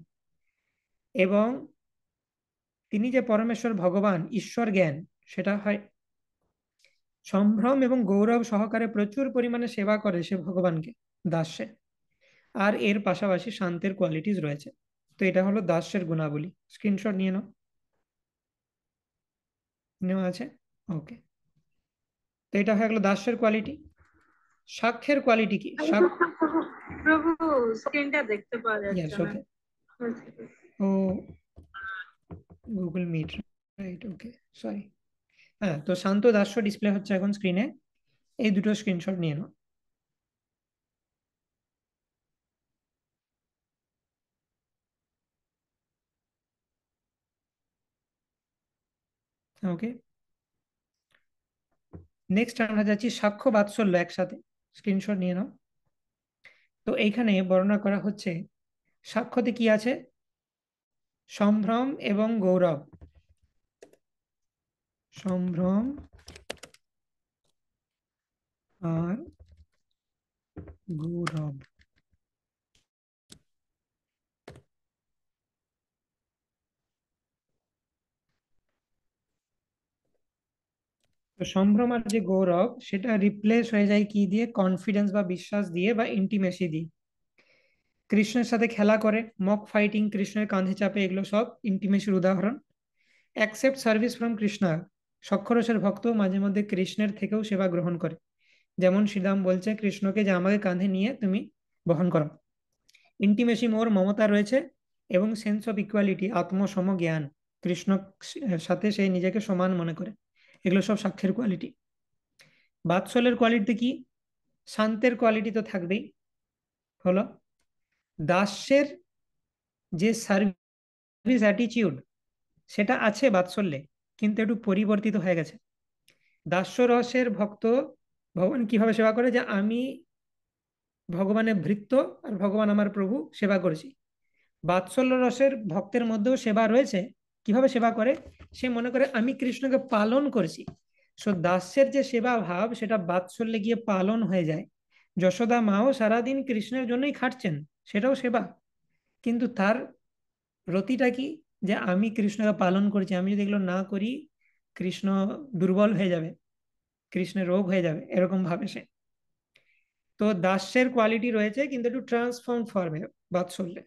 এবং তিনি যে পরমেশ্বর ভগবান ঈশ্বর জ্ঞান, সেটা হয় সম্ভ্রম এবং গৌরব সহকারে প্রচুর পরিমাণে সেবা করে সে ভগবানকে দাস্যে। আর এর পাশাপাশি শান্তের কোয়ালিটিস রয়েছে। তো এটা হলো দাস্যের গুণাবলী। স্ক্রিনশট নিয়ে নাও, নেওয়া আছে? ওকে। তো এটা হয়ে গেলো দাস্যের কোয়ালিটি। সাক্ষ্যের কোয়ালিটি কি? আমি তো প্রভু প্রভু স্ক্রিনটা দেখতে পাওয়া যাচ্ছে ইয়েস, না। ওকে। ও গুগল মিট, রাইট, ওকে, সরি। হ্যাঁ, তো শান্ত দাস্য ডিসপ্লে হচ্ছে এখন স্ক্রিনে। এই দুটো স্ক্রিনশট নিয়ে নাও। ওকে, নেক্সট আমরা যাচ্ছি সাক্ষ্য বাৎসল্য একসাথে, স্ক্রিনশট নিয়ে নাও। তো এইখানে বর্ণনা করা হচ্ছে সাক্ষ্যতে কি আছে, সম্ভ্রম এবং গৌরব। সম্ভ্রম আর গৌরব। তো সম্ভ্রম আর যে গৌরব সেটা রিপ্লেস হয়ে যায় কি দিয়ে, কনফিডেন্স বা বিশ্বাস দিয়ে বা ইন্টিমেসি দিয়ে। কৃষ্ণের সাথে খেলা করে, মক ফাইটিং, কৃষ্ণের কাঁধে চাপে, এগুলো সব ইন্টিমেসির উদাহরণ। অ্যাকসেপ্ট সার্ভিস ফ্রম কৃষ্ণ, সক্ষরসের ভক্ত মাঝে মধ্যে কৃষ্ণের থেকেও সেবা গ্রহণ করে। যেমন শ্রীরাম বলছে কৃষ্ণকে যে আমাকে কাঁধে নিয়ে তুমি বহন করো। ইন্টিমেসি মোর, মমতা রয়েছে, এবং সেন্স অফ ইকুয়ালিটি, আত্মসম জ্ঞান, কৃষ্ণ সাথে সে নিজেকে সমান মনে করে। এগুলো সব সাক্ষের কোয়ালিটি। বাৎসল্যের কোয়ালিটি কি, শান্তের কোয়ালিটি তো থাকবেই। হলো দাস্যের যে সার্ভিস অ্যাটিটিউড সেটা আছে বাৎসল্যে, কিন্তু একটু পরিবর্তিত হয়ে গেছে। দাস্য রসের ভক্ত ভগবান কিভাবে সেবা করে, যে আমি ভগবানের ভৃত্য আর ভগবান আমার প্রভু, সেবা করেছি। বাৎসল্য রসের ভক্তের মধ্যেও সেবা রয়েছে। কিভাবে সেবা করে, সে মনে করে আমি কৃষ্ণকে পালন করেছি। সো দাস্যের যে সেবা ভাব সেটা বাৎসল্যে গিয়ে পালন হয়ে যায়। যশোদা মাও সারাদিন কৃষ্ণের জন্যই খাটছেন, সেটাও সেবা। কিন্তু তার রতিটা কি, যে আমি কৃষ্ণকে পালন করেছি, আমি যদি এগুলো না করি কৃষ্ণ দুর্বল হয়ে যাবে, কৃষ্ণের রোগ হয়ে যাবে, এরকম ভাবে সে। তো দাস্যের কোয়ালিটি রয়েছে কিন্তু একটু ট্রান্সফর্ম ফর্মে বাৎসল্যে।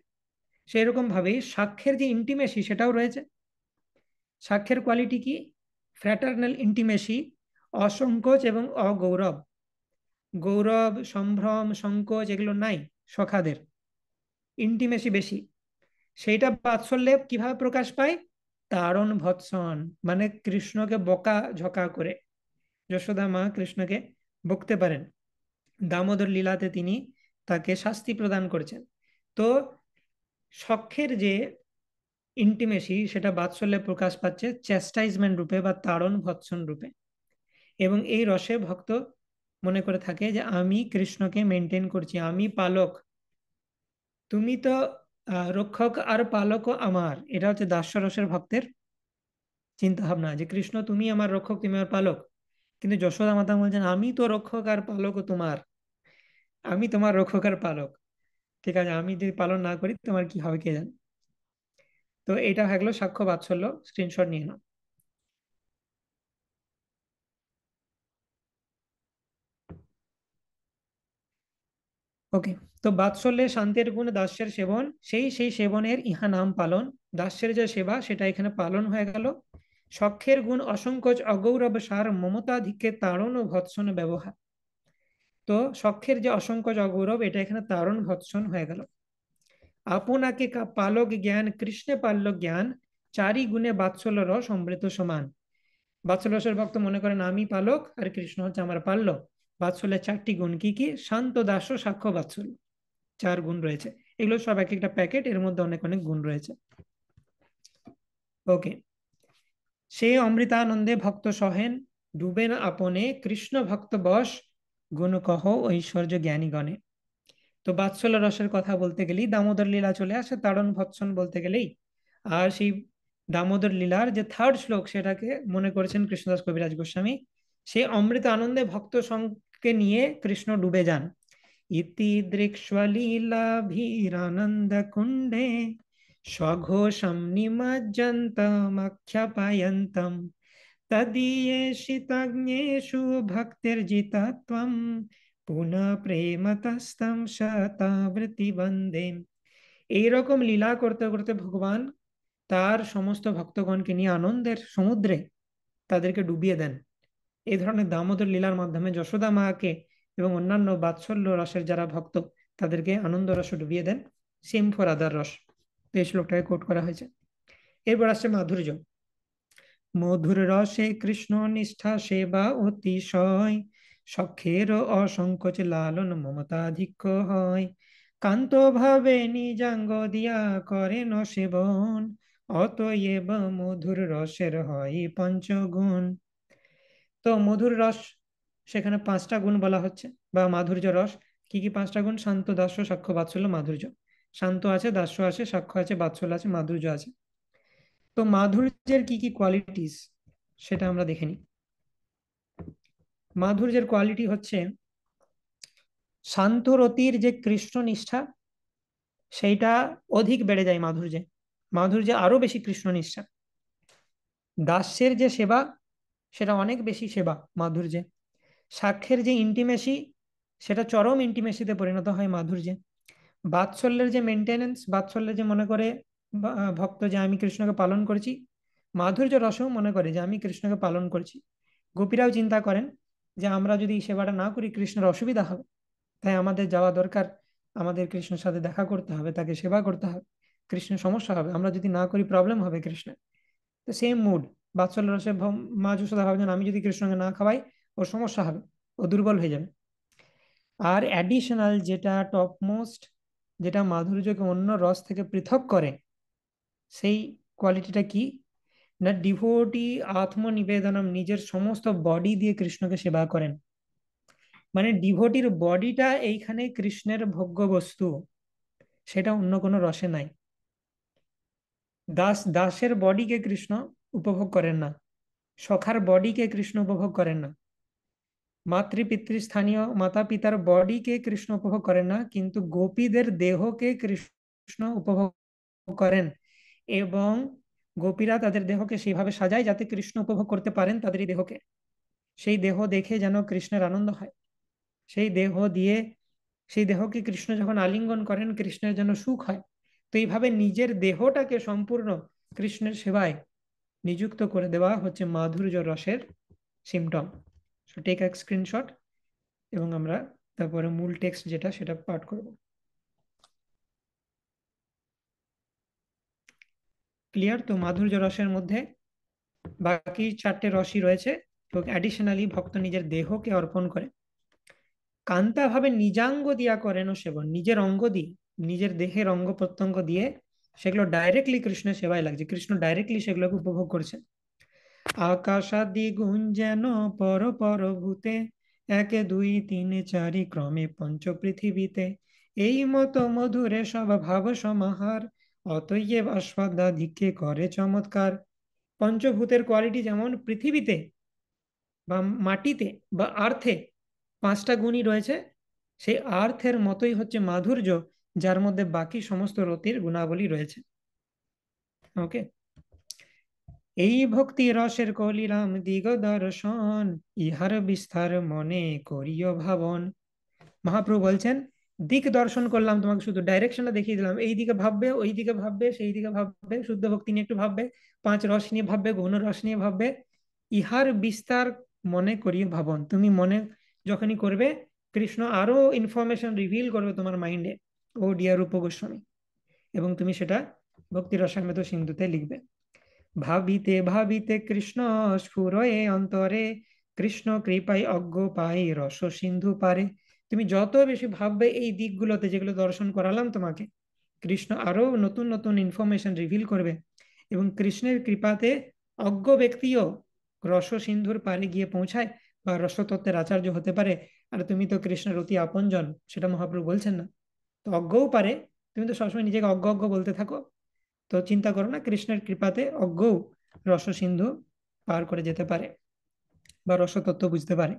সেই রকম ভাবেই সাক্ষ্যের যে ইন্টিমেসি সেটাও রয়েছে। সাক্ষ্যের কোয়ালিটি কি, ফ্র্যাটার্নাল ইন্টিমেসি, অসংকোচ এবং অগৌরব। গৌরব, সম্ভ্রম, সংকোচ এগুলো নাই সখাদের, ইন্টিমেসি বেশি। সেইটা বাৎসল্যে কিভাবে প্রকাশ পায়, তাড়ন ভৎসন, মানে কৃষ্ণকে বকা ঝকা করে। যশোদা মা কৃষ্ণকে বকতে পারেন, দামোদর লীলাতে তিনি তাকে শাস্তি প্রদান করেছেন। তো সখ্যের যে ইন্টিমেসি সেটা বাৎসল্যে প্রকাশ পাচ্ছে চ্যাস্টাইজমেন্ট রূপে বা তাড়ন ভৎসন রূপে। এবং এই রসে ভক্ত মনে করে থাকে যে আমি কৃষ্ণকে মেনটেন করছি, আমি পালক, তুমি তো রক্ষক আর পালকও আমার। এটা হচ্ছে দাস্য রসের ভক্তের চিন্তা ভাবনা, যে কৃষ্ণ তুমি আমার রক্ষক, তুমি আমার পালক। কিন্তু যশোদা মাতা বলছেন আমি তো রক্ষক আর পালকও তোমার, আমি তোমার রক্ষক আর পালক। ঠিক আছে, আমি যদি পালন না করি তোমার কি হবে কে জানে। তো এটা হয়ে গেলো সাক্ষ্য বাৎসল্য, স্ক্রিনশট নিয়ে নাও। ওকে। তো বাৎসল্যে শান্তির গুণ দাস্যের সেবন, সেই সেবনের ইহা নাম পালন। দাস্যের যে সেবা সেটা এখানে পালন হয়ে গেল। সখ্যের গুণ অসংকোচ, অগৌরব, সার, মমতাধিক্যে তাড়ন ও ভৎসন ব্যবহার। তো সখ্যের যে অসংকোচ অগৌরব এটা এখানে তাড়ন ভৎসন হয়ে গেল। আপনাকে পালক জ্ঞান, কৃষ্ণে পাল্য জ্ঞান, চারি গুণে বাৎসল্য রস অমৃত সমান। বাৎসল্য রসের ভক্ত মনে করেন আমি পালক আর কৃষ্ণ হচ্ছে আমার পাল্য। বাৎসল্যের চারটি গুণ কি কি, শান্ত, দাস্য, সাক্ষ্য, বাৎসল্য, চার গুণ রয়েছে। এগুলো সব এক একটা প্যাকেট, এর মধ্যে অনেক অনেক গুণ রয়েছে। ওকে। সে অমৃতানন্দে ভক্ত সহেন, ডুবেন আপনে, কৃষ্ণ ভক্ত বশ, গুণ কহ ঐশ্বর্য জ্ঞানী গণে। তো বাৎসল্য রসের কথা বলতে গেলেই দামোদর লীলা চলে আসে, তাড়ন ভৎসন বলতে গেলেই। আর সেই দামোদর লীলার যে থার্ড শ্লোক সেটাকে মনে করেছেন কৃষ্ণদাস কবিরাজ গোস্বামী। সেই অমৃত আনন্দে ভক্ত সঙ্গকে নিয়ে কৃষ্ণ ডুবে যান। ইতি দৃক্ষ্বলীলাভিরানন্দ কুণ্ডে স্বঘোষম নিমজ্জন্তমাখ্যাপায়ন্তম তদীয়েষিতজ্ঞেষু ভক্তির্জিতত্বম পুনঃ প্রেমতস্তম শতাবৃত্তি বন্দে। এইরকম লীলা করতে করতে ভগবান তার সমস্ত ভক্তগণকে নিয়ে আনন্দের সমুদ্রে তাদেরকে ডুবিয়ে দেন। এই ধরনের দামোদর লীলার মাধ্যমে যশোদা মাকে এবং অন্যান্য বাৎসল্য রসের যারা ভক্ত তাদেরকে আনন্দ রসে ডুবিয়ে দেন। সেম ফর আদার রস। তো এই শ্লোকটাকে কোট করা হয়েছে। এরপর আসছে মাধুর্য। মধুর রসে কৃষ্ণ নিষ্ঠা সেবা অতিশয়, সখ্যের অসংকোচ লালন মমতাধিক্য হয়। কান্ত ভাবে নিজাঙ্গ দিয়া করেন সেবন, অতএব মধুর রসের হয় পঞ্চগুণ। তো মধুর রস সেখানে পাঁচটা গুণ বলা হচ্ছে, বা মাধুর্য রস। কি কি পাঁচটা গুণ? শান্ত, দাস্য, সাক্ষ্য, বাৎসল্য, মাধুর্য। শান্ত আছে, দাস্য আছে, সাক্ষ্য আছে, বাৎসল্য আছে, মাধুর্য আছে। তো মাধুর্যের কি কি কোয়ালিটিস সেটা আমরা দেখে নিই। মাধুর্যের কোয়ালিটি হচ্ছে শান্ত রতির যে কৃষ্ণ নিষ্ঠা, সেইটা অধিক বেড়ে যায় মাধুর্যে। মাধুর্যে আরো বেশি কৃষ্ণ নিষ্ঠা। দাস্যের যে সেবা, সেটা অনেক বেশি সেবা মাধুর্যে। সাক্ষ্যের যে ইন্টিমেসি, সেটা চরম ইন্টিমেসিতে পরিণত হয় মাধুর্যে। বাৎসল্যের যে মেনটেনেন্স, বাৎসল্যের যে মনে করে ভক্ত যে আমি কৃষ্ণকে পালন করছি, মাধুর্য রসও মনে করে যে আমি কৃষ্ণকে পালন করছি। গোপীরাও চিন্তা করেন যে আমরা যদি এই সেবাটা না করি কৃষ্ণের অসুবিধা হবে, তাই আমাদের যাওয়া দরকার, আমাদের কৃষ্ণের সাথে দেখা করতে হবে, তাকে সেবা করতে হবে। কৃষ্ণের সমস্যা হবে, আমরা যদি না করি প্রবলেম হবে কৃষ্ণের। তো সেম মুড বাৎসল্য রসে মা যশোদা ভাবছেন আমি যদি কৃষ্ণকে না খাওয়াই ওর সমস্যা হবে, ও দুর্বল হয়ে যাবে। আর অ্যাডিশনাল যেটা টপ মোস্ট, যেটা মাধুর্যকে অন্য রস থেকে পৃথক করে, সেই কোয়ালিটিটা কি? না ডিভোটি আত্মনিবেদনম, নিজের সমস্ত বডি দিয়ে কৃষ্ণকে সেবা করেন। মানে ডিভোটির বডিটা এইখানে কৃষ্ণের ভোগ্য বস্তু, সেটা অন্য কোনো রসে নাই। দাসের বডিকে কৃষ্ণ উপভোগ করেন না, সখার বডিকে কৃষ্ণ উপভোগ করেন না, মাতৃপিতৃস্থানীয় মাতা পিতার বডিকে কৃষ্ণ উপভোগ করেন না, কিন্তু গোপীদের দেহকে কৃষ্ণ উপভোগ করেন। এবং গোপীরা তাদের দেহকে সেইভাবে সাজায় যাতে কৃষ্ণ উপভোগ করতে পারেন তাদের এই দেহকে। সেই দেহ দেখে যেন কৃষ্ণের আনন্দ হয়। সেই দেহ দিয়ে, সেই দেহকে কৃষ্ণ যখন আলিঙ্গন করেন কৃষ্ণের যেন সুখ হয়। তো এইভাবে নিজের দেহটাকে সম্পূর্ণ কৃষ্ণের সেবায় নিযুক্ত করে দেওয়া হচ্ছে মাধুর্য রসের সিমটম। সো টেক এক স্ক্রিনশট এবং আমরা তারপরে মূল টেক্সট যেটা সেটা পাঠ করব। ক্লিয়ার? তো মাধুর্য রসের মধ্যে বাকি চারটে রসই রয়েছে। তো অ্যাডিশনালি ভক্ত নিজের দেহকে অর্পণ করে। কান্তা ভাবে নিজাঙ্গ দিয়া করেন ও সেবন, নিজের অঙ্গ দিয়ে, নিজের দেহের অঙ্গ প্রত্যঙ্গ দিয়ে সেগুলো ডাইরেক্টলি কৃষ্ণের সেবায় লাগছে, কৃষ্ণ ডাইরেক্টলি সেগুলোকে উপভোগ করছেন। আকাশাদি গুণ যেন পর পর ভূতে, একে দুই তিন চারি ক্রমে পঞ্চ পৃথিবীতে, এই মতো মধুরে সব ভাব সমাহার, অতএব আস্বাদাধিকে করে চমৎকার। পঞ্চভূতের কোয়ালিটি যেমন পৃথিবীতে বা মাটিতে বা আর্থে পাঁচটা গুণই রয়েছে, সেই আর্থের মতোই হচ্ছে মাধুর্য, যার মধ্যে বাকি সমস্ত রতির গুণাবলী রয়েছে। ওকে। এই ভক্তি রসের কলিরাম দিগ দর্শন, ইহার বিস্তার মনে করিও ভাবন। মহাপ্রভু বলছেন দিক দর্শন করলাম, তোমাকে শুধু ডাইরেকশনটা দেখিয়ে দিলাম, এই দিকে ভাববে, ওই দিকে ভাববে, সেই দিকে ভাববে, শুদ্ধ ভক্তি নিয়ে একটু ভাববে, পাঁচ রস নিয়ে ভাববে, গৌণ রস নিয়ে ভাববে। ইহার বিস্তার মনে করিও ভাবন, তুমি মনে যখনই করবে কৃষ্ণ আরো ইনফরমেশন রিভিল করবে তোমার মাইন্ডে, ও ডিয়ার রূপ গোস্বামী, এবং তুমি সেটা ভক্তি রসামৃত সিন্ধুতে লিখবে। ভাবিতে ভাবিতে কৃষ্ণ স্ফুরয়ে অন্তরে, কৃষ্ণ কৃপায় অজ্ঞ পাই রস সিন্ধু পারে। তুমি যত বেশি ভাববে এই দিকগুলোতে যেগুলো দর্শন করালাম তোমাকে, কৃষ্ণ আরো নতুন নতুন ইনফরমেশন রিভিল করবে, এবং কৃষ্ণের কৃপাতে অজ্ঞ ব্যক্তিও রস সিন্ধুর পারে গিয়ে পৌঁছায় বা রসতত্ত্বের আচার্য হতে পারে। আর তুমি তো কৃষ্ণের অতি আপনজন, সেটা মহাপ্রভু বলছেন না? তো অজ্ঞও পারে, তুমি তো সবসময় নিজেকে অজ্ঞ অজ্ঞ বলতে থাকো। তো চিন্তা করো না, কৃষ্ণের কৃপাতে অজ্ঞও রসসিন্ধু পার করে যেতে পারে বা রসতত্ত্ব বুঝতে পারে।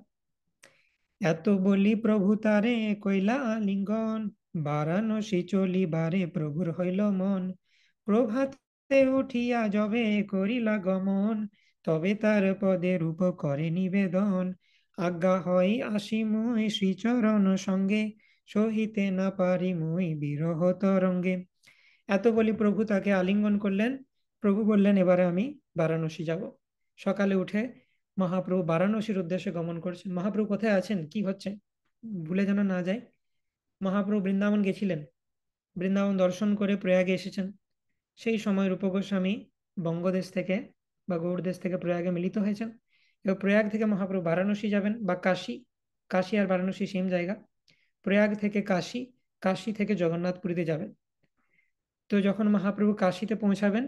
এত বলি প্রভু তারে কইলা আলিঙ্গন, বারাণসী চলিবারে প্রভুর হইল মন। প্রভাতে উঠিয়া যবে করিলা গমন, তবে তার পদে রূপ করে নিবেদন। আজ্ঞা হয় আসি মুই শ্রীচরণ সঙ্গে, সহিতে না পারি মুই বিরহ তরঙ্গে। এত বলি প্রভু তাকে আলিঙ্গন করলেন। প্রভু বললেন এবারে আমি বারাণসী যাব। সকালে উঠে মহাপ্রভু বারাণসীর উদ্দেশ্যে গমন করছেন। মহাপ্রভু কোথায় আছেন, কি হচ্ছে, ভুলে যেন না যায়। মহাপ্রভু বৃন্দাবন গেছিলেন, বৃন্দাবন দর্শন করে প্রয়াগে এসেছেন। সেই সময় রূপ গোস্বামী বঙ্গদেশ থেকে বা গৌড় দেশ থেকে প্রয়াগে মিলিত হয়েছেন। এবার প্রয়াগ থেকে মহাপ্রভু বারাণসী যাবেন বা কাশী, কাশী আর বারাণসী সেম জায়গা। প্রয়াগ থেকে কাশী, কাশী থেকে জগন্নাথপুরীতে যাবেন। তো যখন মহাপ্রভু কাশীতে পৌঁছাবেন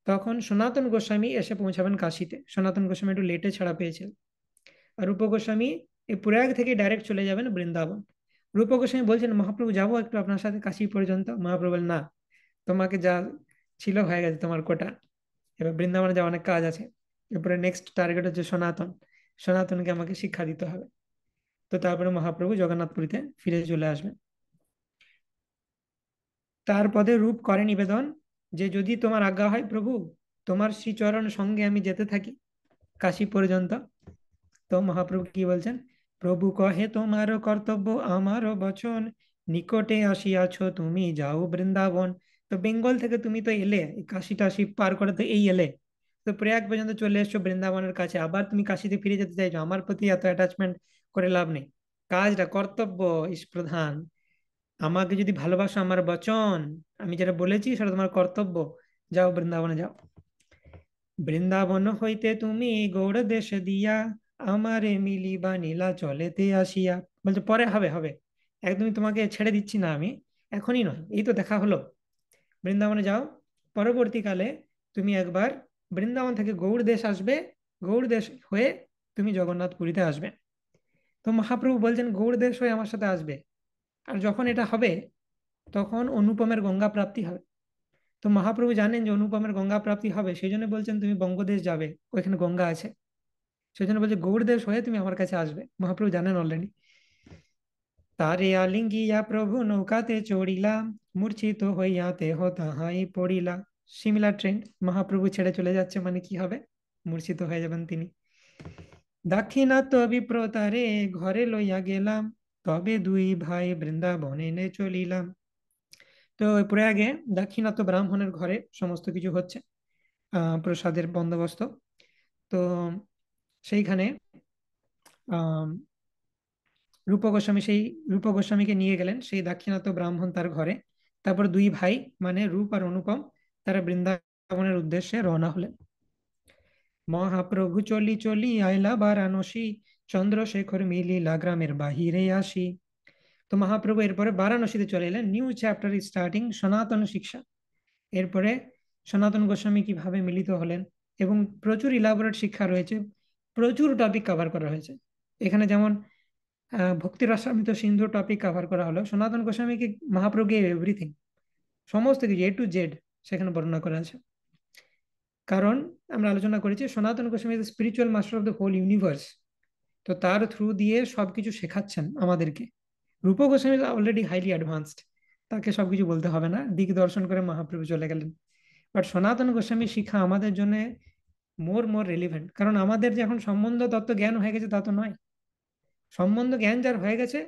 তখন সনাতন গোস্বামী এসে পৌঁছাবেন কাশীতে। সনাতন গোস্বামী একটু লেটে ছাড়া পেয়েছিলেন। আর রূপ গোস্বামী এই প্রয়াগ থেকে ডাইরেক্ট চলে যাবেন বৃন্দাবন। রূপ গোস্বামী বলছেন, মহাপ্রভু যাবো একটু আপনার সাথে কাশী পর্যন্ত? মহাপ্রভু বলেন, না, তোমাকে যা ছিল হয়ে গেছে, তোমার কোটা। এবার বৃন্দাবনে যাওয়া অনেক কাজ আছে। এরপরে নেক্সট টার্গেট হচ্ছে সনাতন। সনাতনকে আমাকে শিক্ষা দিতে হবে। তো তারপরে মহাপ্রভু জগন্নাথপুরীতে ফিরে চলে আসবেন। তার পদে রূপ করে নিবেদন, যে যদি তোমার আজ্ঞা হয় প্রভু, তোমার শ্রীচরণ সঙ্গে আমি যেতে থাকি কাশী পর্যন্ত। তো মহাপ্রভু কি বলছেন? প্রভু কহে তোমার কর্তব্য আমারও বচন, নিকটে আসিয়াছ তুমি যাও বৃন্দাবন। তো বেঙ্গল থেকে তুমি তো এলে, এই কাশি টাশি পার করে তো এই এলে, তো প্রয়াগ পর্যন্ত চলে এসছো বৃন্দাবনের কাছে, আবার তুমি কাশিতে ফিরে যেতে চাইছো। আমার প্রতি এত অ্যাটাচমেন্ট করে লাভ নেই। কাজটা কর্তব্য ইস প্রধান। আমাকে যদি ভালোবাসো, আমার বচন, আমি যেটা বলেছি সেটা তোমার কর্তব্য। যাও বৃন্দাবনে যাও। বৃন্দাবন হইতে তুমি গৌড় দেশ দিয়া, আমারে মিলিবা নীলা চলেতে আসিয়া। বলছে পরে হবে, হবে, একদমই তোমাকে ছেড়ে দিচ্ছি না আমি, এখনই নয়, এই তো দেখা হলো। বৃন্দাবনে যাও। পরবর্তীকালে তুমি একবার বৃন্দাবন থেকে গৌড় দেশ আসবে, গৌড় দেশ হয়ে তুমি জগন্নাথ পুরীতে আসবে। তো মহাপ্রভু বলছেন গৌড় দেশ হয়ে আমার সাথে আসবে। আর যখন এটা হবে, তখন অনুপমের গঙ্গা প্রাপ্তি হবে। তো মহাপ্রভু জানেন যে অনুপমের গঙ্গা প্রাপ্তি হবে, সেই জন্য বলছেন তুমি বঙ্গদেশ যাবে, ওইখানে গঙ্গা আছে। সেই জন্য বলছে গৌড় দেশ হয়ে তুমি আমার কাছে আসবে, মহাপ্রভু জানেন অলরেডি। তারে আলিঙ্গিয়া প্রভু নৌকাতে চড়িলা, মূর্ছিত হইয়া দেহ তাহাই পড়িলা। সিমিলার ট্রেন্ড, মহাপ্রভু ছেড়ে চলে যাচ্ছে মানে কি হবে? মূর্ছিত হয়ে যাবেন তিনি। দাক্ষিণাত্য বিপ্রতারে ঘরে লইয়া গেলাম, তবে দুই ভাই বৃন্দাবনে নে চলিলাম। তো ওই প্রয়াগে দাক্ষিণাত্য ব্রাহ্মণের ঘরে সমস্ত কিছু হচ্ছে, প্রসাদের বন্দোবস্ত। তো সেইখানে আহ রূপ গোস্বামী সেই রূপ গোস্বামীকে নিয়ে গেলেন সেই দাক্ষিণাত্য ব্রাহ্মণ তার ঘরে। তারপর দুই ভাই মানে রূপ আর অনুপম, তারা বৃন্দাবনের উদ্দেশ্যে রওনা হলেন। মহাপ্রভু চলি চলি আইলা বারাণসী, চন্দ্রশেখর মিলিলা গ্রামের বাহিরে আসি। তো মহাপ্রভু এরপরে বারাণসীতে চলে এলেন। নিউ চ্যাপ্টার স্টার্টিং, সনাতন শিক্ষা। এরপরে সনাতন গোস্বামী কিভাবে মিলিত হলেন, এবং প্রচুর ইলাবোরেট শিক্ষা রয়েছে, প্রচুর টপিক কভার করা হয়েছে এখানে। যেমন ভক্তি রসামৃত সিন্ধু টপিক কভার করা হলো, সনাতন গোস্বামীকে মহাপ্রভু গেভ এভরিথিং, সমস্ত কিছু A to Z সেখানে বর্ণনা করা আছে। কারণ আমরা আলোচনা করেছি Sanatan Goswami spiritual master of the whole universe. তো তার থ্রু দিয়ে সবকিছু শেখাচ্ছেন আমাদেরকে। রূপ গোস্বামী অলরেডি হাইলি অ্যাডভান্সড, তাকে সবকিছু বলতে হবে না, দিক দর্শন করে মহাপ্রভু চলে গেলেন। বাট সনাতন গোস্বামী শিক্ষা আমাদের জন্য মোর মোর রেলিভেন্ট, কারণ আমাদের যে এখন সম্বন্ধ তত্ত্ব জ্ঞান হয়ে গেছে তা তো নয়। সম্বন্ধ জ্ঞান যার হয়ে গেছে,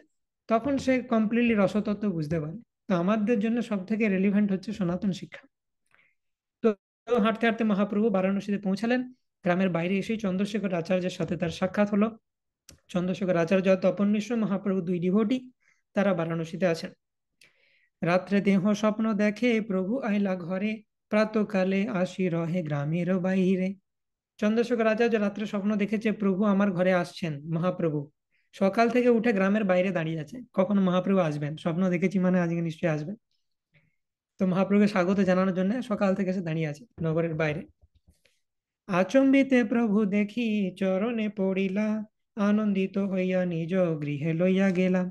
তখন সে কমপ্লিটলি রসতত্ত্ব বুঝতে পারে। তো আমাদের জন্য সব থেকে রেলিভেন্ট হচ্ছে সনাতন শিক্ষা। তো তো হাঁটতে হাঁটতে মহাপ্রভু বারাণসীতে পৌঁছালেন। গ্রামের বাইরে এসেই চন্দ্রশেখর আচার্যের সাথে তার সাক্ষাৎ হলো। চন্দ্রশেখর আচার্য আর তপন মিশ্র মহাপ্রভু দুই ডিভোটি, তারা বারাণসীতে আছেন। রাত্রে দেহ স্বপ্ন দেখে প্রভু আইলা ঘরে, প্রাতকালে আসি রহে গ্রামের বাহিরে। চন্দ্রশেখর আচার্য রাত্রে স্বপ্ন দেখেছে প্রভু আমার ঘরে আসছেন। মহাপ্রভু সকাল থেকে উঠে গ্রামের বাইরে দাঁড়িয়ে আছে, কখন মহাপ্রভু আসবেন, স্বপ্ন দেখেছি মানে আজকে নিশ্চয়ই আসবেন। তো মহাপ্রভুকে স্বাগত জানানোর জন্য সকাল থেকে এসে দাঁড়িয়ে আছে নগরের বাইরে। আচম্বিতে প্রভু দেখি চরণে পড়িলা, আনন্দিত হইয়া নিজ গৃহে লইয়া গেলাম।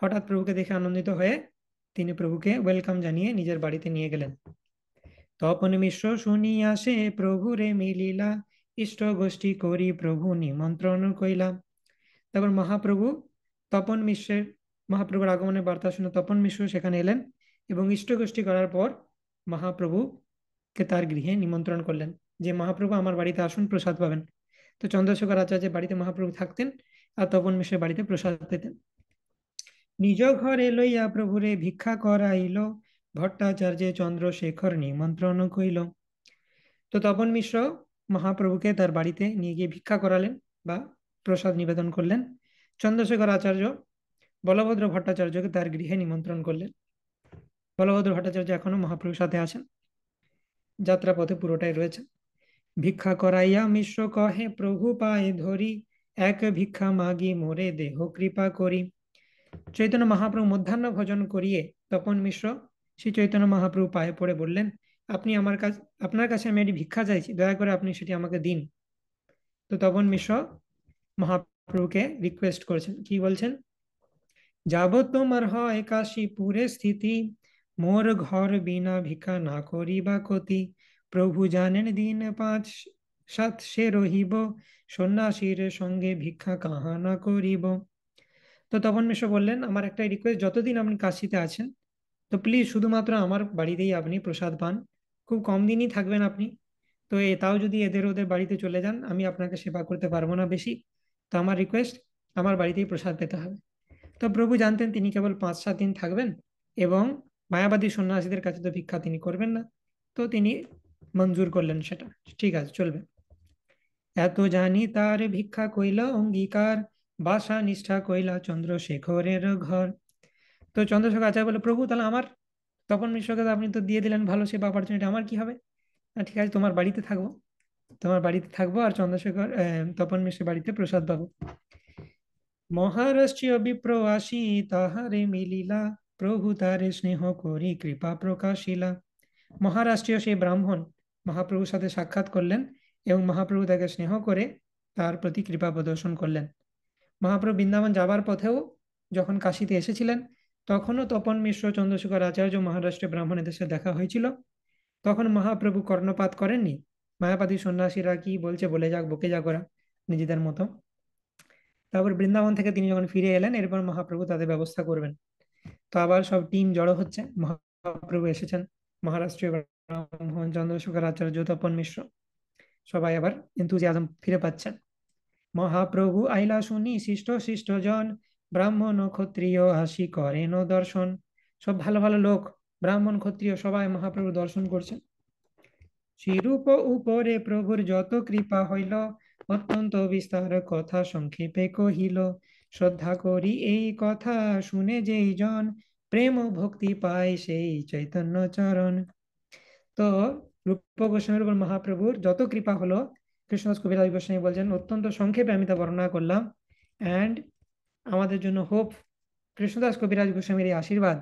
হঠাৎ প্রভুকে দেখে আনন্দিত হয়ে তিনি প্রভুকে ওয়েলকাম জানিয়ে নিজের বাড়িতে নিয়ে গেলেন। তপন মিশ্র শুনিয়া সে প্রভুরে মিলিলা, ইষ্ট গোষ্ঠী করি প্রভু নিমন্ত্রণ কইলাম। তারপর মহাপ্রভুর আগমনের বার্তা শুনে তপন মিশ্র সেখানে এলেন, এবং ইষ্ট গোষ্ঠী করার পর মহাপ্রভুকে তার গৃহে নিমন্ত্রণ করলেন যে মহাপ্রভু আমার বাড়িতে আসুন, প্রসাদ পাবেন। তো চন্দ্রশেখর আচার্যের বাড়িতে মহাপ্রভু থাকতেন, আর তপন মিশ্রের বাড়িতে প্রসাদ পেতেন। নিজ ঘরে লইয়া প্রভুরে ভিক্ষা করাইল, ভট্টাচার্য চন্দ্রশেখর নিমন্ত্রণ কইল। তো তপন মিশ্র মহাপ্রভুকে তার বাড়িতে নিয়ে গিয়ে ভিক্ষা করালেন বা প্রসাদ নিবেদন করলেন। চন্দ্রশেখর আচার্য বলভদ্র ভট্টাচার্যকে তার গৃহে নিমন্ত্রণ করলেন। বলভদ্র ভট্টাচার্য এখনো মহাপ্রভুর সাথে আছেন, যাত্রা পথে পুরোটাই রয়েছে। ভিক্ষা করাইয়া মিশ্র কহে প্রভু পায়ে ধরি, এক ভিক্ষা মাগি মোরে দেহ কৃপা করি। চৈতন্য মহাপ্রভু মধ্যাহ্ন ভোজন করিয়ে তপন মিশ্র শ্রী চৈতন্য মহাপ্রভু পায়ে পড়ে বললেন, আপনি আপনার কাছে আমি একটি ভিক্ষা চাইছি, দয়া করে আপনি সেটি আমাকে দিন। তো তপন মিশ্র মহাপ্রভুকে রিকোয়েস্ট করছেন, কি বলছেন? যাব তোমার হয় কাশীপুরে স্থিতি, মোর ঘর বিনা ভিক্ষা না করিবা ক্ষতি, প্রভু জানেন দিন 5-7 সে রহিব, সন্ন্যাসীর সঙ্গে ভিক্ষা কাহা না করিব। তো তপন মিশ্র বললেন, আমার একটা রিকোয়েস্ট, যতদিন আপনি কাশিতে আছেন তো প্লিজ শুধুমাত্র আমার বাড়িতেই আপনি প্রসাদ পান। খুব কম দিনই থাকবেন আপনি। তো তাও যদি এদের ওদের বাড়িতে চলে যান, আমি আপনাকে সেবা করতে পারবো না বেশি। তো আমার রিকোয়েস্ট, আমার বাড়িতেই প্রসাদ পেতে হবে। তো প্রভু জানতেন তিনি কেবল 5-7 দিন থাকবেন, এবং মায়াবাদী সন্ন্যাসীদের কাছে তো ভিক্ষা তিনি করবেন না। তো তিনি মঞ্জুর করলেন সেটা, ঠিক আছে চলবে। এত জানি তার ভিক্ষা কইলা অঙ্গীকার, বাসা নিষ্ঠা কইলা চন্দ্রশেখরের ঘর। তো চন্দ্রশেখর আচার্য বলে, প্রভু তাহলে আমার, তপন মিশ্রকে তো আপনি তো দিয়ে দিলেন ভালো সেবা অপরচুনিটি, আমার কি হবে? ঠিক আছে, তোমার বাড়িতে থাকবো, তোমার বাড়িতে থাকবো, আর চন্দ্রশেখর তপন মিশ্রের বাড়িতে প্রসাদ পাবো। মহারাষ্ট্রীয় বিপ্র আসি তাহারে মিলিলা, প্রভু তারে স্নেহ করি কৃপা প্রকাশিলা। মহারাষ্ট্রীয় সেই ব্রাহ্মণ মহাপ্রভুর সাথে সাক্ষাৎ করলেন, এবং মহাপ্রভু তাকে স্নেহ করে তার প্রতি কৃপা প্রদর্শন করলেন। মহাপ্রভু বৃন্দাবন যাবার পথেও যখন কাশীতে এসেছিলেন, তখনও তপন মিশ্র, চন্দ্রশেখর আচার্য, মহারাষ্ট্রের ব্রাহ্মণেদের সাথে দেখা হয়েছিল। তখন মহাপ্রভু কর্ণপাত করেননি। মায়াবাদী সন্ন্যাসীরা কি বলছে বলে যাক, বকে যাক ওরা নিজেদের মতো। তারপর বৃন্দাবন থেকে তিনি যখন ফিরে এলেন, এরপর মহাপ্রভু তাদের ব্যবস্থা করবেন। তো আবার সব টিম জড়ো হচ্ছে, মহাপ্রভু এসেছেন, মহারাষ্ট্রীয় ব্রাহ্মণ, চন্দ্রশেখর আচার্য, তপন মিশ্র, সবাই আবার এন্থুজিয়াজম ফিরে পাচ্ছেন। মহাপ্রভু আইলা শুনি শিষ্ট শিষ্ট জন, ব্রাহ্মণ ও ক্ষত্রিয় আসি করেন দর্শন। সব ভালো ভালো লোক, ব্রাহ্মণ ক্ষত্রিয় সবাই মহাপ্রভু দর্শন করছেন। শিরূপ উপরে প্রভুর যত কৃপা হইল, অত্যন্ত বিস্তার কথা সংক্ষেপে কহিল। শ্রদ্ধা করি এই কথা শুনে যেই জন, প্রেম ও ভক্তি পায় সেই চৈতন্য চরণ। তো রূপ গোস্বামীর উপর মহাপ্রভুর যত কৃপা হলো, কৃষ্ণদাস কবিরাজ গোস্বামী বলছেন, অত্যন্ত সংক্ষেপে আমি তা বর্ণনা করলাম। অ্যান্ড আমাদের জন্য হোপ, কৃষ্ণদাস কবিরাজ গোস্বামীর এই আশীর্বাদ,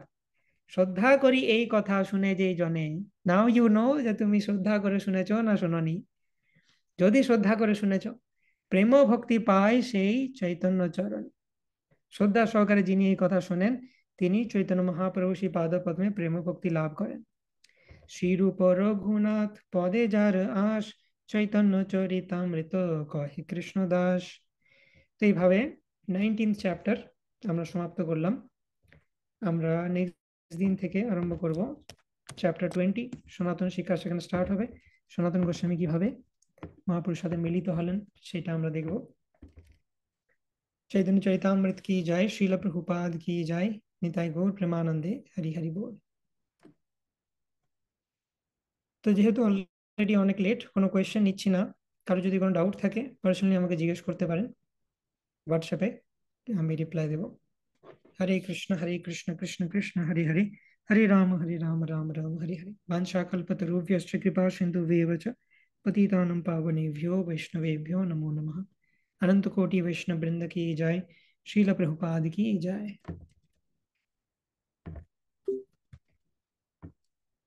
শ্রদ্ধা করি এই কথা শুনে যেই জনে। নাও ইউ নো যে তুমি শ্রদ্ধা করে শুনেছো না শুনোনি। যদি শ্রদ্ধা করে শুনেছো, প্রেম ও ভক্তি পায় সেই চৈতন্য চরণ। শ্রদ্ধা সহকারে যিনি এই কথা শোনেন, তিনি চৈতন্য মহাপ্রভু শ্রী পাদ পদ্মে প্রেম ও ভক্তি লাভ করেন। শ্রীরূপ রঘুনাথ পদে যার আস, চৈতন্য চরিতামৃত কহে কৃষ্ণদাস। তো এইভাবে 19th চ্যাপ্টার আমরা সমাপ্ত করলাম। আমরা নেক্সট দিন থেকে আরম্ভ করব চ্যাপ্টার 20, সনাতন শিক্ষা সেখানে স্টার্ট হবে। সনাতন গোস্বামী কিভাবে মহাপুরুষের সাথে মিলিত হলেন সেটা আমরা দেখব। चैतन्य चैतामृत की जय, श्रील प्रभुपाद की जय, निताई गौर प्रेमानंदे, हरि हरि बोल। তো যেহেতু অলরেডি অনেক লেট, কোনো কোয়েশ্চেন নিচ্ছি না। কারো যদি কোনো ডাউট থাকে পার্সোনালি আমাকে জিজ্ঞেস করতে পারেন হোয়াটসঅ্যাপে, আমি রিপ্লাই দেব। হরে কৃষ্ণ কৃষ্ণ কৃষ্ণ হরে হরে, হরে রাম রাম হরে হরে। वाञ्छाकल्पतरुभ्यश्च कृपा सिन्धुभ्येव च पतितानं पावनेभ्यो वैष्णवेभ्यो नमो नमः। अनंत कोटि वैष्णव वृंद की जय, श्रील प्रभुपाद की जय।